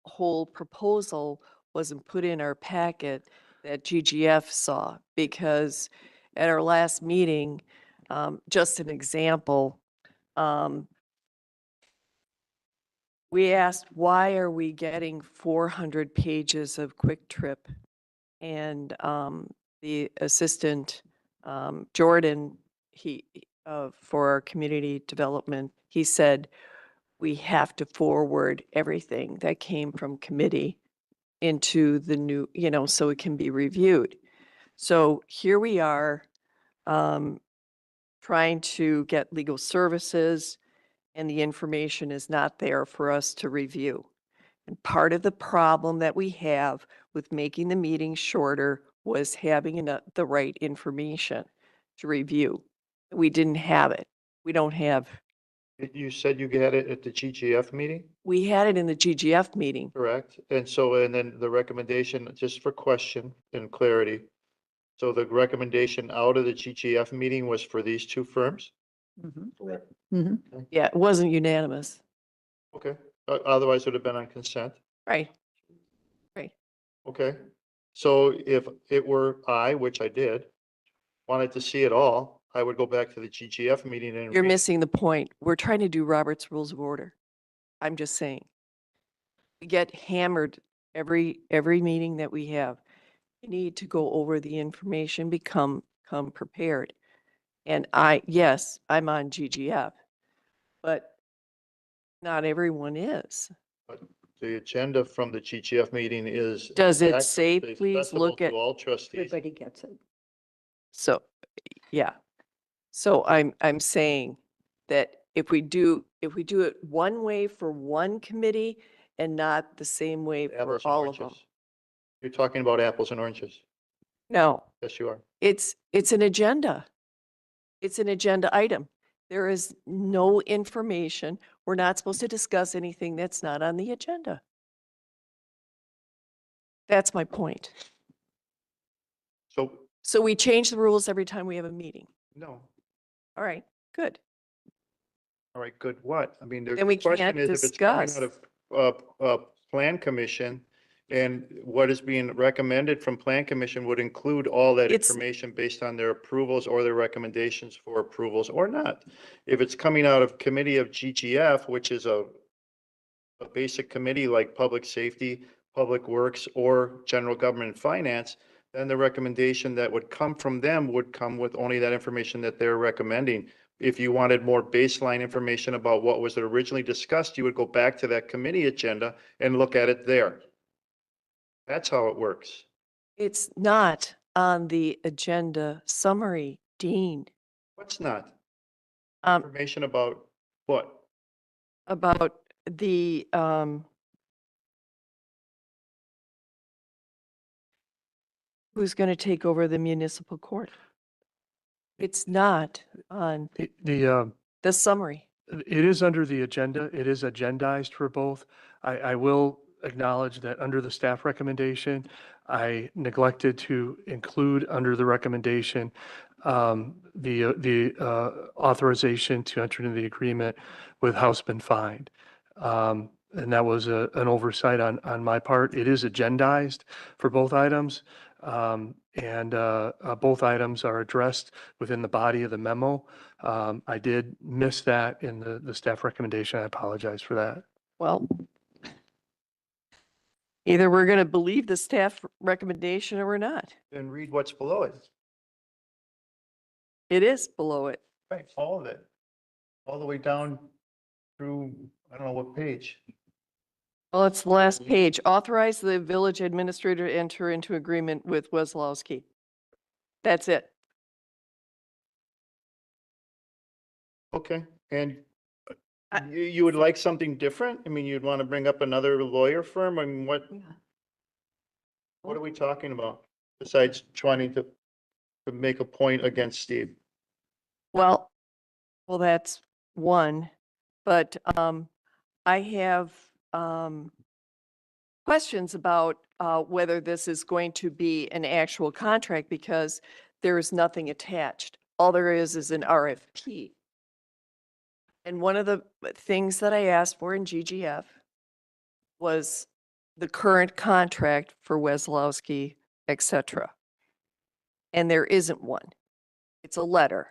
whole proposal wasn't put in our packet that GGF saw, because at our last meeting, just an example, we asked, why are we getting 400 pages of Quick Trip? And the assistant, Jordan, for our community development, he said, we have to forward everything that came from committee into the new, so it can be reviewed. So here we are trying to get legal services, and the information is not there for us to review. And part of the problem that we have with making the meeting shorter was having the right information to review. We didn't have it. We don't have. You said you had it at the GGF meeting? We had it in the GGF meeting. Correct. And so, and then the recommendation, just for question and clarity. So the recommendation out of the GGF meeting was for these two firms? Correct. Yeah, it wasn't unanimous. Okay. Otherwise it would have been on consent. Right. Right. Okay. So if it were I, which I did, wanted to see it all, I would go back to the GGF meeting and. You're missing the point. We're trying to do Robert's Rules of Order. I'm just saying. We get hammered every meeting that we have. You need to go over the information, come prepared. And yes, I'm on GGF, but not everyone is. But the agenda from the GGF meeting is. Does it say, please accessible look at, to all trustees. Everybody gets it. so, yeah. So I'm saying that if we do it one way for one committee and not the same way for Apples and all of them. oranges. You're talking about apples and oranges. No, Yes, you are. it's an agenda. It's an agenda item. There is no information. We're not supposed to discuss anything that's not on the agenda. That's my point. So we change the rules every time we have a meeting. No. All right, good. All right, good, what? I mean, the Then we question can't is if it's coming discuss. out of, Plan Commission and what is being recommended from Plan Commission would include all that It's- information based on their approvals or their recommendations for approvals or not. If it's coming out of Committee of GGF, which is a basic committee like Public Safety, Public Works, or General Government and Finance, then the recommendation that would come from them would come with only that information that they're recommending. If you wanted more baseline information about what was originally discussed, you would go back to that committee agenda and look at it there. That's how it works. It's not on the agenda summary, Dean, What's not? Um, Information about what? about the, who's going to take over the municipal court. It's not on the summary. It is under the agenda. It is agendized for both. I will acknowledge that under the staff recommendation, I neglected to include under the recommendation the authorization to enter into the agreement with Houseman Find. And that was an oversight on my part. It is agendized for both items. And both items are addressed within the body of the memo. I did miss that in the staff recommendation. I apologize for that. Well, either we're going to believe the staff recommendation or we're not. Then read what's below it. It is below it. Right, all of it. All the way down through, I don't know what page. Well, it's the last page. Authorize the village administrator to enter into agreement with Weslowski. That's it. Okay, and you would like something different? I mean, you'd want to bring up another lawyer firm? I mean, what are we talking about besides trying to make a point against Steve? Well, that's one, but I have questions about whether this is going to be an actual contract because there is nothing attached. All there is an RFP. And one of the things that I asked for in GGF was the current contract for Weslowski, et cetera. And there isn't one. It's a letter.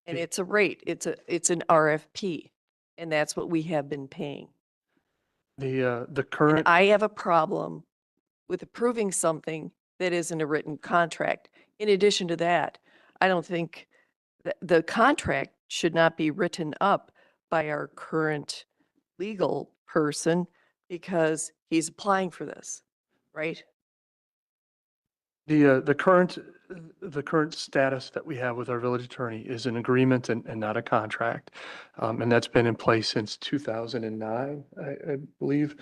And it's a rate. It's an RFP. And that's what we have been paying. The And current, I have a problem with approving something that isn't a written contract. In addition to that, I don't think the contract should not be written up by our current legal person because he's applying for this, right? the current status that we have with our village attorney is an agreement and not a contract. And that's been in place since 2009, I believe,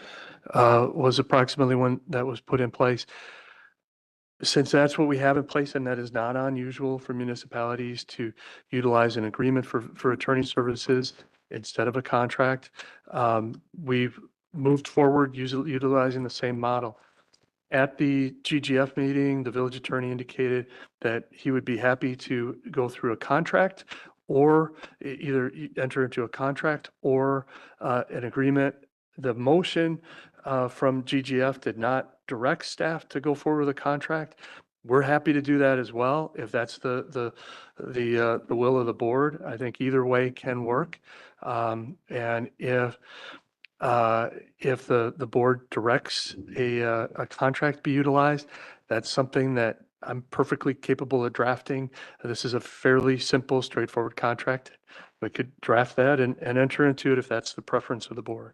was approximately when that was put in place. Since that's what we have in place and that is not unusual for municipalities to utilize an agreement for attorney services instead of a contract, we've moved forward utilizing the same model. At the GGF meeting, the village attorney indicated that he would be happy to go through a contract or either enter into a contract or an agreement. The motion from GGF did not direct staff to go forward with a contract. We're happy to do that as well, if that's the will of the board. I think either way can work. And if the board directs a contract be utilized, that's something that I'm perfectly capable of drafting. This is a fairly simple, straightforward contract. We could draft that and enter into it if that's the preference of the board.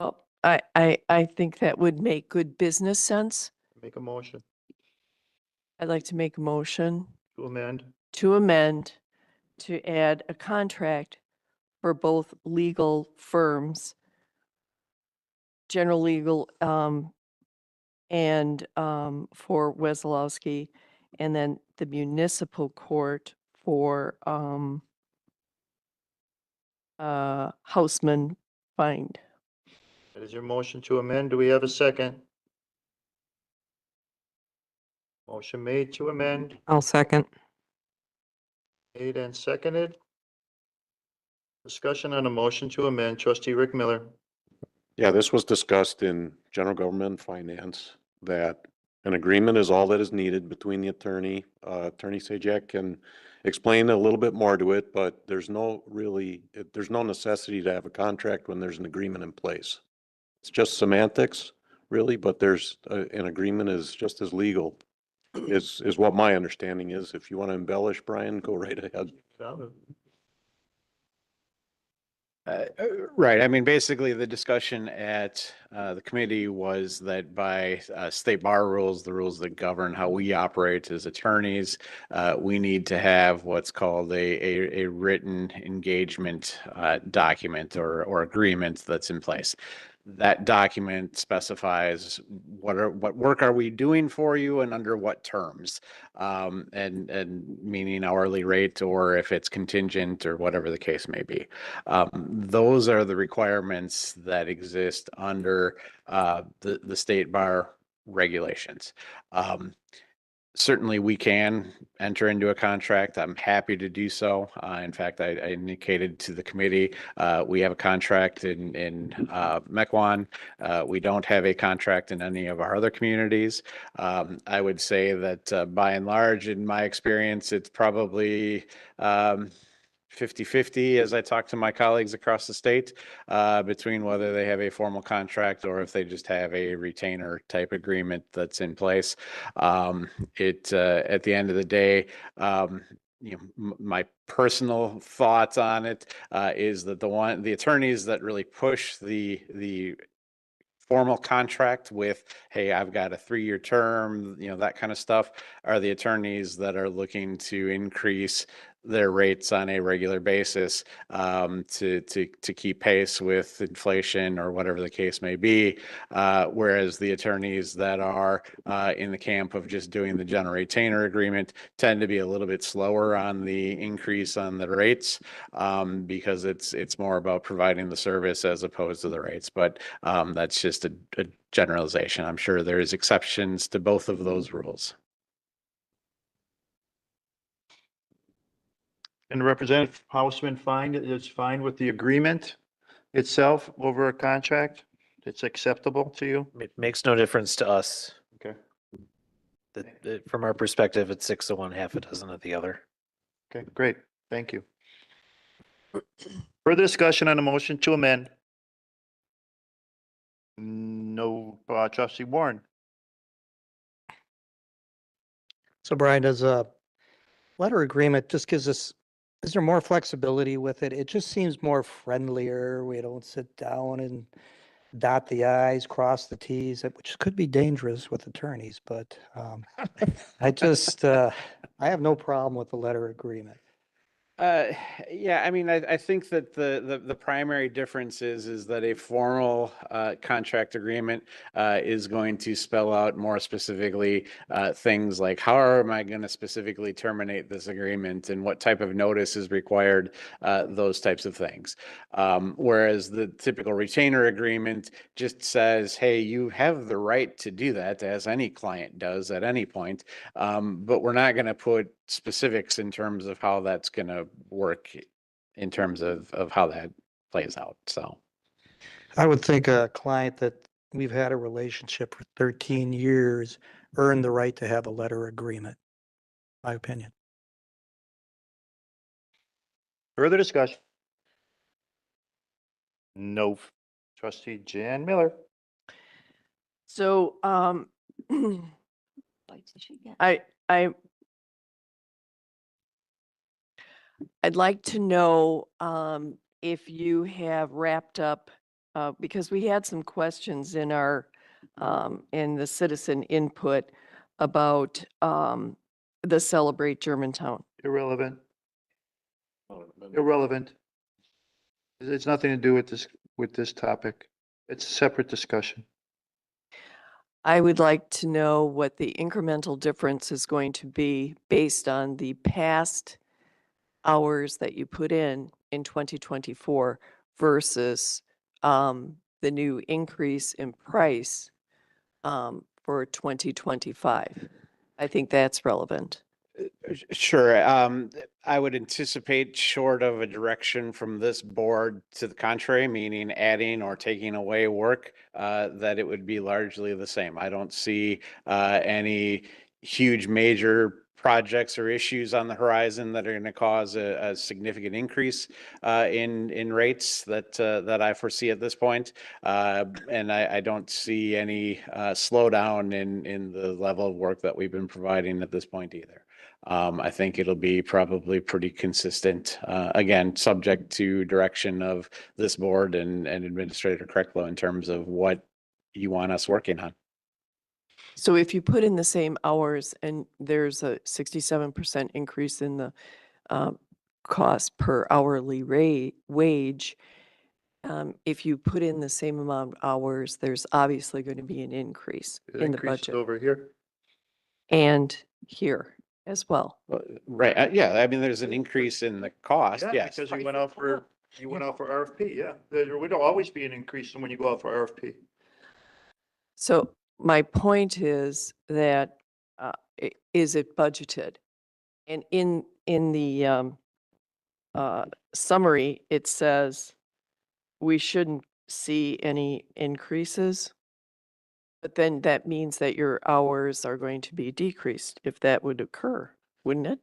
Well, I think that would make good business sense. Make a motion I'd like to make a motion to amend. to add a contract for both legal firms, general legal, and for Weslowski, and then the municipal court for Houseman Find. That is your motion to amend. Do we have a second? Motion made to amend, I'll second. made and seconded. Discussion on a motion to amend. Trustee Rick Miller. Yeah, this was discussed in general government and finance, that an agreement is all that is needed between the attorney. Attorney Sajak can explain a little bit more to it, but there's no necessity to have a contract when there's an agreement in place. It's just semantics, really, but an agreement is just as legal, is what my understanding is. If you want to embellish, Brian, go right ahead. Right. I mean, basically, the discussion at the committee was that by state bar rules, the rules that govern how we operate as attorneys, we need to have what's called a written engagement document or agreement that's in place. That document specifies what work are we doing for you and under what terms, and meaning hourly rate, or if it's contingent or whatever the case may be. Those are the requirements that exist under the state bar regulations. Certainly, we can enter into a contract. I'm happy to do so. In fact, I indicated to the committee, we have a contract in Mequon. We don't have a contract in any of our other communities. I would say that by and large, in my experience, it's probably 50-50 as I talk to my colleagues across the state, between whether they have a formal contract or if they just have a retainer type agreement that's in place. At the end of the day, my personal thoughts on it is that the attorneys that really push the formal contract with, hey, I've got a 3-year term, that kind of stuff, are the attorneys that are looking to increase their rates on a regular basis to keep pace with inflation or whatever the case may be. Whereas the attorneys that are in the camp of just doing the general retainer agreement tend to be a little bit slower on the increase on the rates, because it's more about providing the service as opposed to the rates. But that's just a generalization. I'm sure there's exceptions to both of those rules. And Representative Hausman is fine with the agreement itself over a contract? It's acceptable to you? It makes no difference to us. Okay. From our perspective, it's 6 to 1, half a dozen of the other. Okay, great. Thank you. Further discussion on the motion to amend? No, Trustee Warren. So Brian, does a letter agreement just gives us, is there more flexibility with it? It just seems more friendlier. We don't sit down and dot the i's, cross the t's, which could be dangerous with attorneys, but I just, I have no problem with the letter agreement. Yeah, I mean, I think that the primary difference is that a formal contract agreement is going to spell out more specifically things like how am I going to specifically terminate this agreement and what type of notice is required, those types of things. Whereas the typical retainer agreement just says, hey, you have the right to do that, as any client does at any point, but we're not going to put specifics in terms of how that's going to work in terms of how that plays out. So I would think a client that we've had a relationship for 13 years earned the right to have a letter agreement, my opinion. Further discussion? No. Trustee Jan Miller. So I'd like to know if you have wrapped up, because we had some questions in our in the citizen input about the Celebrate Germantown. Irrelevant. Irrelevant. It's nothing to do with this topic. It's a separate discussion. I would like to know what the incremental difference is going to be based on the past hours that you put in 2024 versus the new increase in price for 2025. I think that's relevant. Sure. I would anticipate short of a direction from this board to the contrary, meaning adding or taking away work, that it would be largely the same. I don't see any huge major projects or issues on the horizon that are going to cause a significant increase in rates that I foresee at this point. And I don't see any slowdown in the level of work that we've been providing at this point either. I think it'll be probably pretty consistent, again, subject to direction of this board and Administrator Krecklo in terms of what you want us working on. So if you put in the same hours and there's a 67% increase in the cost per hourly wage, if you put in the same amount of hours, there's obviously going to be an increase in the Increases budget over here. and here as well. Right. Yeah. I mean, there's an increase in the cost. Yeah, Yes. because you went out for RFP, yeah. There would always be an increase when you go out for RFP. So my point is that, is it budgeted? And in the summary, it says we shouldn't see any increases. But then that means that your hours are going to be decreased if that would occur, wouldn't it?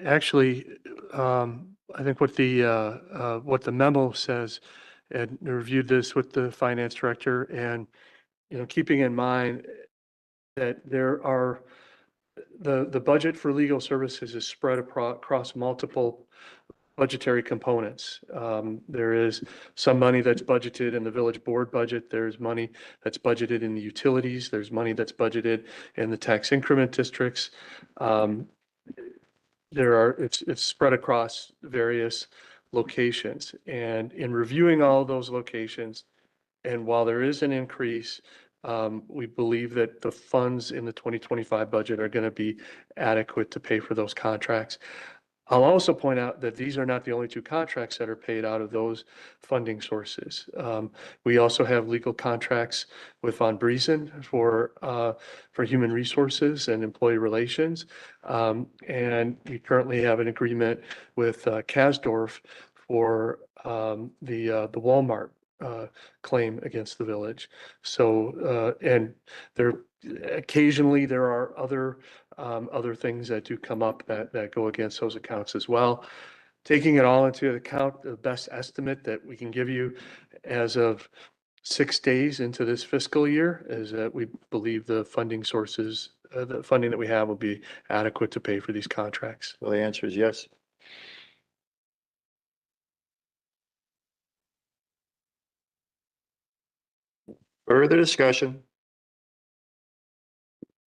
Actually, I think what the memo says, and I reviewed this with the finance director, and, keeping in mind that the budget for legal services is spread across multiple budgetary components. There is some money that's budgeted in the village board budget. There's money that's budgeted in the utilities. There's money that's budgeted in the tax increment districts. It's spread across various locations. And in reviewing all those locations, and while there is an increase, we believe that the funds in the 2025 budget are going to be adequate to pay for those contracts. I'll also point out that these are not the only two contracts that are paid out of those funding sources. We also have legal contracts with Von Briesen for human resources and employee relations. And we currently have an agreement with Kasdorf for the Walmart claim against the village. So, and occasionally there are other things that do come up that go against those accounts as well. Taking it all into account, the best estimate that we can give you as of 6 days into this fiscal year is that we believe the funding sources, the funding that we have will be adequate to pay for these contracts. Well, the answer is yes. Further discussion?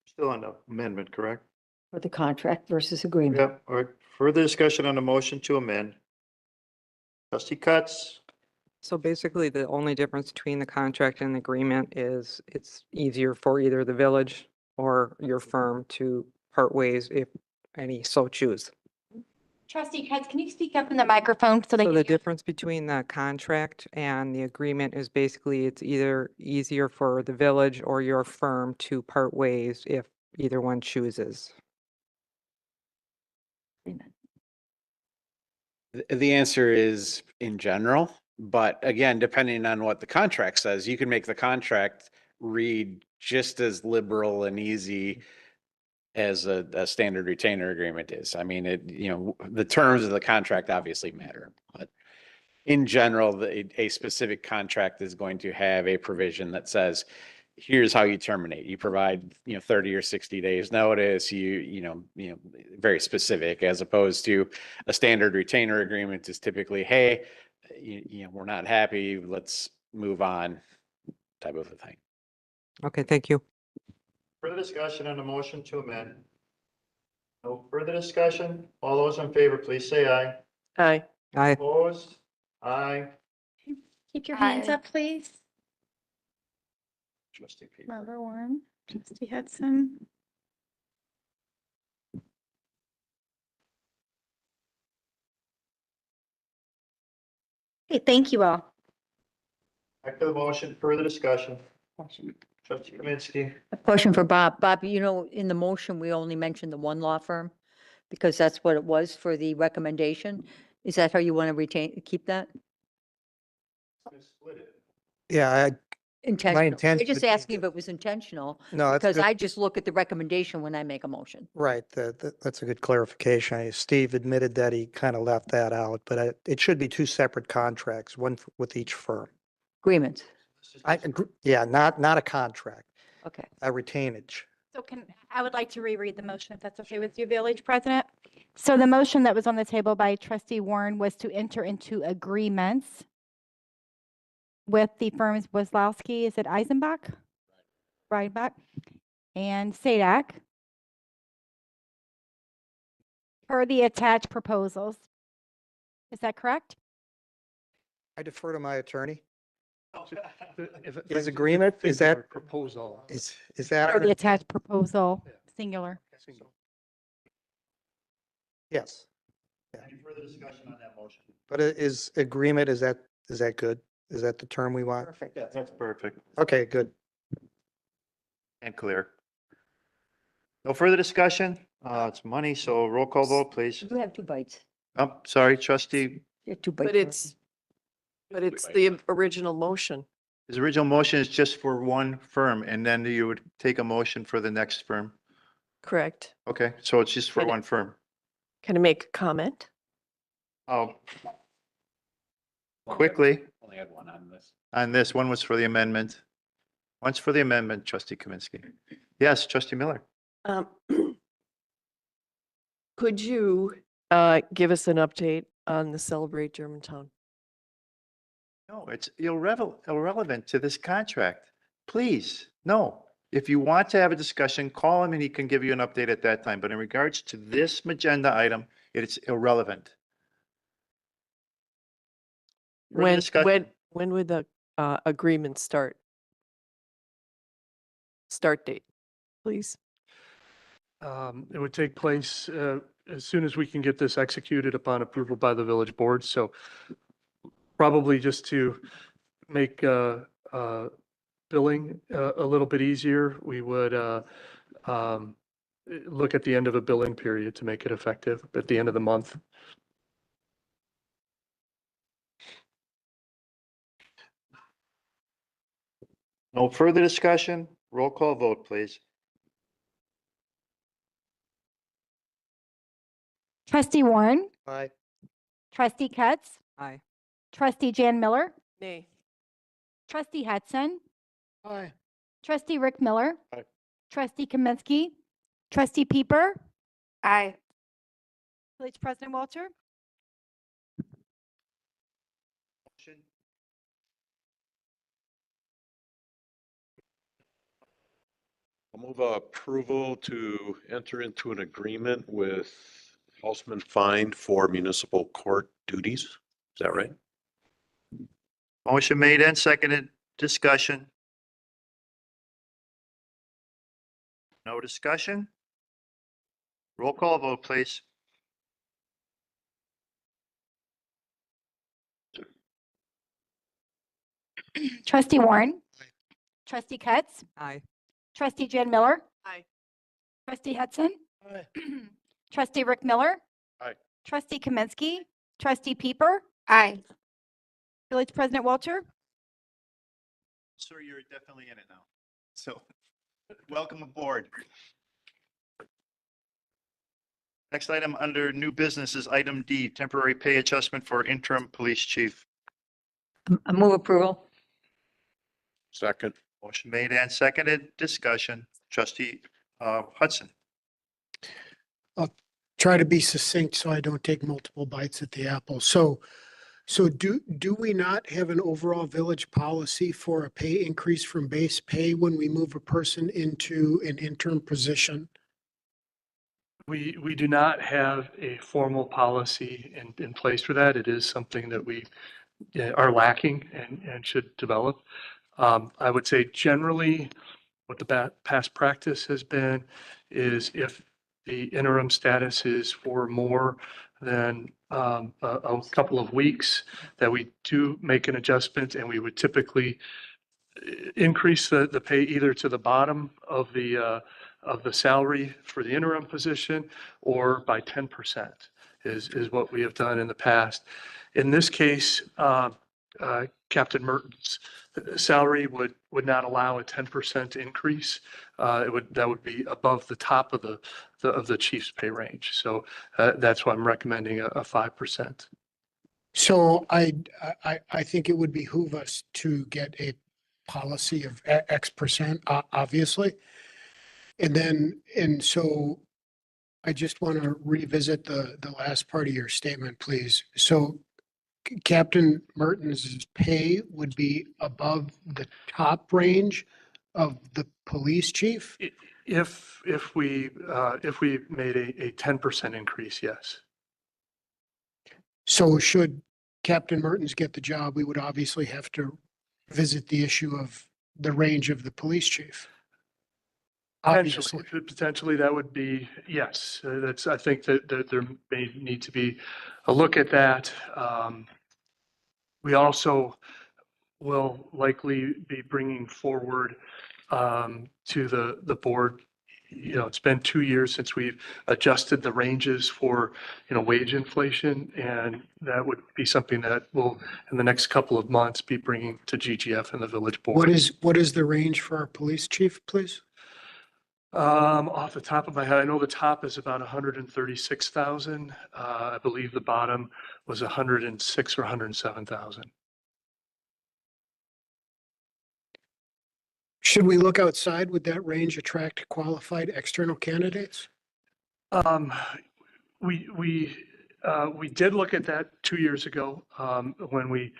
Still on the amendment, correct? For the contract versus agreement. Yep. All right. Further discussion on the motion to amend. Trustee Cutts? So basically, the only difference between the contract and the agreement is it's easier for either the village or your firm to part ways if any so choose. Trustee Cutts, can you speak up in the microphone so they So can the hear? difference between the contract and the agreement is basically it's either easier for the village or your firm to part ways if either one chooses. The answer is in general, but again, depending on what the contract says, you can make the contract read just as liberal and easy as a standard retainer agreement is. I mean, the terms of the contract obviously matter, but in general, a specific contract is going to have a provision that says, here's how you terminate. You provide, 30 or 60 days notice, very specific, as opposed to a standard retainer agreement is typically, hey, we're not happy, let's move on, type of a thing. Okay, thank you. Further discussion on the motion to amend? No further discussion? All those in favor, please say aye. Aye. Aye. Opposed? Aye. Keep your hands Aye. up, please. Trustee Peter. Member Warren, Trustee Hudson. Okay, thank you all. Back to the motion, further discussion. Trustee Kaminsky. A question for Bob. Bob, you know, in the motion, we only mentioned the one law firm because that's what it was for the recommendation. Is that how you want to keep that? Yeah, Intentional. intent I'm just would- asking if it was intentional. No, that's Because good. I just look at the recommendation when I make a motion. Right, that's a good clarification. Steve admitted that he kind of left that out, but it should be two separate contracts, one with each firm. Agreements. Yeah, not a contract, Okay. a retainage. So I would like to reread the motion, if that's okay with you, Village President. So the motion that was on the table by Trustee Warren was to enter into agreements with the firms Wazlowski, is it Eisenbach? Reinbach, and Sadak per the attached proposals. Is that correct? I defer to my attorney. If Is agreement, is that, proposal? is that, Or the attached proposal, singular. yes, Any further discussion on that motion? but is agreement, is that good? Is that the term we want? Perfect. Yeah, that's perfect Okay, good. and clear. No further discussion? It's money, so roll call vote, please. You have 2 bites. Oh, sorry, trustee. You have 2 bites. But it's the original motion. His original motion is just for one firm, and then you would take a motion for the next firm. Correct. Okay, so it's just for one firm. Can I make a comment? Oh, quickly, Only had one on this. on this, one was for the amendment. One's for the amendment, trustee Kaminsky. Yes, trustee Miller. Could you give us an update on the Celebrate Germantown? No, it's irrelevant to this contract. Please, no. If you want to have a discussion, call him and he can give you an update at that time. But in regards to this agenda item, it's irrelevant. Further discussion? When would the agreement start? Start date, please. It would take place as soon as we can get this executed upon approval by the village board. So probably just to make billing a little bit easier, we would look at the end of a billing period to make it effective at the end of the month. No further discussion? Roll call vote, please. Trustee Warren, Aye. Trustee Ketz, Aye. Trustee Jan Miller, Nay. Trustee Hudson, Aye. Trustee Rick Miller, Aye. Trustee Kaminsky, Trustee Pieper, Aye. Village President Walter. I'll move approval to enter into an agreement with Houseman Fine for municipal court duties. Is that right? Motion made and seconded. Discussion. No discussion? Roll call vote, please. Trustee Warren, Trustee Ketz, Aye. Trustee Jan Miller, Aye. Trustee Hudson, Aye. Trustee Rick Miller, Aye. Trustee Kaminsky, Trustee Pieper, Aye. Village President Walter. Sir, you're definitely in it now. So, welcome aboard. Next item under new business is item D, temporary pay adjustment for interim police chief. I move approval. Second. Motion made and seconded. Discussion. Trustee Hudson. Try to be succinct so I don't take multiple bites at the apple. So do we not have an overall village policy for a pay increase from base pay when we move a person into an interim position? We do not have a formal policy in place for that. It is something that we are lacking and should develop. I would say generally what the past practice has been is if the interim status is for more than a couple of weeks, that we do make an adjustment, and we would typically increase the pay either to the bottom of the salary for the interim position or by 10% is what we have done in the past. In this case, Captain Merton's salary would not allow a 10% increase. That would be above the top of the chief's pay range. So that's why I'm recommending a 5%. So I think it would behoove us to get a policy of X percent, obviously. And so I just want to revisit the last part of your statement, please. So Captain Mertens' pay would be above the top range of the police chief? If we made a 10% increase, yes. So should Captain Mertens get the job, we would obviously have to visit the issue of the range of the police chief. Obviously. Potentially, that would be, yes. I think that there may need to be a look at that. We also will likely be bringing forward to the board. It's been 2 years since we've adjusted the ranges for, wage inflation, and that would be something that we'll, in the next couple of months, be bringing to GGF and the village board. What is the range for our police chief, please? Off the top of my head, I know the top is about 136,000. I believe the bottom was 106 or 107,000. Should we look outside? Would that range attract qualified external candidates? We did look at that 2 years ago when we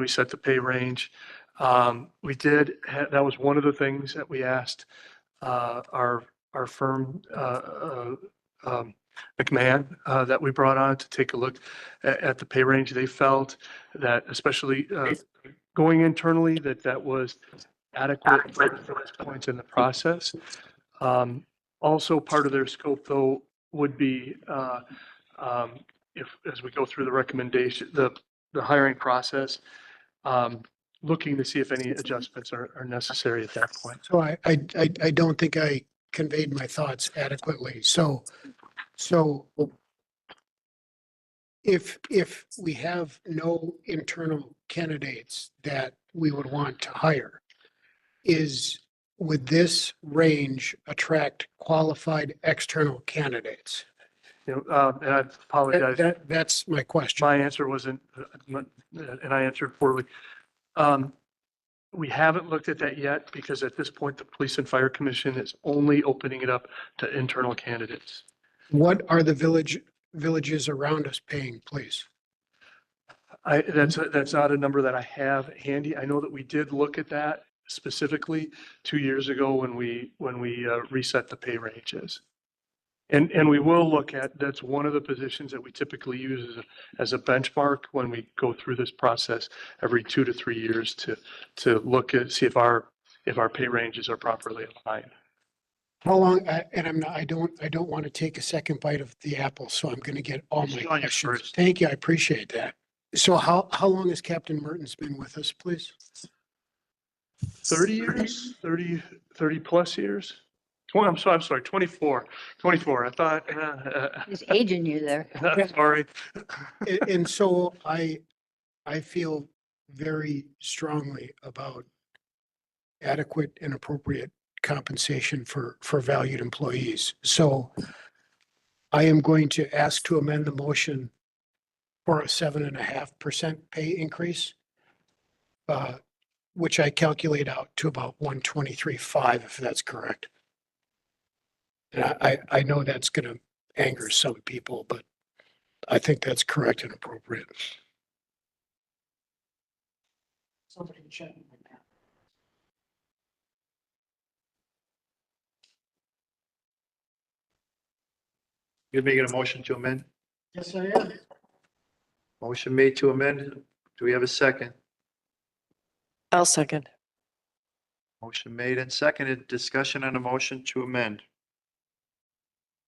set the pay range. That was one of the things that we asked our firm McMahon that we brought on to take a look at the pay range. They felt that, especially going internally, that was adequate at this point in the process. Also, part of their scope, though, would be if, as we go through the recommendation, the hiring process, looking to see if any adjustments are necessary at that point. So I don't think I conveyed my thoughts adequately. So if we have no internal candidates that we would want to hire, would this range attract qualified external candidates? And I apologize. That's my question. My answer wasn't, and I answered poorly. We haven't looked at that yet because at this point, the Police and Fire Commission is only opening it up to internal candidates. What are the villages around us paying, please? That's not a number that I have handy. I know that we did look at that specifically 2 years ago when we reset the pay ranges. And we will look at, that's one of the positions that we typically use as a benchmark when we go through this process every 2 to 3 years to look at, see if our pay ranges are properly aligned. How long, and I don't want to take a second bite of the apple, so I'm going to get all my questions. Thank you, I appreciate that. So how long has Captain Mertens been with us, please? 30 years, 30 plus years. I'm sorry, 24. I thought. He's aging you there. Sorry. And so I feel very strongly about adequate and appropriate compensation for valued employees. So I am going to ask to amend the motion for a 7.5% pay increase, which I calculate out to about 123.5, if that's correct. And I know that's going to anger some people, but I think that's correct and appropriate. Somebody check my math. You're making a motion to amend? Yes, I am. Motion made to amend. Do we have a second? I'll second. Motion made and seconded. Discussion on a motion to amend.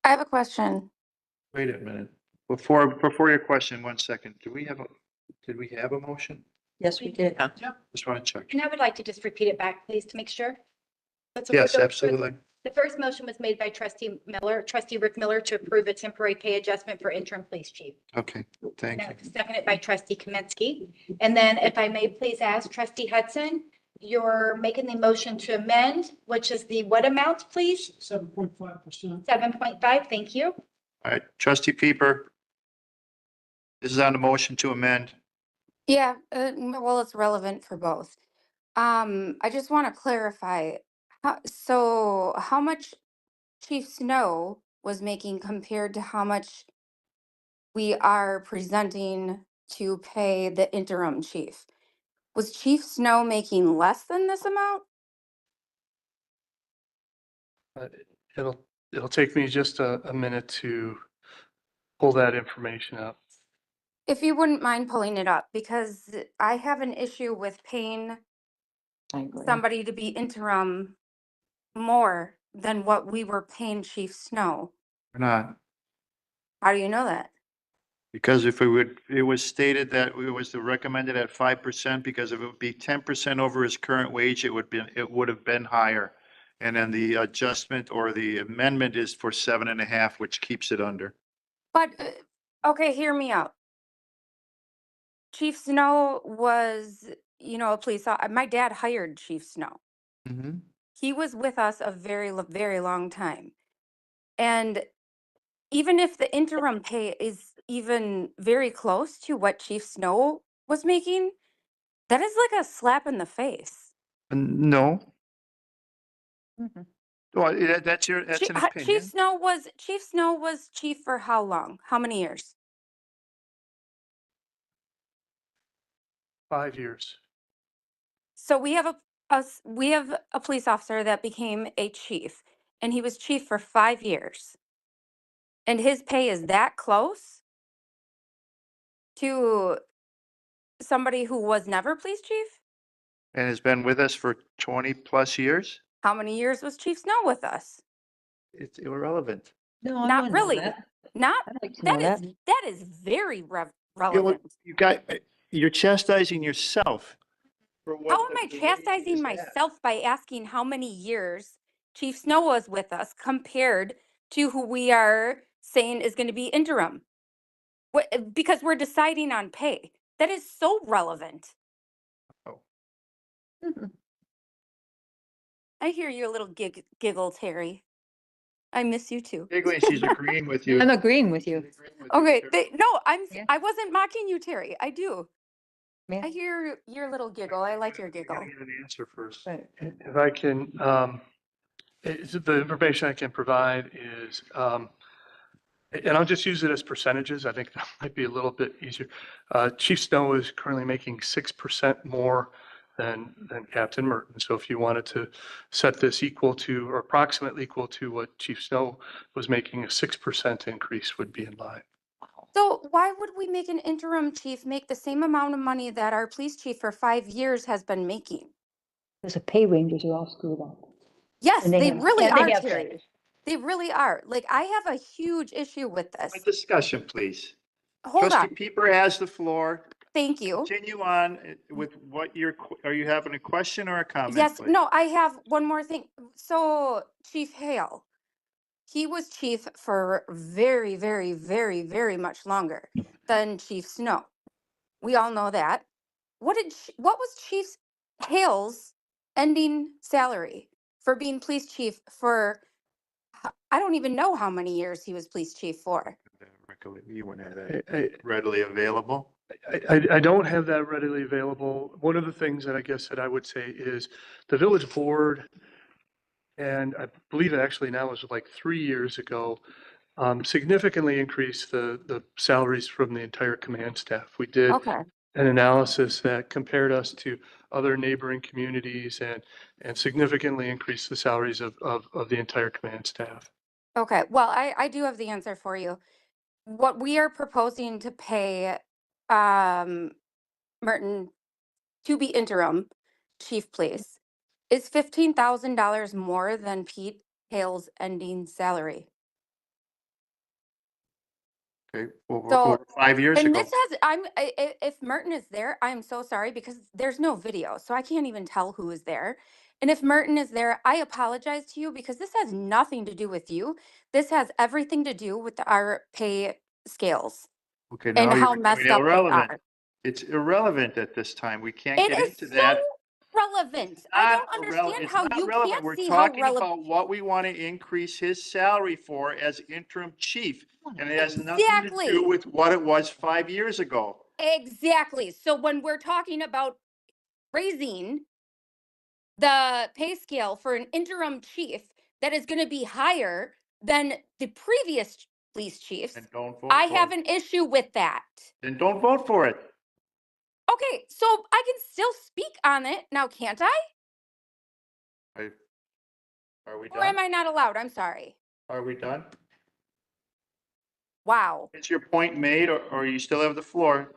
I have a question. Wait a minute. Before your question, 1 second. Did we have a motion? Yes, we did. Just want to check. And I would like to just repeat it back, please, to make sure. That's okay. Yes, So absolutely. The first motion was made by trustee Rick Miller, to approve a temporary pay adjustment for interim police chief. Okay, thank Now, you. seconded by trustee Kaminsky. And then if I may please ask trustee Hudson, you're making the motion to amend, which is the what amount, please? 7.5%. 7.5, thank you. All right, trustee Peeper. This is on the motion to amend. Yeah, well, it's relevant for both. I just want to clarify, so how much Chief Snow was making compared to how much we are presenting to pay the interim chief? Was Chief Snow making less than this amount? It'll take me just a minute to pull that information up. If you wouldn't mind pulling it up, because I have an issue with paying somebody to be interim more than what we were paying Chief Snow. Or not? How do you know that? Because if it was stated that it was recommended at 5%, because if it would be 10% over his current wage, it would have been higher. And then the adjustment or the amendment is for 7.5, which keeps it under. But, okay, hear me out. Chief Snow was, a police, my dad hired Chief Snow. Mm-hmm. He was with us a very long time. And even if the interim pay is even very close to what Chief Snow was making, that is like a slap in the face. No. Well, that's an Chief opinion. Snow was chief for how long? How many years? 5 years. So we have a police officer that became a chief, and he was chief for 5 years. And his pay is that close to somebody who was never police chief? And has been with us for 20 plus years? How many years was Chief Snow with us? It's irrelevant. No, I Not wanna know really. that. Not, I'd like to know that is very Yeah, relevant. you're chastising yourself. For what How am I the wage chastising is at. myself by asking how many years Chief Snow was with us compared to who we are saying is going to be interim? Because we're deciding on pay. That is so relevant. I hear your little giggle, Terry. I miss you too. Giggling, she's agreeing with you. I'm agreeing with you. Okay, no, Yeah. I wasn't mocking you, Terry. I do. Yeah. I hear your little giggle. I like your giggle. Get an answer first. If I can, the information I can provide is, and I'll just use it as percentages. I think that might be a little bit easier. Chief Snow is currently making 6% more than Captain Merton. So if you wanted to set this equal to or approximately equal to what Chief Snow was making, a 6% increase would be in line. So why would we make an interim chief make the same amount of money that our police chief for 5 years has been making? Because the pay ranges are all screwed up. Yes, And they have- really and they are, have Terry. changes. They really are. Like, I have a huge issue with this. Discussion, please. Hold Trustee on. Pieper has the floor. Thank you. Continue on with what are you having a question or a comment? Yes, please? no, I have one more thing. So Chief Hale, he was chief for very much longer than Chief Snow. We all know that. What was Chief Hale's ending salary for being police chief for, I don't even know how many years he was police chief for. You wouldn't have that readily available. I don't have that readily available. One of the things that I guess that I would say is the village board, and I believe it actually now was like 3 years ago, significantly increased the salaries from the entire command staff. We did Okay. an analysis that compared us to other neighboring communities and significantly increased the salaries of the entire command staff. Okay, well, I do have the answer for you. What we are proposing to pay Merton to be interim chief police is $15,000 more than Pete Hale's ending salary. Okay, over So, 5 years and ago. this has, if Merton is there, I'm so sorry because there's no video, so I can't even tell who is there. And if Merton is there, I apologize to you because this has nothing to do with you. This has everything to do with our pay scales Okay, now and you're how becoming messed up they irrelevant. are. It's irrelevant at this time. We can't It get is into so that. relevant. I Not don't irrelevant. understand It's how not you relevant. can't We're see how talking relevant. about what we want to increase his salary for as interim chief. And it has nothing to do Exactly. with what it was 5 years ago. Exactly. So when we're talking about raising the pay scale for an interim chief that is going to be higher than the previous police chiefs, And don't vote I for have it. an issue with that. Then don't vote for it. Okay, so I can still speak on it now, can't I? Are we Or done? am I not allowed? I'm sorry. Are we done? Wow. Is your point made or you still have the floor?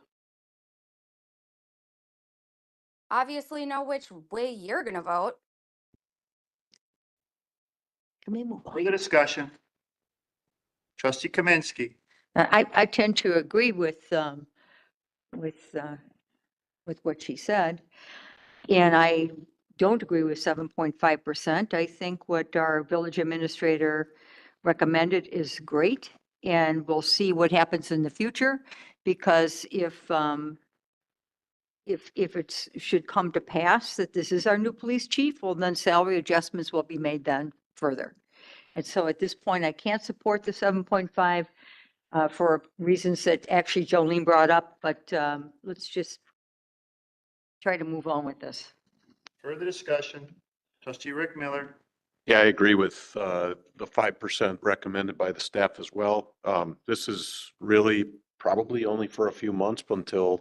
Obviously know which way you're going to vote. Can we move on? Further discussion? Trustee Kaminsky. I tend to agree with what she said. And I don't agree with 7.5%. I think what our village administrator recommended is great. And we'll see what happens in the future, because if it's, should come to pass that this is our new police chief, well, then salary adjustments will be made then further. And so at this point, I can't support the 7.5 for reasons that actually Jolene brought up, but let's just try to move on with this. Further discussion? Trustee Rick Miller. Yeah, I agree with the 5% recommended by the staff as well. This is really probably only for a few months until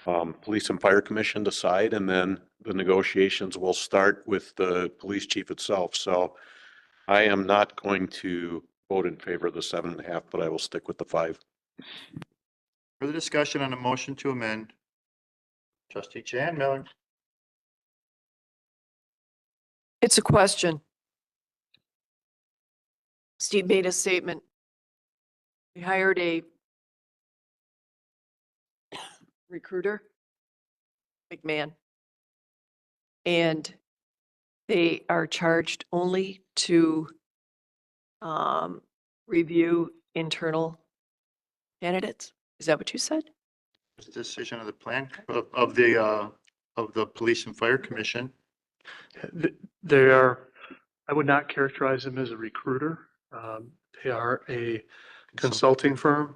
Police and Fire Commission decide, and then the negotiations will start with the police chief itself. So I am not going to vote in favor of the 7.5, but I will stick with the 5. Further discussion on a motion to amend? Trustee Jan Miller. It's a question. Steve made a statement. We hired a recruiter, McMahon, and they are charged only to review internal candidates. Is that what you said? Decision of the plan of the Police and Fire Commission. They are, I would not characterize them as a recruiter. They are a consulting firm.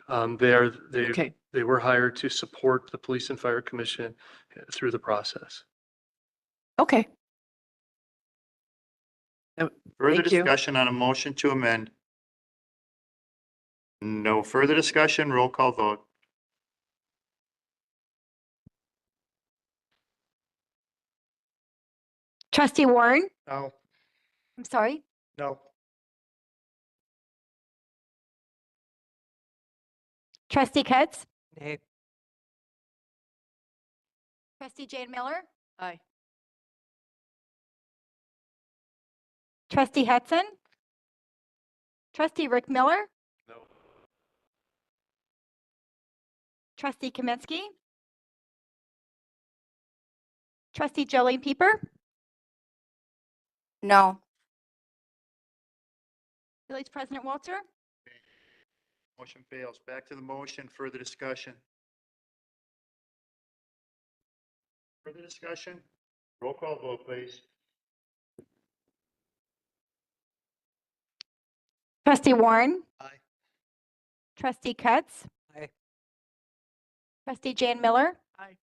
Okay. They were hired to support the Police and Fire Commission through the process. Okay. Further Thank you. discussion on a motion to amend? No further discussion, roll call vote. Trustee Warren? No. I'm sorry. No. Trustee Kutz? Nay. Trustee Jane Miller? Aye. Trustee Hudson? Trustee Rick Miller? No. Trustee Kaminsky? Trustee Jolene Pieper? No. Village President Walter? Motion fails. Back to the motion, further discussion. Further discussion? Roll call vote, please. Trustee Warren? Aye. Trustee Kutz? Aye. Trustee Jan Miller? Aye.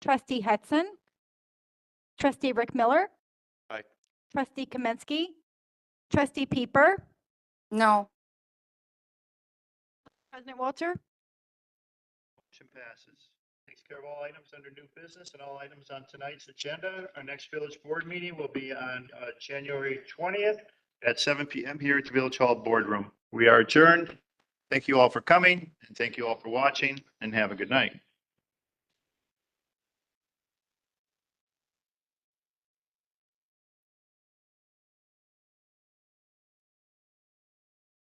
Trustee Hudson? Trustee Rick Miller? Aye. Trustee Kaminsky? Trustee Pieper? No. President Walter? Motion passes. Takes care of all items under new business and all items on tonight's agenda. Our next village board meeting will be on January 20th at 7 p.m. here at the Village Hall Boardroom. We are adjourned. Thank you all for coming, and thank you all for watching, and have a good night.